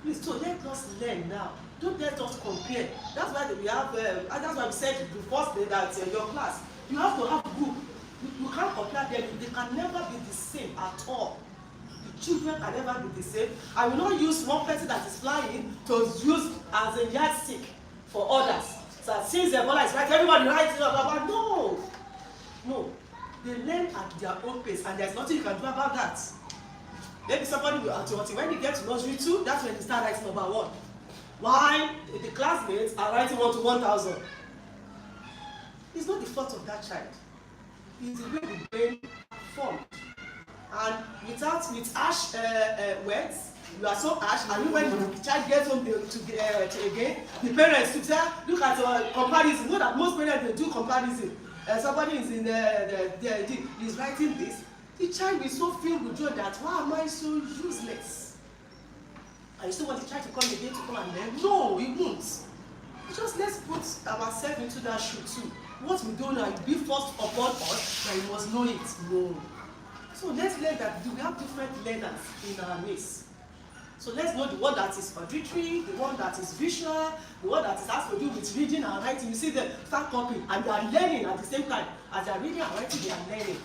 Please, so let us learn now. Don't let us compare. That's why we have. That's why we said the first day that your class, you have to have a group. You can't compare them. They can never be the same at all. The children can never be the same. I will not use one person that is flying to use as a yardstick for others. So since Ebola is right, everybody writes it about. No, no. They learn at their own pace, and there's nothing you can do about that. Maybe somebody will authority. When you get to nursery 2, that's when you start writing number 1. Why the classmates are writing 1 to 1,000? It's not the fault of that child. It's the way the brain formed. And with harsh words, you are so harsh, and when the child gets home again, the parents to say, look at comparison. You know that most parents, they do comparison. Somebody is is writing this. The child will so filled with joy that, why am I so useless? And you still want the child to come again to come and learn? No, we won't. Just let's put ourselves into that shoe too. What we don't know will be forced upon us, that we must know it. No. So let's learn that we have different learners in our midst. So let's know the one that is auditory, the one that is visual, the one that has to do with reading and writing. You see them start copying, and they are learning at the same time. As they are reading and writing, they are learning.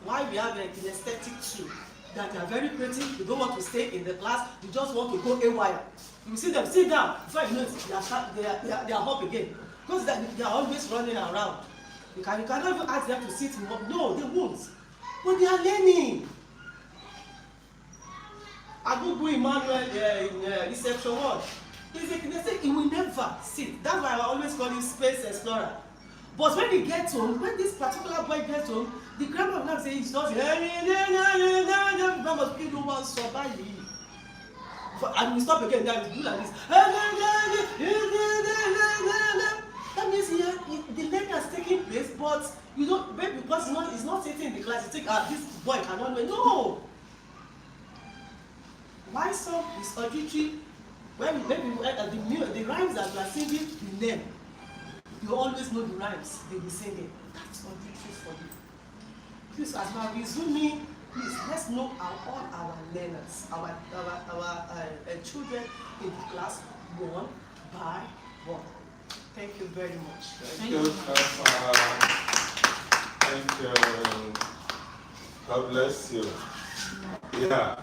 Why we have kinesthetic too, that they are very creative. They don't want to stay in the class. They just want to go haywire. You see them sit down. Before you know it, they are up again, because they are always running around. You cannot even ask them to sit in up. No, they won't. But they are learning. Agugu Emmanuel in reception 1. They say he will never sit. That's why I always call him Space Explorer. But when he gets home, when this particular boy gets home, the grandma will now say he's not grandma's kid don't want to survive. And we stop again, then we do like this. That means the learning has taken place, but you don't, maybe because it's not sitting in the class, you think, this boy cannot know. No! Why some is auditory? When the rhymes that you are singing, the name, you always know the rhymes they will sing it. That's auditory for you. Please, as we are resuming, please let's know all our learners, our children in class 1 by 1. Thank you very much. Thank you, thank you. God bless you. Yeah.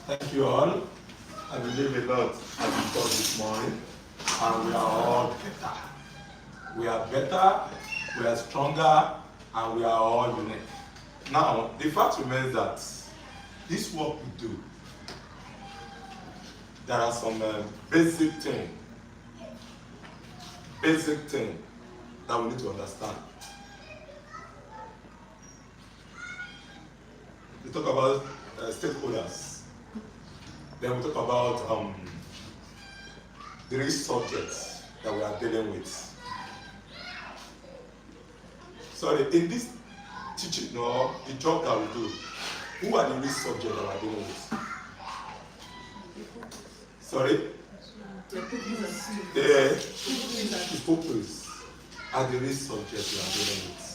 Thank you all. I believe a lot has been taught this morning, and we are all better. We are better, we are stronger, and we are all unique. Now, the fact remains that this work we do, there are some basic things that we need to understand. We talk about stakeholders. Then we talk about the risk subjects that we are dealing with. Sorry, in this teaching, no, the job that we do, who are the risk subjects that we are dealing with? Sorry? The pupils are the risk subjects we are dealing with.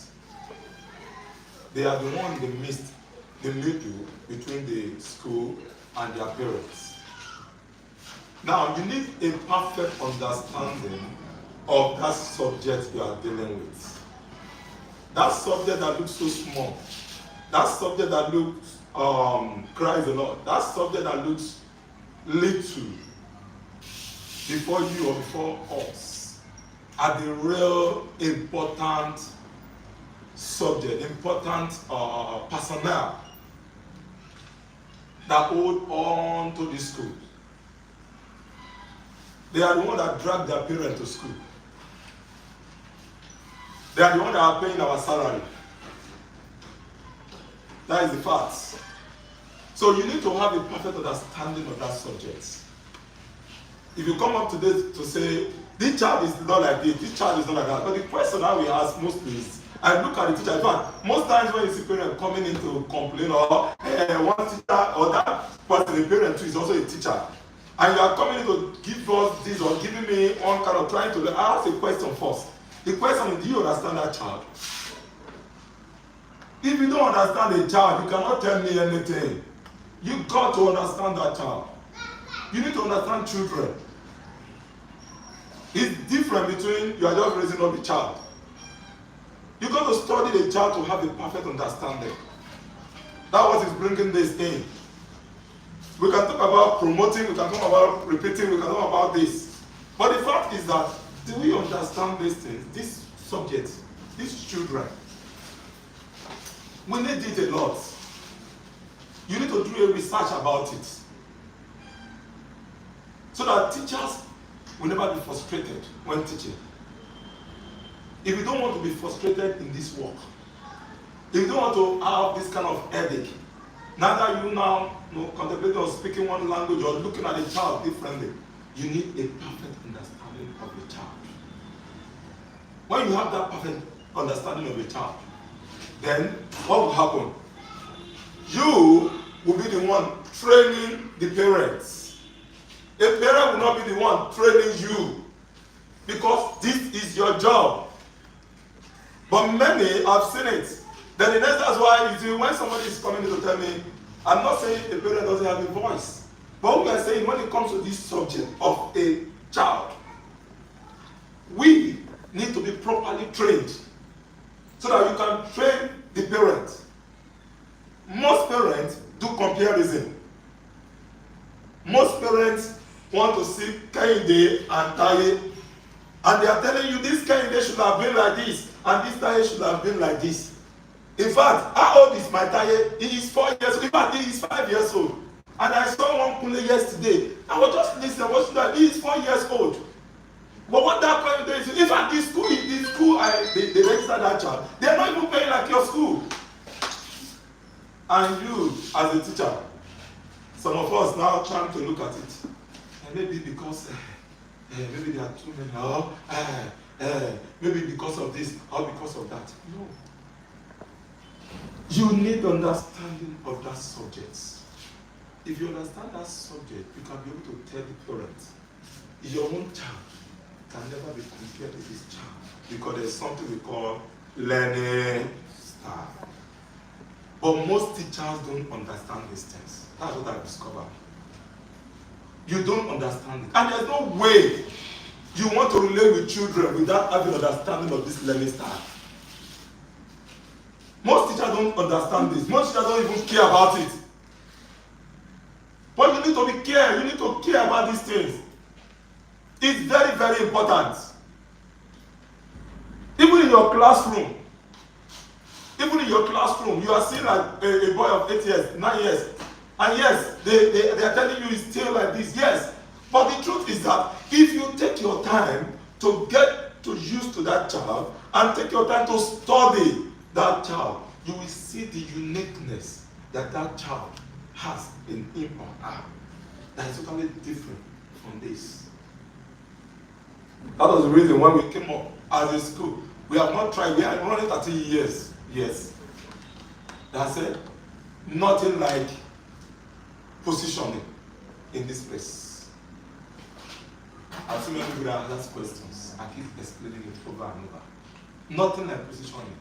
They are the one they missed the middle between the school and their parents. Now, you need a perfect understanding of that subject you are dealing with. That subject that looks so small, that subject that looks cries a lot, that subject that looks little before you or before us are the real important subject, important personnel that hold on to the school. They are the ones that drag their parents to school. They are the ones that are paying our salary. That is the fact. So you need to have a perfect understanding of that subject. If you come up today to say, this child is not like this child is not like that, but the question that we ask mostly is, I look at the teacher. In fact, most times when you see parents coming in to complain or one teacher or that person, the parent too is also a teacher, and you are coming in to give us this or giving me one kind of trying to ask a question first. The question is, do you understand that child? If you don't understand a child, you cannot tell me anything. You got to understand that child. You need to understand children. It's different between you are just raising up a child. You got to study the child to have a perfect understanding. That's what is bringing this in. We can talk about promoting, we can talk about repeating, we can talk about this. But the fact is that, do we understand these things, these subjects, these children? We need it a lot. You need to do a research about it. So that teachers will never be frustrated when teaching. If you don't want to be frustrated in this work, if you don't want to have this kind of headache, neither you now contemplating on speaking one language or looking at a child differently, you need a perfect understanding of the child. When you have that perfect understanding of the child, then what will happen? You will be the one training the parents. A parent will not be the one training you, because this is your job. But many have seen it. Then the next, that's why you see, when somebody is coming to tell me, I'm not saying a parent doesn't have a voice, but we are saying when it comes to this subject of a child, we need to be properly trained so that you can train the parent. Most parents do comparison. Most parents want to see Kehinde and Taye, and they are telling you this Kehinde should have been like this, and this Taye should have been like this. In fact, how old is my Taye? He is 4 years old. In fact, he is 5 years old. And I saw one Kunle yesterday. I was just listening. He is 4 years old. But what that Kehinde is, in fact, the school they register that child. They are not even paying like your school. And you, as a teacher, some of us now trying to look at it. And maybe because maybe there are too many, or maybe because of this or because of that. No. You need understanding of that subject. If you understand that subject, you can be able to tell the parents, your own child can never be compared with this child, because there's something we call learning style. But most teachers don't understand these things. That's what I discovered. You don't understand it. And there's no way you want to relate with children without having understanding of this learning style. Most teachers don't understand this. Most teachers don't even care about it. But you need to be care. You need to care about these things. It's very, very important. Even in your classroom, you are seeing like a boy of 8 years, 9 years, and yes, they are telling you it's still like this. Yes, but the truth is that if you take your time to get to used to that child and take your time to study that child, you will see the uniqueness that that child has in him or her that is totally different from this. That was the reason when we came up as a school. We have not tried, we are running 30 years. Yes. That's it. Nothing like positioning in this place. I've seen many people that ask questions. I keep explaining it over and over. Nothing like positioning.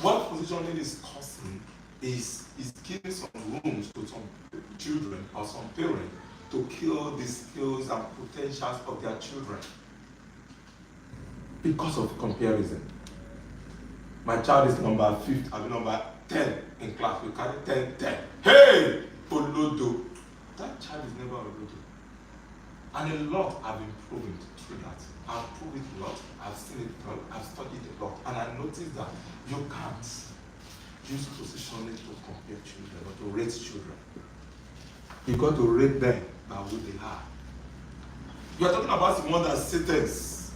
What positioning is causing is giving some rooms to some children or some parents to kill the skills and potentials of their children because of comparison. My child is number 5th, I mean number 10 in class. We carry 10. Hey! Olodo. That child is never Olodo. And a lot have been proven through that. I've proved it a lot, I've seen it a lot, I've studied it a lot. And I noticed that you can't use positioning to compare children or to rate children. You got to rate them by who they are. You are talking about the one that sits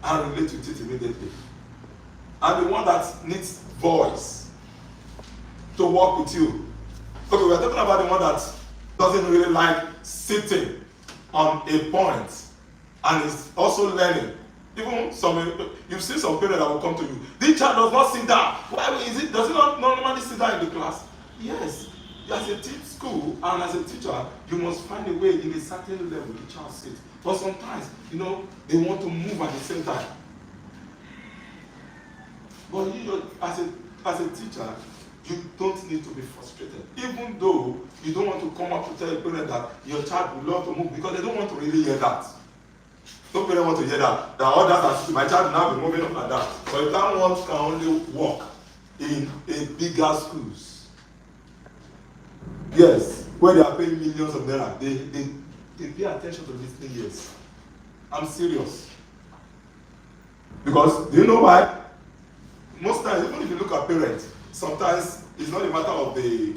and relate with it immediately. And the one that needs voice to work with you. Okay, we are talking about the one that doesn't really like sitting on a point and is also learning. Even you've seen some parents that will come to you. This child does not sit down. Why is it? Does he not normally sit down in the class? Yes. As a school and as a teacher, you must find a way in a certain level the child sits. But sometimes, they want to move at the same time. But you, as a teacher, you don't need to be frustrated. Even though you don't want to come up to tell a parent that your child would love to move, because they don't want to really hear that. No parent want to hear that. All that my child will now be moving up like that. But that one can only work in a bigger schools. Yes, where they are paying millions of naira, they pay attention to listening ears. I'm serious. Because do you know why? Most times, even if you look at parents, sometimes it's not a matter of the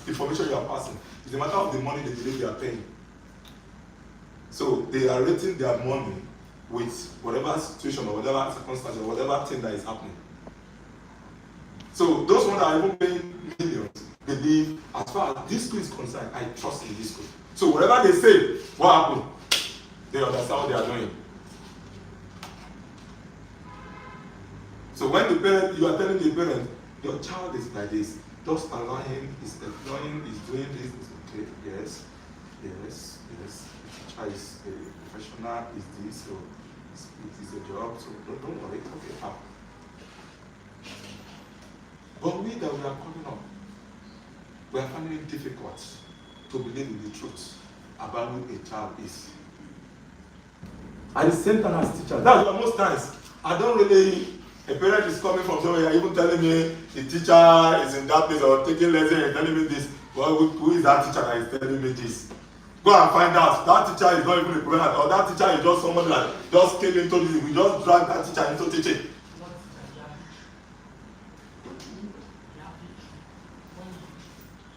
information you are passing. It's a matter of the money they believe they are paying. So they are rating their money with whatever situation or whatever circumstance or whatever thing that is happening. So those ones that are even paying millions believe, as far as this school is concerned, I trust in this school. So whatever they say, what happened? They understand what they are doing. So when you are telling the parent, your child is like this, just allow him, he's employing, he's doing this, it's okay, yes. The teacher is a professional, is this, so it is a job, so don't worry, it's okay. But we that we are coming up, we are finding it difficult to believe in the truth about who a child is. At the same time as teacher, that's why most times I don't really. A parent is coming from somewhere, even telling me the teacher is in that place or taking lesson and telling me this. Well, who is that teacher that is telling me this? Go and find out. That teacher is not even a parent, or that teacher is just somebody that just came into this. We just drag that teacher into teaching.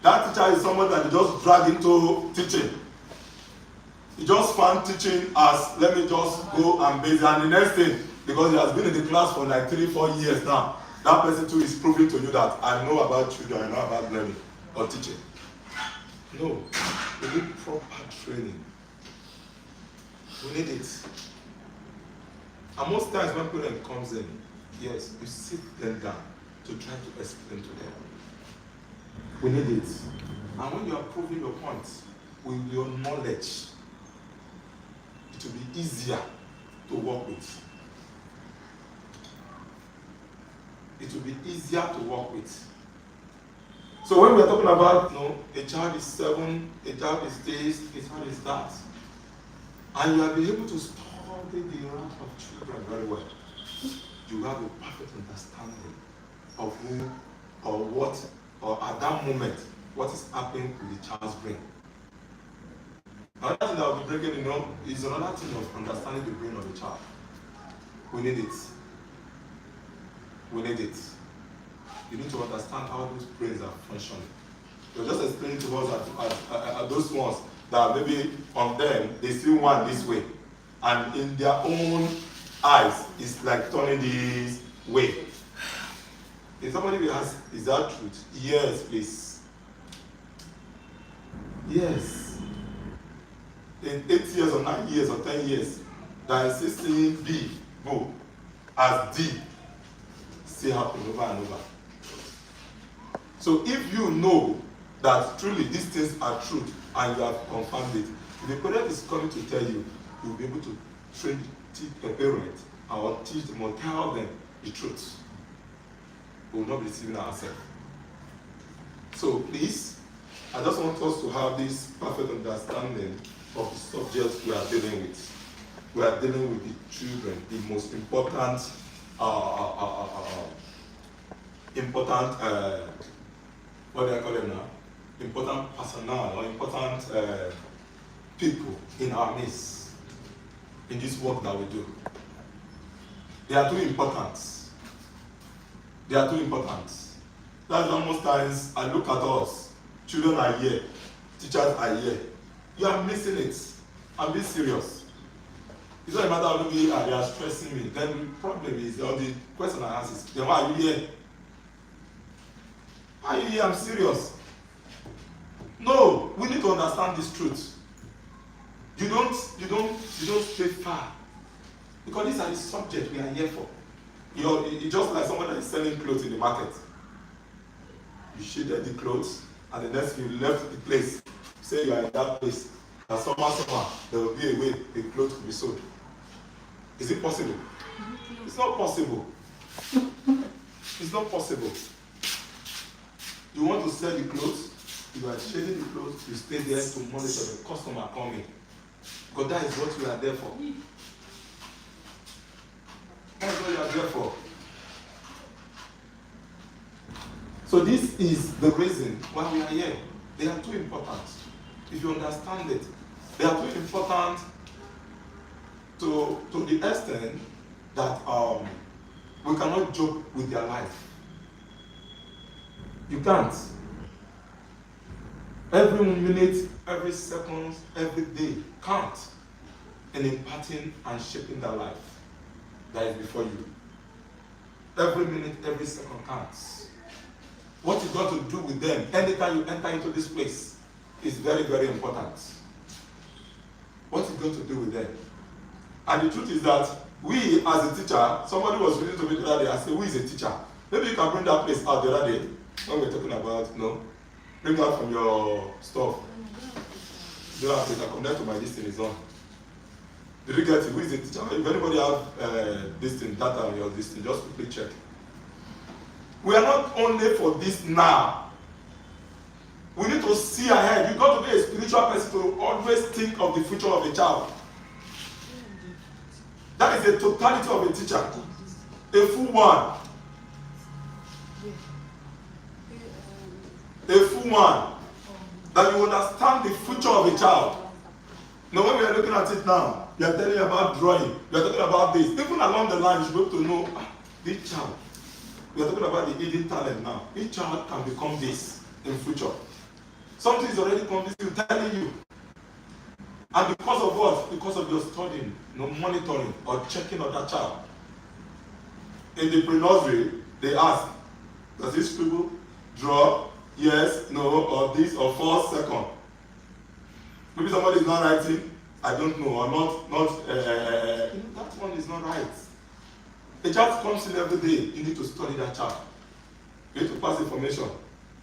That teacher is somebody that you just drag into teaching. You just found teaching as, let me just go and base it. And the next thing, because he has been in the class for like 3-4 years now, that person too is proving to you that I know about children, I know about learning or teaching. No, you need proper training. We need it. And most times when parent comes in, yes, you sit them down to try to explain to them. We need it. And when you are proving your point with your knowledge, it will be easier to work with. It will be easier to work with. So when we are talking about, a child is 7, a child is this, a child is that, and you have been able to study the heart of children very well, you have a perfect understanding of who or what, or at that moment, what is happening with the child's brain. Another thing that will be breaking, is another thing of understanding the brain of the child. We need it. We need it. You need to understand how those brains are functioning. You're just explaining to us at those ones that maybe on them, they see one this way. And in their own eyes, it's like turning this way. If somebody will ask, is that truth? Yes, please. Yes. In 8 years or 9 years or 10 years, that is still seeing B go as D still happen over and over. So if you know that truly these things are truth and you have confirmed it, if the parent is coming to tell you, you will be able to train a parent or teach them or tell them the truth. We will not be deceiving ourselves. So please, I just want us to have this perfect understanding of the subjects we are dealing with. We are dealing with the children, the most important, what do I call them now? Important personnel or important people in our midst, in this work that we do. They are too important. They are too important. That's why most times I look at us, children are here, teachers are here. You are missing it. I'm being serious. It's not a matter of maybe they are stressing me. Then the problem is, or the question I ask is, then why are you here? Why are you here? I'm serious. No, we need to understand this truth. You don't stay far. Because these are the subjects we are here for. You're just like someone that is selling clothes in the market. You shaded the clothes, and the next thing you left the place. Say you are in that place, and somehow there will be a way the clothes will be sold. Is it possible? It's not possible. It's not possible. You want to sell the clothes, you are shading the clothes, you stay there to monitor the customer coming. Because that is what we are there for. That's what you are there for. So this is the reason why we are here. They are too important. If you understand it, they are too important to the extent that we cannot joke with their life. You can't. Every minute, every second, every day count in imparting and shaping their life that is before you. Every minute, every second counts. What you got to do with them anytime you enter into this place is very, very important. What you got to do with them. And the truth is that we, as a teacher, somebody was reading to me the other day, I said, who is a teacher? Maybe you can bring that place out the other day when we're talking about, bring out from your stuff. You don't have to connect to my distance is on. Did you get it? Who is a teacher? If anybody have this thing, data on your this thing, just quickly check. We are not only for this now. We need to see ahead. You've got to be a spiritual person to always think of the future of a child. That is the totality of a teacher. A full one. A full one. That you understand the future of a child. Now when we are looking at it now, we are telling you about drawing. We are talking about this. Even along the line, you should be able to know this child. We are talking about the hidden talent now. Each child can become this in future. Something is already convincing, telling you. And because of what? Because of your studying, monitoring or checking of that child. In the pre-nursery, they ask, does this scribble, draw, yes, no, or this, or 4 seconds? Maybe somebody is not writing, I don't know, or that one is not right. A child comes in every day, you need to study that child. You need to pass information.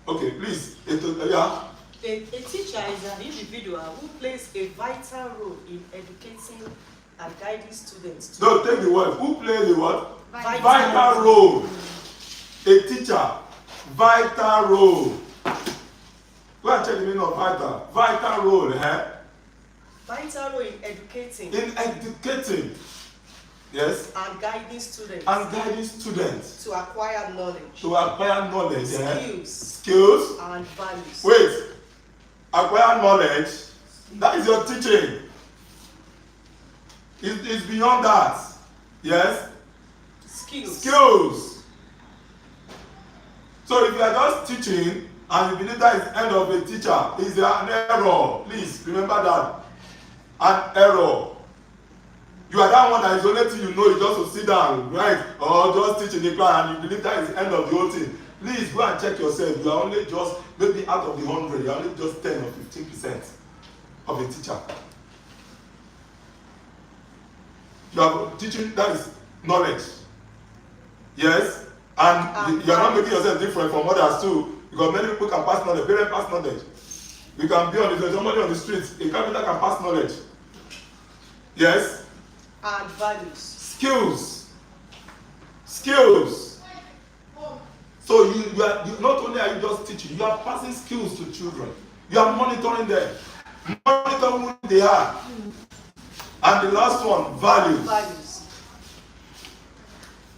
Okay, please, yeah. A teacher is an individual who plays a vital role in educating and guiding students. No, take the word. Who plays the what? Vital role. A teacher. Vital role. Go and check the meaning of vital. Vital role, eh? Vital role in educating. In educating. Yes. And guiding students. And guiding students. To acquire knowledge. To acquire knowledge. Skills. Skills. And values. Wait. Acquire knowledge. That is your teaching. It's beyond that. Yes. Skills. Skills. So if you are just teaching and you believe that is the end of a teacher, it's an error. Please remember that. An error. You are that one that is the only thing you know is just to sit down, right? Or just teach in the class and you believe that is the end of the whole thing. Please go and check yourself. You are only just, maybe out of the 100, you are only just 10 or 15% of a teacher. You are teaching, that is knowledge. Yes? And you are not making yourself different from others too. Because many people can pass knowledge, parents pass knowledge. You can be on the somebody on the street, a carpenter can pass knowledge. Yes? And values. Skills. Skills. So you not only are you just teaching, you are passing skills to children. You are monitoring them. Monitoring who they are. And the last one, values.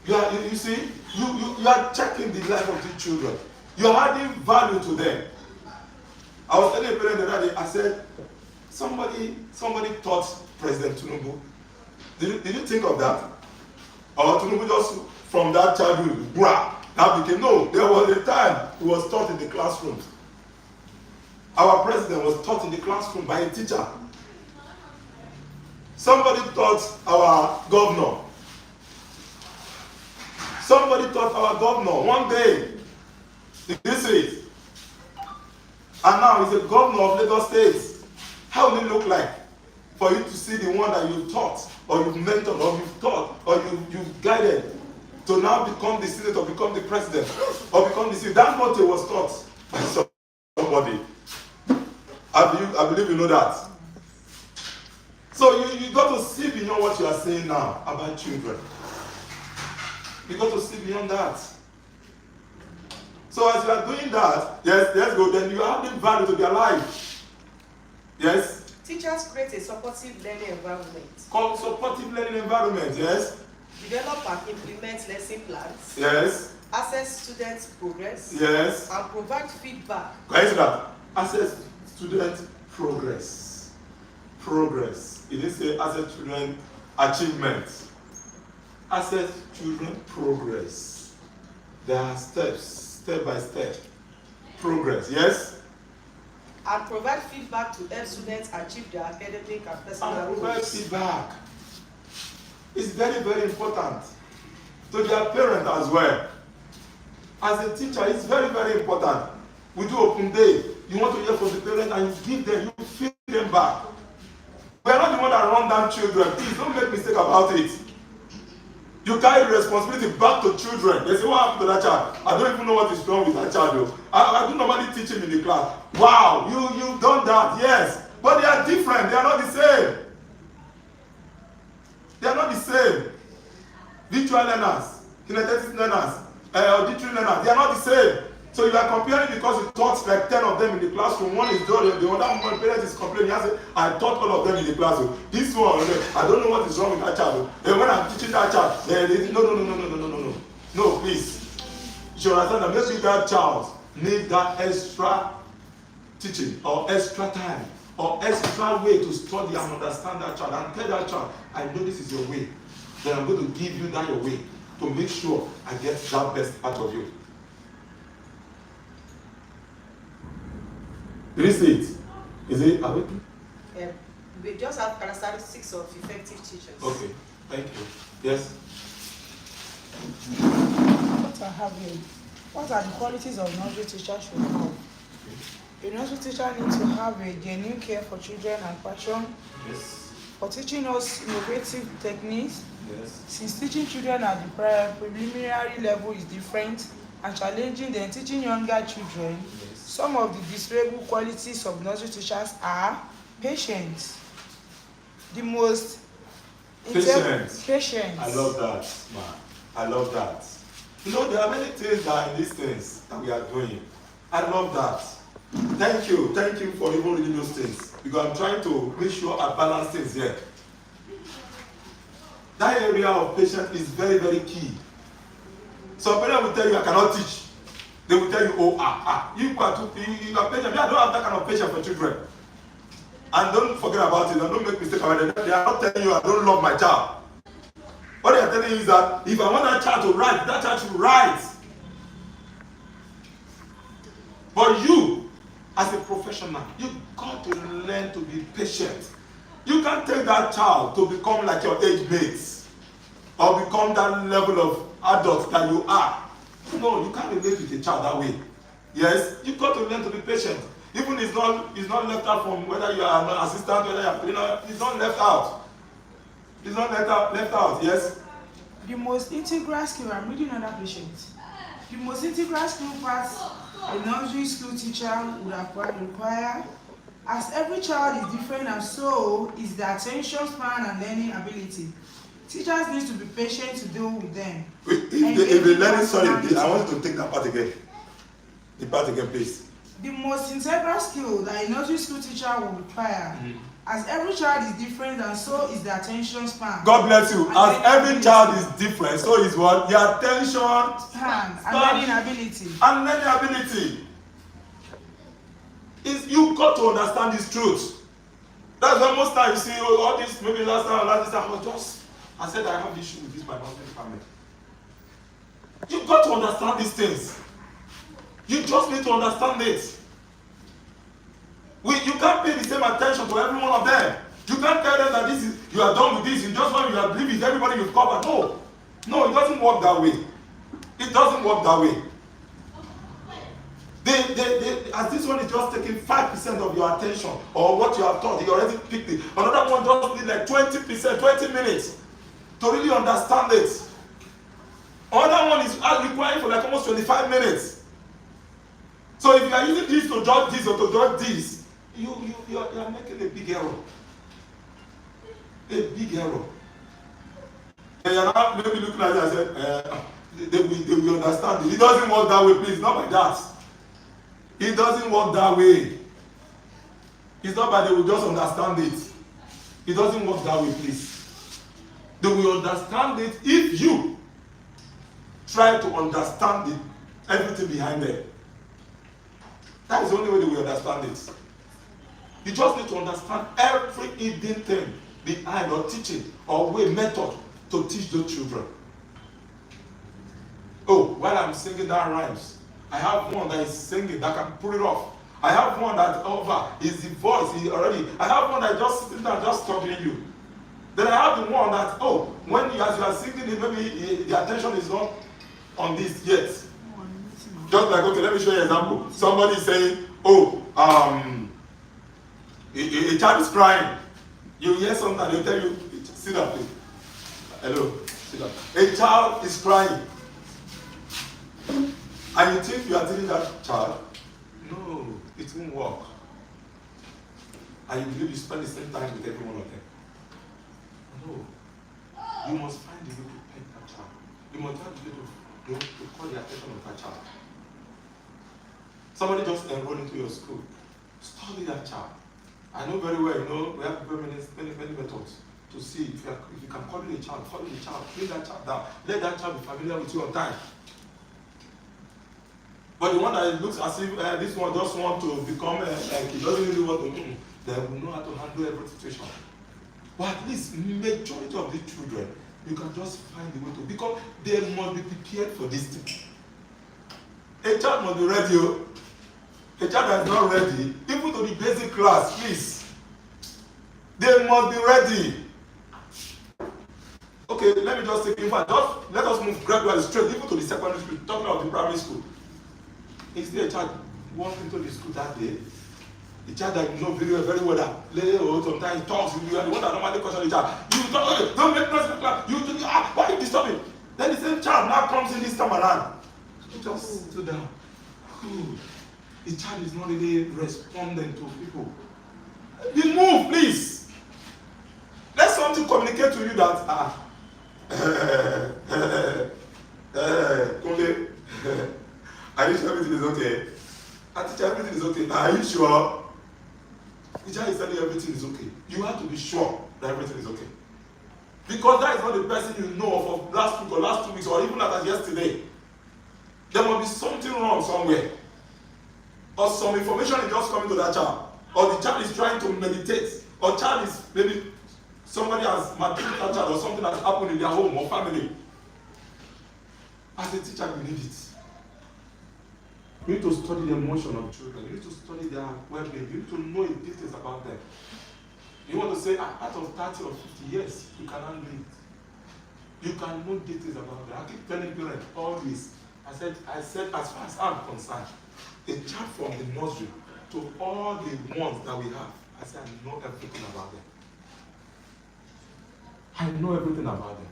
Values. You see, you are checking the life of the children. You are adding value to them. I was telling a parent the other day, I said, somebody taught President Tinubu. Did you think of that? Or Tinubu just from that childhood, now became, no, there was a time he was taught in the classrooms. Our president was taught in the classroom by a teacher. Somebody taught our governor. Somebody taught our governor one day. Did you see it? And now he's a governor of Lagos State. How will it look like for you to see the one that you taught, or you've mentored, or you've taught, or you've guided to now become the senator, or become the president, or become the senator? That motto was taught by somebody. I believe you know that. So you got to see beyond what you are saying now about children. You got to see beyond that. So as you are doing that, yes, let's go, then you are adding value to their life. Yes? Teachers create a supportive learning environment. Called supportive learning environment, yes? Develop and implement lesson plans. Yes. Assess students' progress. Yes. And provide feedback. Can you see that? Assess student progress. Progress. It didn't say assess student achievement. Assess children progress. There are steps, step by step. Progress, yes? And provide feedback to help students achieve their academic and personal goals. And provide feedback. It's very, very important to their parent as well. As a teacher, it's very, very important. We do open day. You want to hear from the parent and you give them, you feed them back. We are not the one that run down children. Please don't make mistake about it. You carry responsibility back to children. They say, what happened to that child? I don't even know what is wrong with that child though. I do normally teach him in the class. Wow, you've done that, yes. But they are different, they are not the same. They are not the same. Virtual learners, kinetic learners, auditory learners, they are not the same. So you are comparing because you taught like 10 of them in the classroom. One is doing the other one, parent is complaining. I say, I taught all of them in the classroom. This one, I don't know what is wrong with that child. And when I'm teaching that child, no. No, please. You should understand that maybe that child needs that extra teaching or extra time or extra way to study and understand that child and tell that child, I know this is your way. Then I'm going to give you that your way to make sure I get that best out of you. Did you see it? Is it awake? We just have characteristics of effective teachers. Okay, thank you. Yes? What are the qualities of nursery teacher should have? A nursery teacher needs to have a genuine care for children and passion. Yes. for teaching us innovative techniques. Yes. Since teaching children at the preliminary level is different and challenging than teaching younger children, Yes. some of the desirable qualities of nursery teachers are patience. The most patience. I love that, man. I love that. You know, there are many things that are in these things that we are doing. I love that. Thank you for even reading those things, because I'm trying to make sure I balance things here. That area of patience is very, very key. Some parents will tell you, I cannot teach. They will tell you, you are patient. I don't have that kind of patience for children. And don't forget about it, and don't make mistake about it. They are not telling you, I don't love my child. What they are telling you is that if I want that child to write, that child should write. But you, as a professional, you got to learn to be patient. You can't take that child to become like your age mates or become that level of adult that you are. No, you can't relate with a child that way. Yes, you got to learn to be patient. Even it's not left out from whether you are an assistant, whether it's not left out. It's not left out. Yes. The most integral skill, I'm reading another patient. The most integral skill part a nursery school teacher would require, as every child is different and so is the attention span and learning ability. Teachers need to be patient to deal with them. If the learning, sorry, I want you to take that part again. The part again, please. The most integral skill that a nursery school teacher will require, as every child is different and so is the attention span. God bless you. As every child is different, so is what? The attention span and learning ability. And learning ability. You got to understand this truth. That's why most times you see all this, maybe last time, I said I have issue with this my husband's family. You've got to understand these things. You just need to understand it. You can't pay the same attention to every one of them. You can't tell them that you are done with this, you just want you are leaving everybody you've covered. No, it doesn't work that way. It doesn't work that way. As this one is just taking 5% of your attention or what you have taught, you already picked it. Another one just needs like 20%, 20 minutes to really understand it. Another one is requiring for like almost 25 minutes. So if you are using this to judge this or to judge this, you are making a big error. A big error. And you are now maybe looking at it and say, they will understand it. It doesn't work that way, please. Not like that. It doesn't work that way. It's not that they will just understand it. It doesn't work that way, please. They will understand it if you try to understand everything behind it. That is the only way they will understand it. You just need to understand every hidden thing behind or teaching or way, method to teach those children. Oh, while I'm singing that rhymes, I have one that is singing that can pull it off. I have one that is the voice already. I have one that just sitting there just talking to you. Then I have the one that, when as you are singing it, maybe the attention is not on this yet. Just like, okay, let me show you an example. Somebody is saying, a child is crying. You hear something, they'll tell you, sit down, please. Hello, sit down. A child is crying. And you think you are teaching that child? No, it won't work. And you believe you spend the same time with every one of them. No. You must find a way to pet that child. You must find a way to call the attention of that child. Somebody just enrolled into your school. Study that child. I know very well, we have very many methods to see if you can call the child, bring that child down. Let that child be familiar with you on time. But the one that looks as if this one just wants to become like he doesn't really want to do, they will know how to handle every situation. But at least majority of the children, you can just find the way to, because they must be prepared for this thing. A child must be ready. A child that is not ready, even to the basic class, please. They must be ready. Okay, let me just take in fact, let us move gradually straight, even to the secondary school, talking about the primary school. Is there a child walked into the school that day? The child that you know very well that sometimes talks, you are the one that normally question the child. You talk, hey, don't make noise in the class. Why are you disturbing? Then the same child now comes in this time around. You just sit down. The child is not really responding to people. Be moved, please. Let something communicate to you that Kunle, are you sure everything is okay? I teach everything is okay. Are you sure? The child is telling you everything is okay. You have to be sure that everything is okay. Because that is not the person you know of last week or last 2 weeks or even as yesterday. There must be something wrong somewhere. Or some information is just coming to that child. Or the child is trying to meditate. Or child is maybe somebody has maltreated that child or something has happened in their home or family. As a teacher, you need it. You need to study the emotion of children. You need to study their well-being. You need to know the details about them. You want to say, out of 30 or 50 years, you can handle it. You can know details about them. I keep telling parents always, I said, as far as I'm concerned, a child from the nursery to all the ones that we have, I said, I know everything about them. I know everything about them.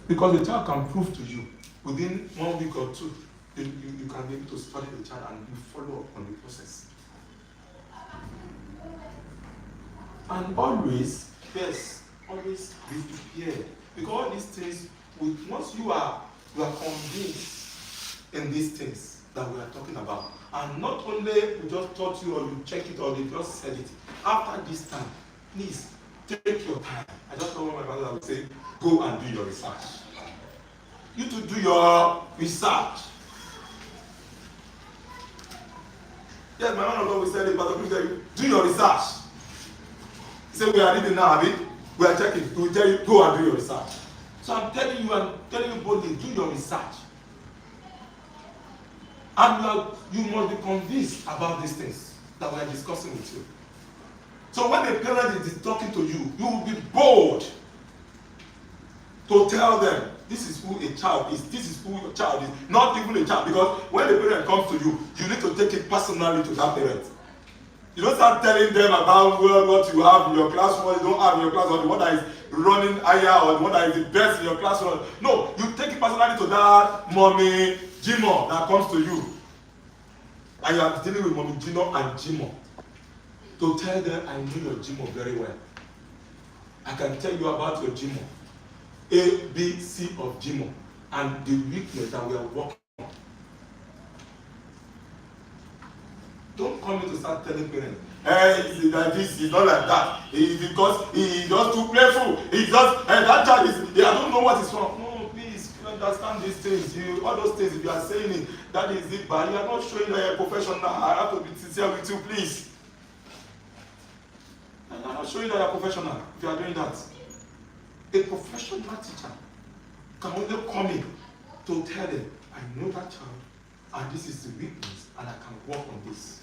Because the child can prove to you, within 1 week or 2, you can be able to study the child and you follow up on the process. And always, yes, always be prepared. Because all these things, once you are convinced in these things that we are talking about, and not only we just taught you or you check it or they just said it, after this time, please take your time. I just told my brother, I would say, go and do your research. You to do your research. Yes, my man of God will say it, but I will tell you, do your research. He said, we are reading now, we are checking. He will tell you, go and do your research. So I'm telling you boldly, do your research. And you must be convinced about these things that we are discussing with you. So when a parent is talking to you, you will be bold to tell them, this is who a child is, this is who your child is, not even a child. Because when the parent comes to you, you need to take it personally to that parent. You don't start telling them about what you have in your class, what you don't have in your class, or the one that is running higher, or the one that is the best in your class. No, you take it personally to that mommy Jimo that comes to you. And you are dealing with mommy Gino and Jimo. To tell them, I know your Jimo very well. I can tell you about your Jimo. A, B, C of Jimo. And the weakness that we are working on. Don't come in to start telling parents, hey, is like this, it's not like that. It's because he's just too playful. He's just, that child is, I don't know what is wrong. No, please, you understand these things. All those things, if you are saying it, that is it, but you are not showing a professional. I have to be sincere with you, please. And I'm not showing that you are professional if you are doing that. A professional teacher can only come in to tell them, I know that child, and this is the weakness, and I can work on this.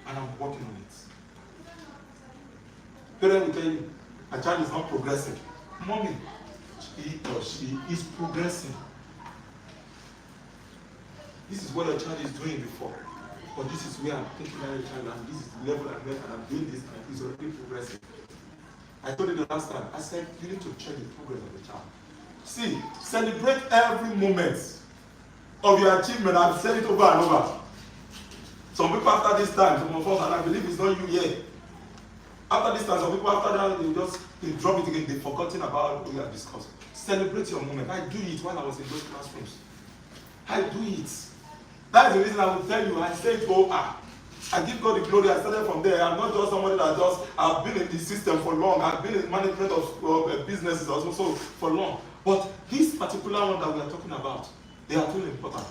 And I'm working on it. Parents will tell you, a child is not progressing. Mommy, he or she is progressing. This is what your child is doing before. But this is where I'm taking that child, and this is the level I'm at, and I'm doing this, and he's already progressing. I told you the last time, I said, you need to check the progress of the child. See, celebrate every moment of your achievement. I've said it over and over. Some people after this time, some of us, and I believe it's not you yet. After this time, some people after that, they drop it again, they've forgotten about what we have discussed. Celebrate your moment. I do it while I was in those classrooms. I do it. That's the reason I will tell you, I say go up. I give God the glory. I started from there. I'm not just somebody that I've been in the system for long. I've been in management of businesses also for long. But this particular one that we are talking about, they are really important.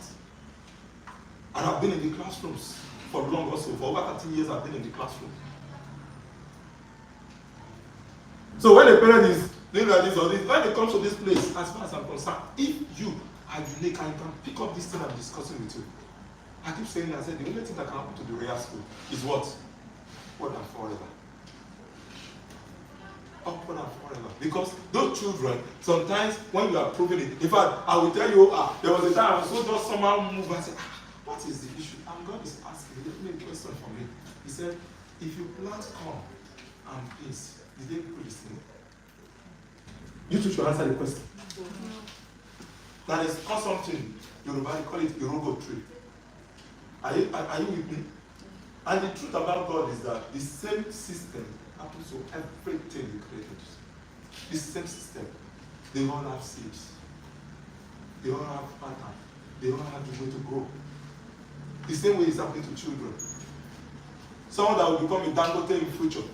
And I've been in the classrooms for long also. For over 30 years, I've been in the classroom. So when a parent is doing like this or this, when it comes to this place, as far as I'm concerned, if you are unique and you can pick up this thing I'm discussing with you, I keep saying, I said, the only thing that can happen to the royal school is what? Upward and forever. Upward and forever. Because those children, sometimes when you are proving it, in fact, I will tell you, there was a time I was so just somehow moved and said, what is the issue? And God is asking, he gave me a question for me. He said, if you plant corn and peas, did they grow the same? You two should answer the question. Now there's something, Yoruba, they call it Irogo tree. Are you with me? And the truth about God is that the same system happens to everything He created. The same system. They all have seeds. They all have pattern. They all have the way to grow. The same way is happening to children. Someone that will become a Dangote in future.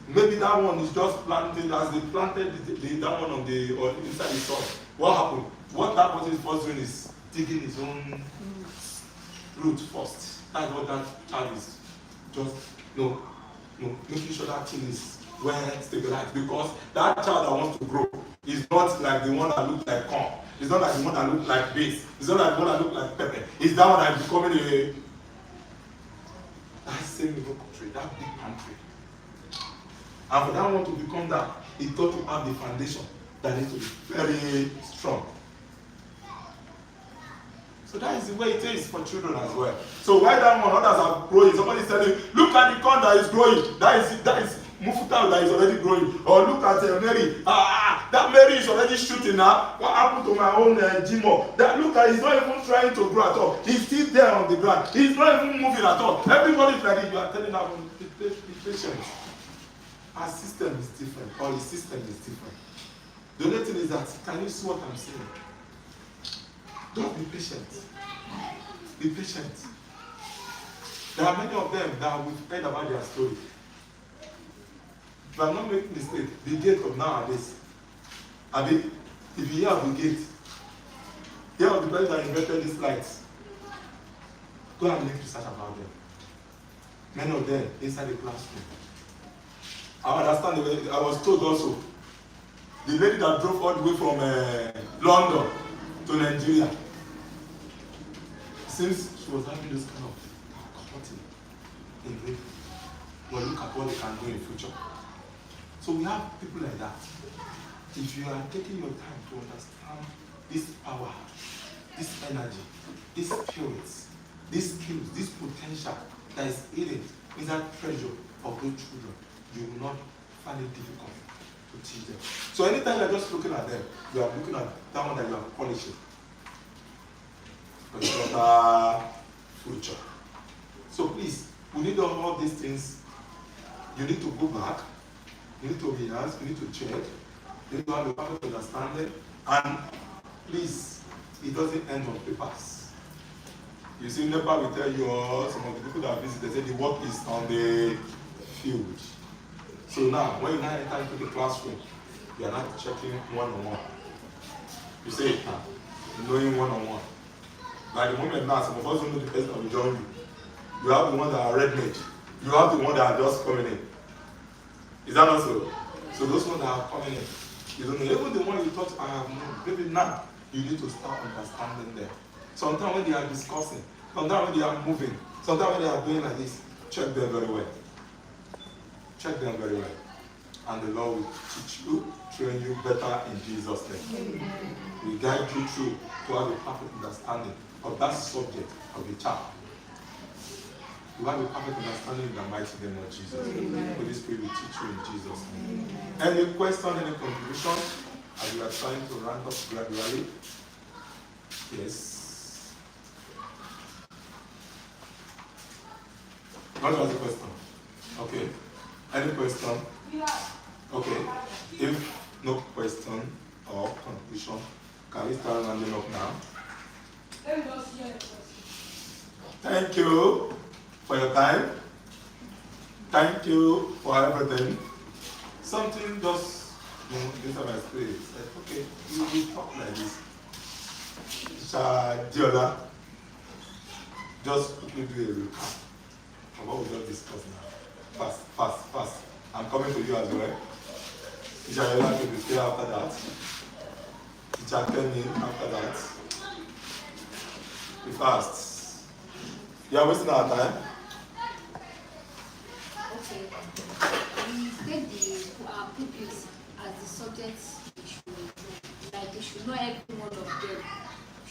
Maybe that one is just planted as they planted that one on the or inside the soil. What happened? What that person is first doing is digging his own root first. That's what that child is just making sure that thing is well stabilized, because that child that wants to grow is not like the one that looks like corn. It's not like the one that looks like beans. It's not like the one that looks like pepper. It's that one that is becoming that same little tree, that big palm tree. And for that one to become that, it got to have the foundation that needs to be very strong. So that is the way it is for children as well. So while that one, others are growing, somebody is telling, look at the corn that is growing. That is Mufuta that is already growing. Or look at Mary. That Mary is already shooting now. What happened to my own Jimo? That look at, he's not even trying to grow at all. He's still there on the ground. He's not even moving at all. Everybody is like, you are telling them, be patient. Our system is different, or his system is different. The only thing is that, can you see what I'm saying? Don't be patient. Be patient. There are many of them that we've heard about their story. If I'm not making mistake, the gate of nowadays, if you hear of the gate, hear of the person that invented these lights, go and make research about them. Many of them inside the classroom. I understand the way, I was told also, the lady that drove all the way from London to Nigeria, since she was having this kind of difficulty in living, but look at what they can do in the future. So we have people like that. If you are taking your time to understand this power, this energy, this spirits, these skills, this potential that is hidden in that treasure of those children, you will not find it difficult to teach them. So anytime you're just looking at them, you are looking at that one that you are polishing for the better future. So please, we need all these things. You need to go back, you need to rehearse, you need to check, you need to have a perfect understanding, and please, it doesn't end on papers. You see, NEPA will tell you, or some of the people that visit, they say the work is on the field. So now, when you now enter into the classroom, you are not checking one-on-one. You say, knowing one-on-one. Like the moment now, some of us don't know the person that will join you. You have the one that are ready-made. You have the one that are just coming in. Is that not so? So those ones that are coming in, you don't know. Even the one you thought, I have known, maybe now, you need to start understanding them. Sometimes when they are discussing, sometimes when they are moving, sometimes when they are doing like this, check them very well. Check them very well. And the Lord will teach you, train you better in Jesus' name. We guide you through to have a perfect understanding of that subject of the child. You have a perfect understanding in the mighty name of Jesus. Holy Spirit will teach you in Jesus' name. Any question, any contribution as we are trying to round up gradually? Yes. What was the question? Okay. Any question? Okay. If no question or conclusion, can we start rounding up now? Thank you for your time. Thank you for everything. Something just, inside my spirit said, okay, we talk like this. Diola, just quickly do a recap of what we just discussed now. Fast. I'm coming to you as well. Ishaela will be here after that. Ichakemi after that. Be fast. You are wasting our time. Okay. We take the pupils as the subjects we should know. Like we should know every one of them.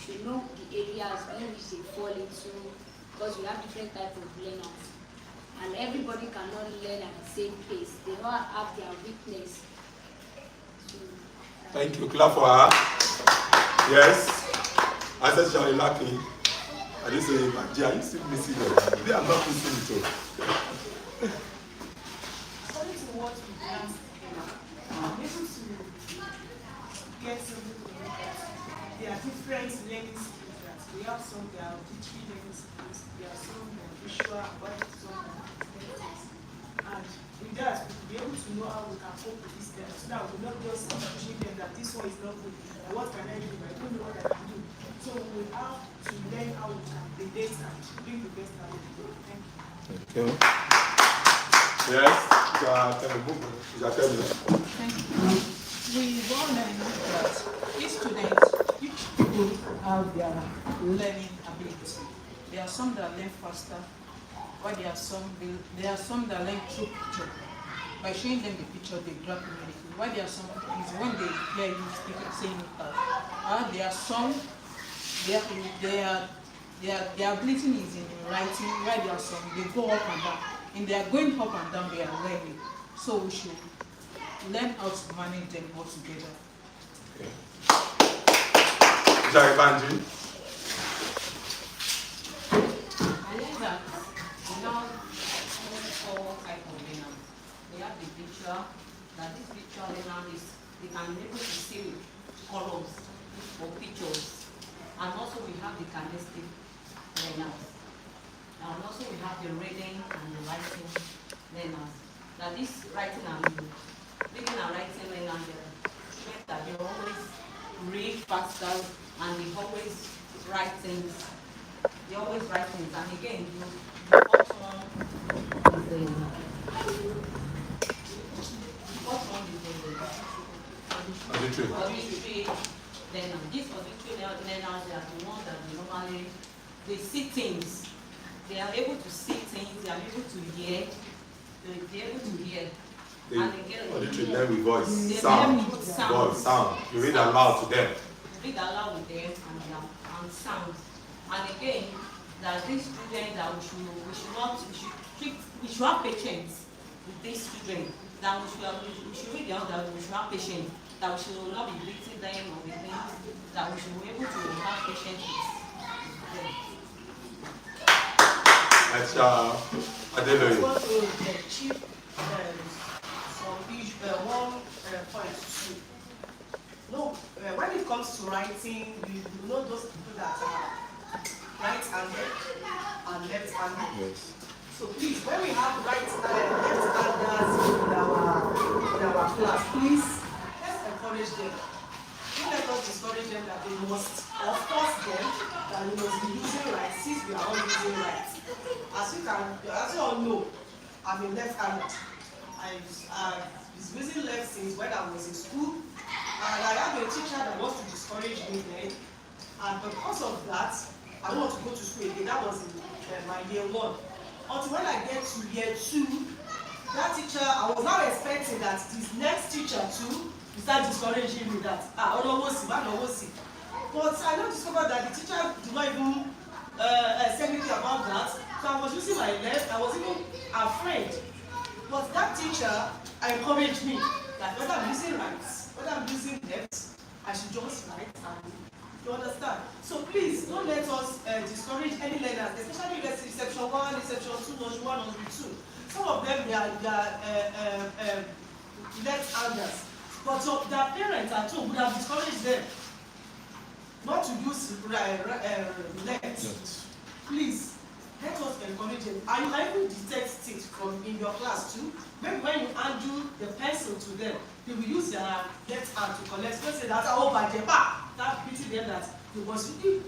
We they know the areas in which they fall into, because we have different types of learners. And everybody cannot learn at the same pace. They all have their weakness. So, Thank you. Clap for her. Yes. I said, Shall you lucky? I didn't say, but are you still missing it? They are not missing it all. According to what we learned together, I'm able to get something to look at. There are different learning skills that we have. Some that are auditory learning skills, there are some that are visual, but some that are aesthetics. And with that, we will be able to know how we can cope with this learning, so that we will not just keep pushing them that this one is not good. And what can I do? I don't know what I can do. So we will have to learn how we can relate and bring the best out of it. Thank you. Thank you. Yes. You are telling me. You are telling me. Thank you. We all know that each people have their learning ability. There are some that learn faster, while there are some that learn through picture. By showing them the picture, they grab immediately. While there are some things when they hear you speaking, saying it out. There are some their ability is in writing, while there are some they go up and down. And they are going up and down, they are learning. So we should learn how to manage them all together. Okay. Jai Banji. I learned that we now have 4 types of learners. We have the visual, that this visual learner is, they can be able to see colors or pictures. And also we have the kinesthetic learners. And also we have the reading and the writing learners. Now this writing and reading and writing learners, that they always read faster and they always write things. They always write things. And again, the first one is the auditory learner. These auditory learners, they are the ones that they see things. They are able to see things, they are able to hear. They're able to hear. And again, Auditory learn with voice, they sound, learn with voice, sound. You read aloud to them. Read aloud with them and sound. And again, that these children that we should have patience with these children. That we should read them, that we should have patience. That we should not be beating them or with them. That we should be able to have patience with them. That's Adeloye. I want to achieve one point too. No, when it comes to writing, you know those people that are right-handed and left-handed. Yes. So please, when we have left-handers in our class, please let's encourage them. Don't let us discourage them that they must, of course, that we must be using right since we are all using right. As you all know, I'm a left-handed. I was using left since when I was in school, and I have a teacher that wants to discourage me then, and because of that, I don't want to go to school again. That was in my year 1. Until when I get to year 2, that teacher, I was not expecting that this next teacher too will start discouraging me that, but I now discovered that the teacher did not even say anything about that. So I was using my left, I was even afraid. But that teacher encouraged me that whether I'm using right, whether I'm using left, I should just write and you understand. So please don't let us discourage any learners, especially reception 1, reception 2, nursery 1, nursery 2. Some of them they are left-handers, but so their parents at home would have discouraged them not to use left. Please. Let us encourage them. And you can even detect things from in your class too. Maybe when you undo the pencil to them, they will use their left hand to collect. Let's say that's all by the back. That pity them that you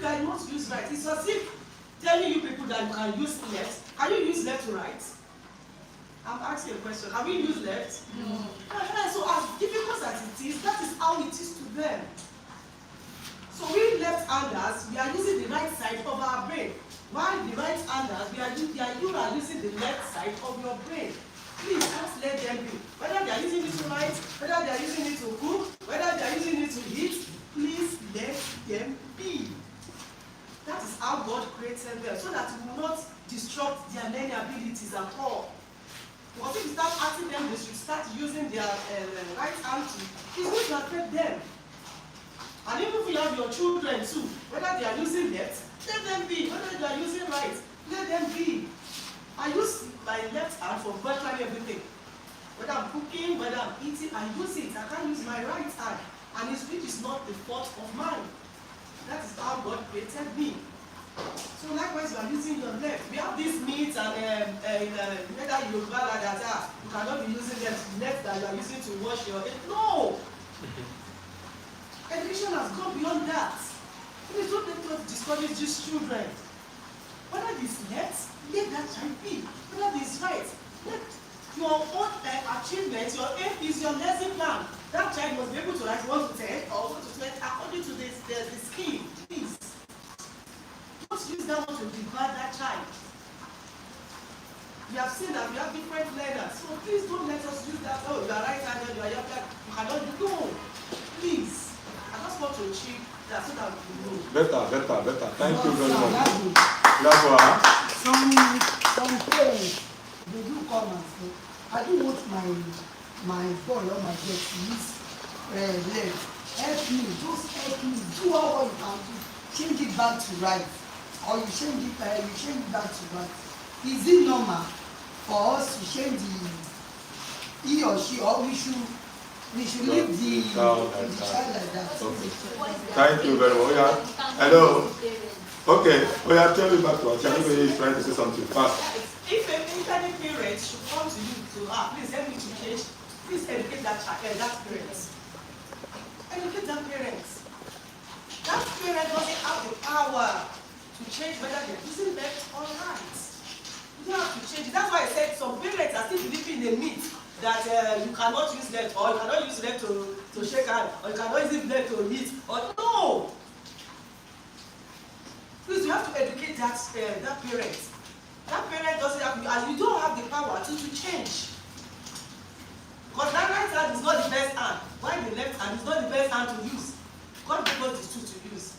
cannot use right. It's as if telling you people that you can use left. Can you use left to right? I'm asking a question. Have you used left? No. So as difficult as it is, that is how it is to them. So we left-handers, we are using the right side of our brain. While the right-handers, you are using the left side of your brain. Please just let them be. Whether they are using it to write, whether they are using it to cook, whether they are using it to eat, please let them be. created them so that it will not disrupt their learning abilities at all. Because if you start asking them, they should start using their right hand to, it's going to affect them. And even if you have your children too, whether they are using left, let them be. Whether they are using right, let them be. I use my left hand for virtually everything. Whether I'm cooking, whether I'm eating, I use it. I can't use my right hand. And which is not the fault of mine. That is how God created me. So likewise, you are using your left. We have this meat and whether you cannot be using the left that you are using to wash your head. No! Education has gone beyond that. Please don't let us discourage these children. Whether it is left, let that child be. Whether it is right, let your own achievements, your aim is your lesson plan. That child must be able to write 1 to 10 or 1 to 20 according to the scheme. Please. Don't use that one to divide that child. We have seen that we have different learners. So please don't let us use that. Oh, you are right-handed, you are left-handed. You cannot do. No. Please. I just want to achieve that so that we know. Better. Thank you very much. That's why some parents, they do come and say, I do want my boy or my girl to use left. Help me, just help me. Do all you can do. Change it back to right. Or you change it back to right. Is it normal for us to change he or she, or we should leave the child like that? Okay. Thank you very much. Yeah. Hello. Okay. Tell me back to us. Everybody is trying to say something fast. If any parent should come to you to please help me to change, please educate that parent. Educate that parent. That parent doesn't have the power to change whether they're using left or right. You don't have to change it. That's why I said some parents are still believing in a myth that you cannot use left, or you cannot use left to shake hand, or you cannot use left to eat. Or no! Please, you have to educate that parent. That parent doesn't have, and you don't have the power to change. Because that right hand is not the best hand, while the left hand is not the best hand to use. God gave us the two to use.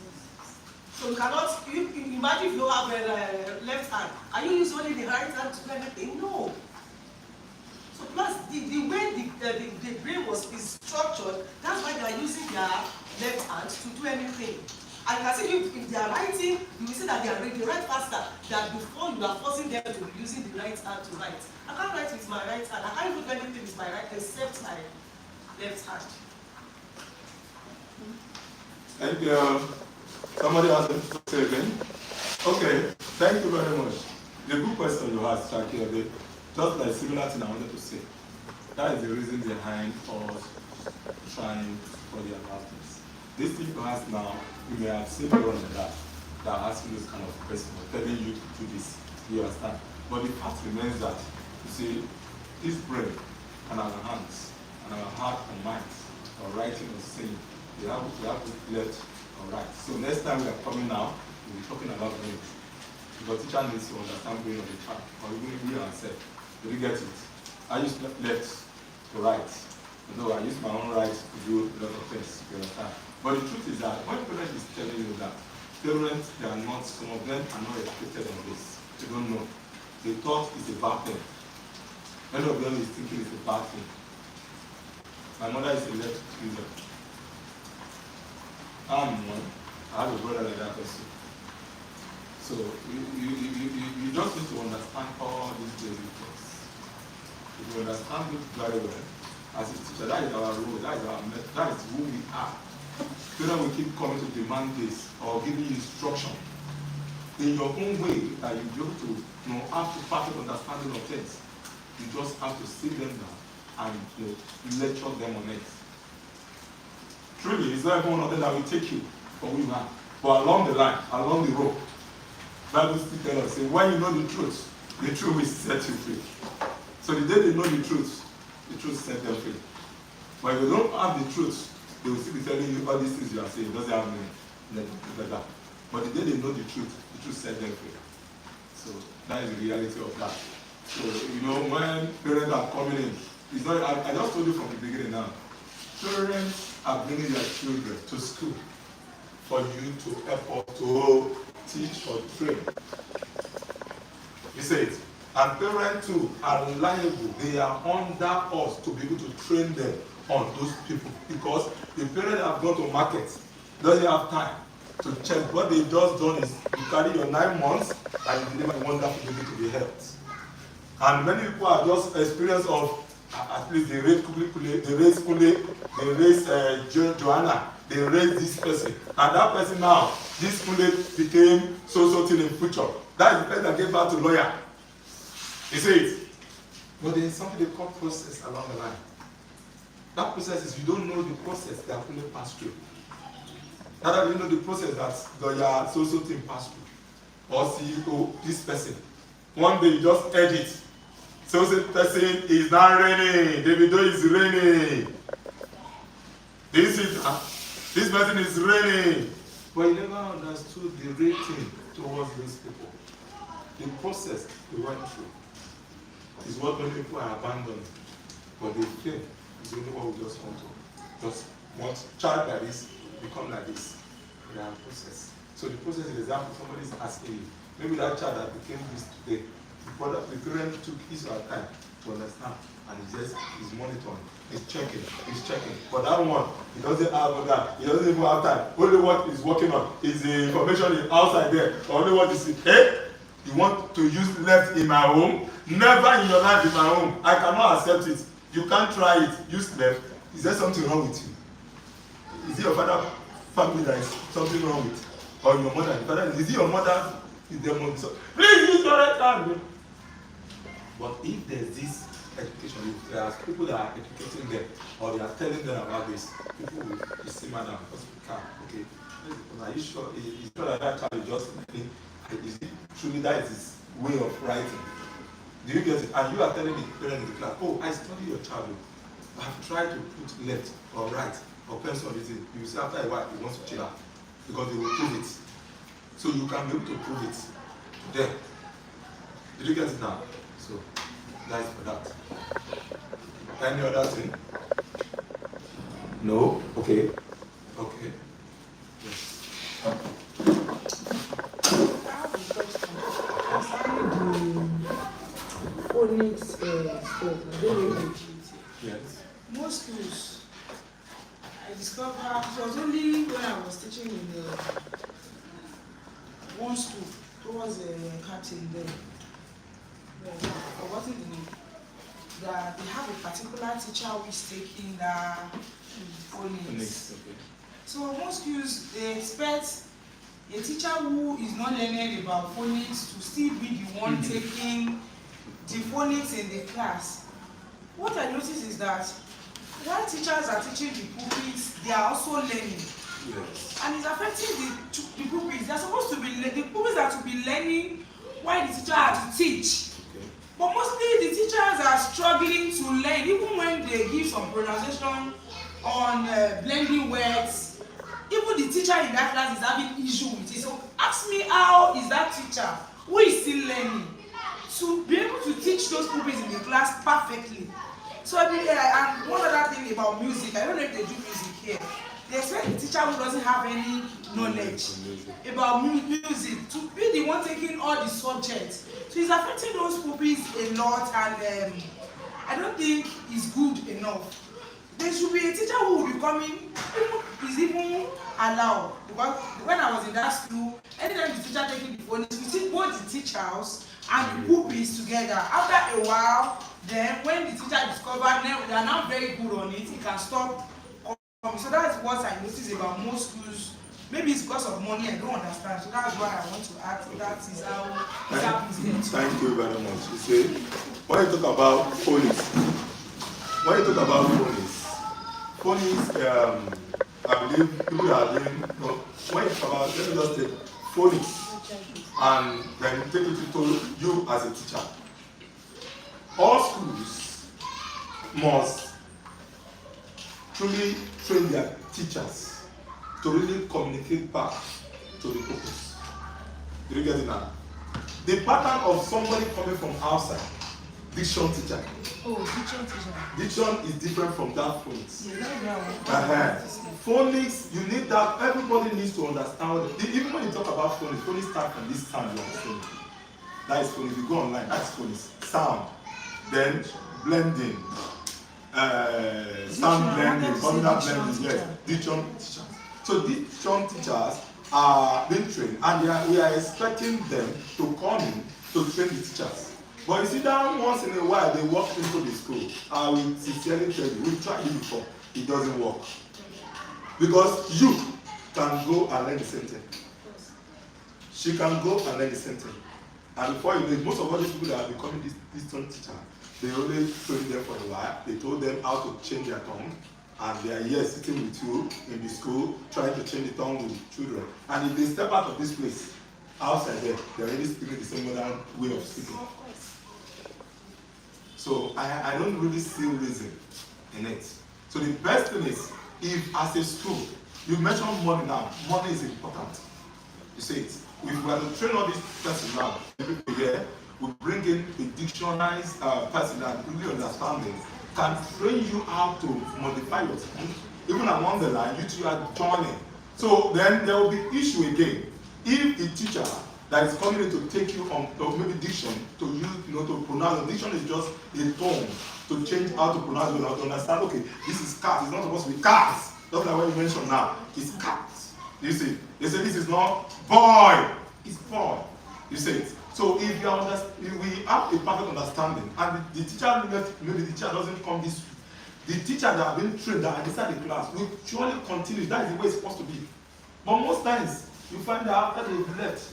So you cannot, imagine if you have a left hand, are you using only the right hand to do anything? No. So plus, the way the brain is structured, that's why they are using their left hand to do anything. And you can see if they are writing, you will see that they write faster than before you are forcing them to be using the right hand to write. I can't write with my right hand. I can't even do anything with my right except my left hand. Thank you. Somebody asked them to say again. Okay, thank you very much. The good question you asked, Shaki, just like similar thing I wanted to say. That is the reason behind us trying for the advantage. This thing you ask now, you may have seen everyone that are asking this kind of question or telling you to do this. You understand? But the fact remains that, you see, this brain and our hands and our heart and minds, or writing or saying, we have to left or right. So next time we are coming now, we'll be talking about brain. Because teacher needs to understand brain of the child, or even we ourselves. Do you get it? I use left to right. Although I use my own right to do a lot of things. You understand? But the truth is that when parents is telling you that parents, they are not, some of them are not educated on this. They don't know. They thought it's a bad thing. Many of them is thinking it's a bad thing. My mother is a left user. I'm one. I have a brother like that also. So you just need to understand all these basic things. If you understand it very well, as a teacher, that is our role, that is who we are. Children will keep coming to demand this or giving you instruction in your own way that you be able to have to perfect understanding of things. You just have to sit them down and lecture them on it. Truly, it's not every one of them that will take you for who you are. But along the line, along the road, Bible still tells us, say, when you know the truth will set you free. So the day they know the truth set them free. But if they don't have the truth, they will still be telling you all these things you are saying. It doesn't have meaning. But the day they know the truth set them free. So that is the reality of that. So, when parents are coming in, it's not, I just told you from the beginning now, parents are bringing their children to school for you to help us to teach or train. You see it? And parents too are reliable. They are under us to be able to train them on those people, because the parents have gone to market, doesn't have time to check. What they've just done is you carry your 9 months and you deliver a wonderful baby to the health. And many people have just experience of at least they raise Kule, they raise Kule, they raise Joanna, they raise this person, and that person now, this Kule became so thing in future. That is the person that gave birth to lawyer. You see it? But there is something they call process along the line. That process is you don't know the process that Kule passed through. Now that you know the process that lawyer so thing passed through, or CEO, this person. One day you just edit. So person is not raining. Davido is raining. This person is raining. But you never understood the rating towards these people. The process they went through is what many people are abandoning. But they think it's only what we just want child like this, become like this. They are a process. So the process is example, somebody is asking you. Maybe that child that became this today, the parent took his or her time to understand, and he's monitoring, he's checking. But that one, he doesn't have that, he doesn't even have time. Only what he's working on is the information outside there. Only what is you want to use left in my home? Never in your life in my home. I cannot accept it. You can't try it. Use left. Is there something wrong with you? Is it your father family that is something wrong with? Or your mother? Is it your mother? Is their mother? So, please use your right hand. But if there's this education, if there are people that are educating them, or they are telling them about this, people will see madam, because we can. Okay, are you sure? Is sure that child is just learning? Is it truly that is his way of writing? Do you get it? And you are telling the parent in the class, oh, I study your child. I have tried to put left or right or pencil on it. You see after a while he wants to chill out because they will prove it. So you can be able to prove it to them. Did you get it now? So that is for that. Any other thing? No? Okay. Okay. Yes. I have a question concerning the phonics school. Yes. Most schools, I discovered it was only when I was teaching in one school towards Captain there. I've forgotten the name. That they have a particular teacher who is taking the phonics. Okay. So most schools they expect a teacher who is not learning about phonics to still be the one taking the phonics in the class. What I notice is that while teachers are teaching the pupils, they are also learning. Yes. And it's affecting the pupils. They're supposed to be the pupils are to be learning while the teacher has to teach. Okay. But mostly the teachers are struggling to learn, even when they give some pronunciation on blending words. Even the teacher in that class is having issue with it. So ask me, how is that teacher who is still learning to be able to teach those pupils in the class perfectly? So and one other thing about music, I don't know if they do music here. They expect the teacher who doesn't have any knowledge about music to be the one taking all the subjects. So it's affecting those pupils a lot, and I don't think it's good enough. There should be a teacher who will be coming, even allowed. Because when I was in that school, anytime the teacher taking the phone, we see both the teachers and the pupils together. After a while, then when the teacher discovers they are now very good on it, he can stop coming. So that's what I notice about most schools. Maybe it's because of money, I don't understand. So that's why I want to ask. That is how it happens here. Thank you very much. You see, when you talk about phonics, I believe people are doing, when you talk about, let me just take phonics, and then take it to you as a teacher. All schools must truly train their teachers to really communicate back to the pupils. Do you get it now? The pattern of somebody coming from outside diction teacher. Oh, diction teacher. Diction is different from that phonics. Yeah, that's right. Phonics, you need that. Everybody needs to understand. Even when you talk about phonics start from this sound you are saying. That is phonics. You go online, that's phonics. Sound, then blending, sound blending, formula blending, yes, diction teachers. So diction teachers are being trained, and we are expecting them to come in to train the teachers. But you see that once in a while they walk into the school. I will sincerely tell you, we've tried it before, it doesn't work. Because you can go and learn the same thing. She can go and learn the same thing. And before you know, most of all these people that are becoming this tongue teacher, they only trained them for a while. They told them how to change their tongue. And they are here sitting with you in the school, trying to change the tongue with children. And if they step out of this place, outside there, they're already speaking the same modern way of speaking. So I don't really see reason in it. So the best thing is, if as a school, you mentioned money now, money is important. You see it. If we are to train all these persons now, people here, we bring in a dictionized person that really understanding, can train you how to modify your speech. Even along the line, you two are joining. So then there will be issue again. If the teacher that is coming in to take you on, or maybe diction, to use, to pronounce, diction is just a tone to change how to pronounce it, to understand, okay, this is cat, it's not supposed to be cats. Just like what you mentioned now, it's cat. You see, they say this is not boy, it's boy. You see it. So if you if we have a perfect understanding, and the teacher, maybe the teacher doesn't come this week, the teacher that have been trained that inside the class will surely continue. That is the way it's supposed to be. But most times, you find that after they've left,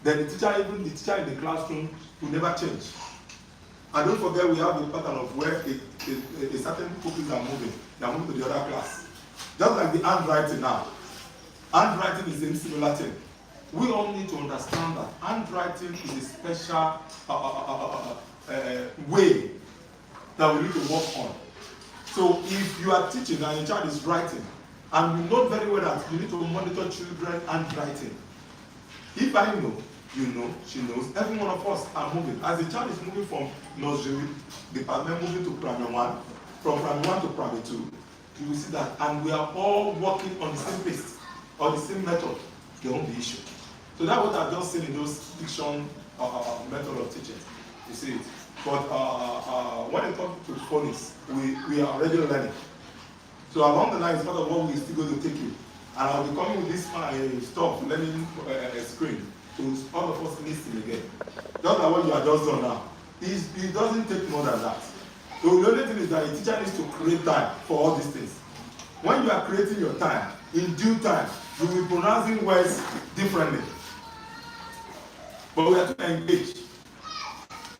then the teacher in the classroom will never change. And don't forget, we have a pattern of where a certain pupils are moving. They are moving to the other class. Just like the handwriting now. Handwriting is a similar thing. We all need to understand that handwriting is a special way that we need to work on. So if you are teaching and your child is writing, and you know very well that you need to monitor children handwriting. If I know, you know, she knows, every one of us are moving. As the child is moving from nursery department, moving to primary 1, from primary 1 to primary 2, you will see that, and we are all working on the same pace, or the same method, there won't be issue. So that's what I've just seen in those diction method of teaching. You see it. But when it comes to phonics, we are already learning. So along the line is part of what we're still going to take you. And I'll be coming with this stuff, learning screen, to all of us listen again. Just like what you are just done now. It doesn't take more than that. So the only thing is that a teacher needs to create time for all these things. When you are creating your time, in due time, you will be pronouncing words differently. But we have to engage.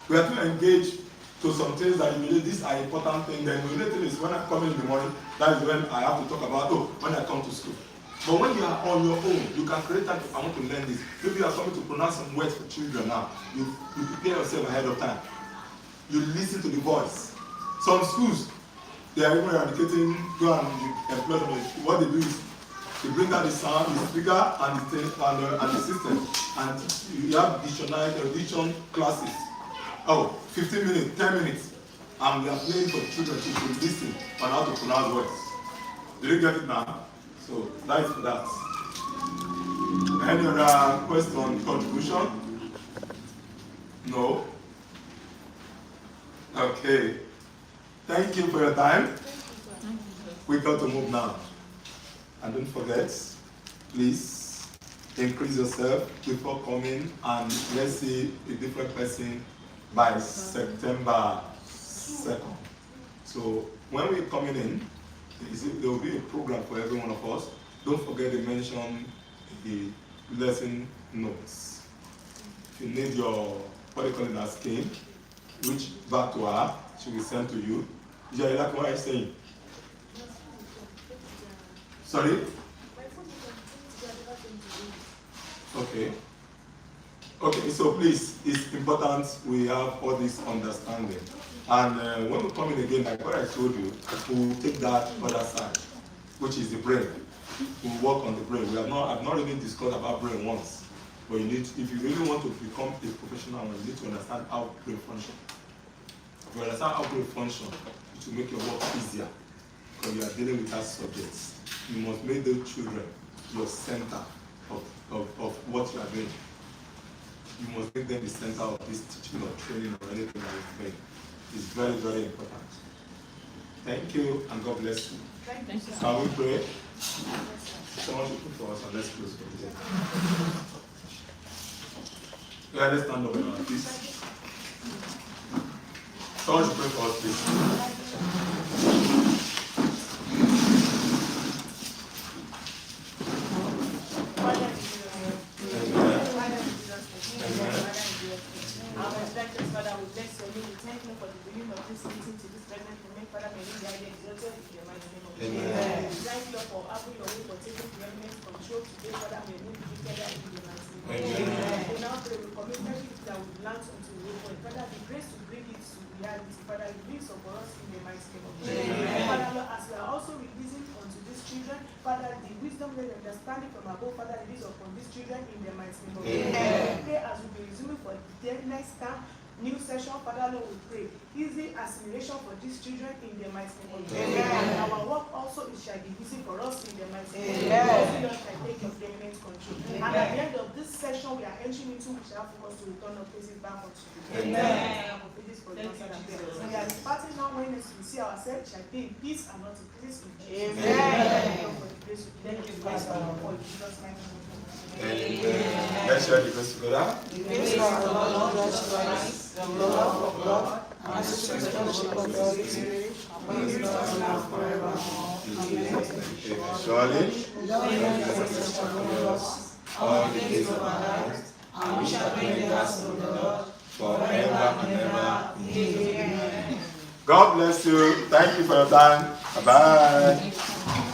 We have to engage to some things that you believe these are important things. Then the only thing is when I come in the morning, that is when I have to talk about, when I come to school. But when you are on your own, you can create time. I want to learn this. Maybe you are coming to pronounce some words for children now. You prepare yourself ahead of time. You listen to the voice. Some schools, they are even eradicating, go and employ them. What they do is they bring out the sound, the speaker, and the system. And you have diction classes. 15 minutes, 10 minutes. And we are playing for children to listen on how to pronounce words. Did you get it now? So that is for that. Any other question, contribution? No? Okay. Thank you for your time. We got to move now. And don't forget, please increase yourself before coming, and let's see a different person by September 2nd. So when we're coming in, there will be a program for every one of us. Don't forget to mention the lesson notes. If you need your, what do you call it, that scheme, reach back to her, she will send to you. Yeah, like what I'm saying. Sorry? Okay. Okay, so please, it's important we have all this understanding. And when we come in again, like what I told you, we'll take that other side, which is the brain. We'll work on the brain. I've not even discussed about brain once. But if you really want to become a professional, you need to understand how brain functions. You understand how to function? It will make your work easier because you are dealing with that subjects. You must make those children your center of what you are doing. You must make them the center of this teaching or training or anything that you're doing. It's very, very important. Thank you and God bless you. Thank you, sir. Can we pray? Someone should pray for us and let's close for today. Yeah, let's stand up now, please. Someone should pray for us, please. Our respected Father, we bless your name. We thank you for the beginning of this meeting to this present moment. Father, may we guide and exalted in your mighty name of Jesus. We thank you for having your way, for taking preeminent control today. Father, may we be together in your mighty name of Jesus. We now pray, we commit everything that we learned unto you. Father, the grace to bring it to reality. Father, release for us in the mighty name of Jesus. Father, Lord, as we are also releasing unto these children, Father, the wisdom and understanding from above, Father, release upon these children in the mighty name of Jesus. We pray as we be resuming for the next time, new session, Father, Lord, we pray easy assimilation for these children in the mighty name of Jesus. And our work also it shall be easy for us in the mighty name of Jesus. Lord, shall take your preeminent control. And at the end of this session we are entering into, we shall focus to return our faces back unto you. Amen. We are departing now when we see ourselves shall be in peace and not in peace. Amen. Thank you, Christ, for Jesus' mighty name. Amen. Let's share the grace together. The grace of our Lord Jesus Christ, the love of God, and the sweet fellowship of the Holy Spirit, be with us now forevermore. Amen. Surely, goodness shall follow us all the days of our lives, and we shall be in the house of the Lord forever and ever. Amen. God bless you. Thank you for your time. Bye-bye.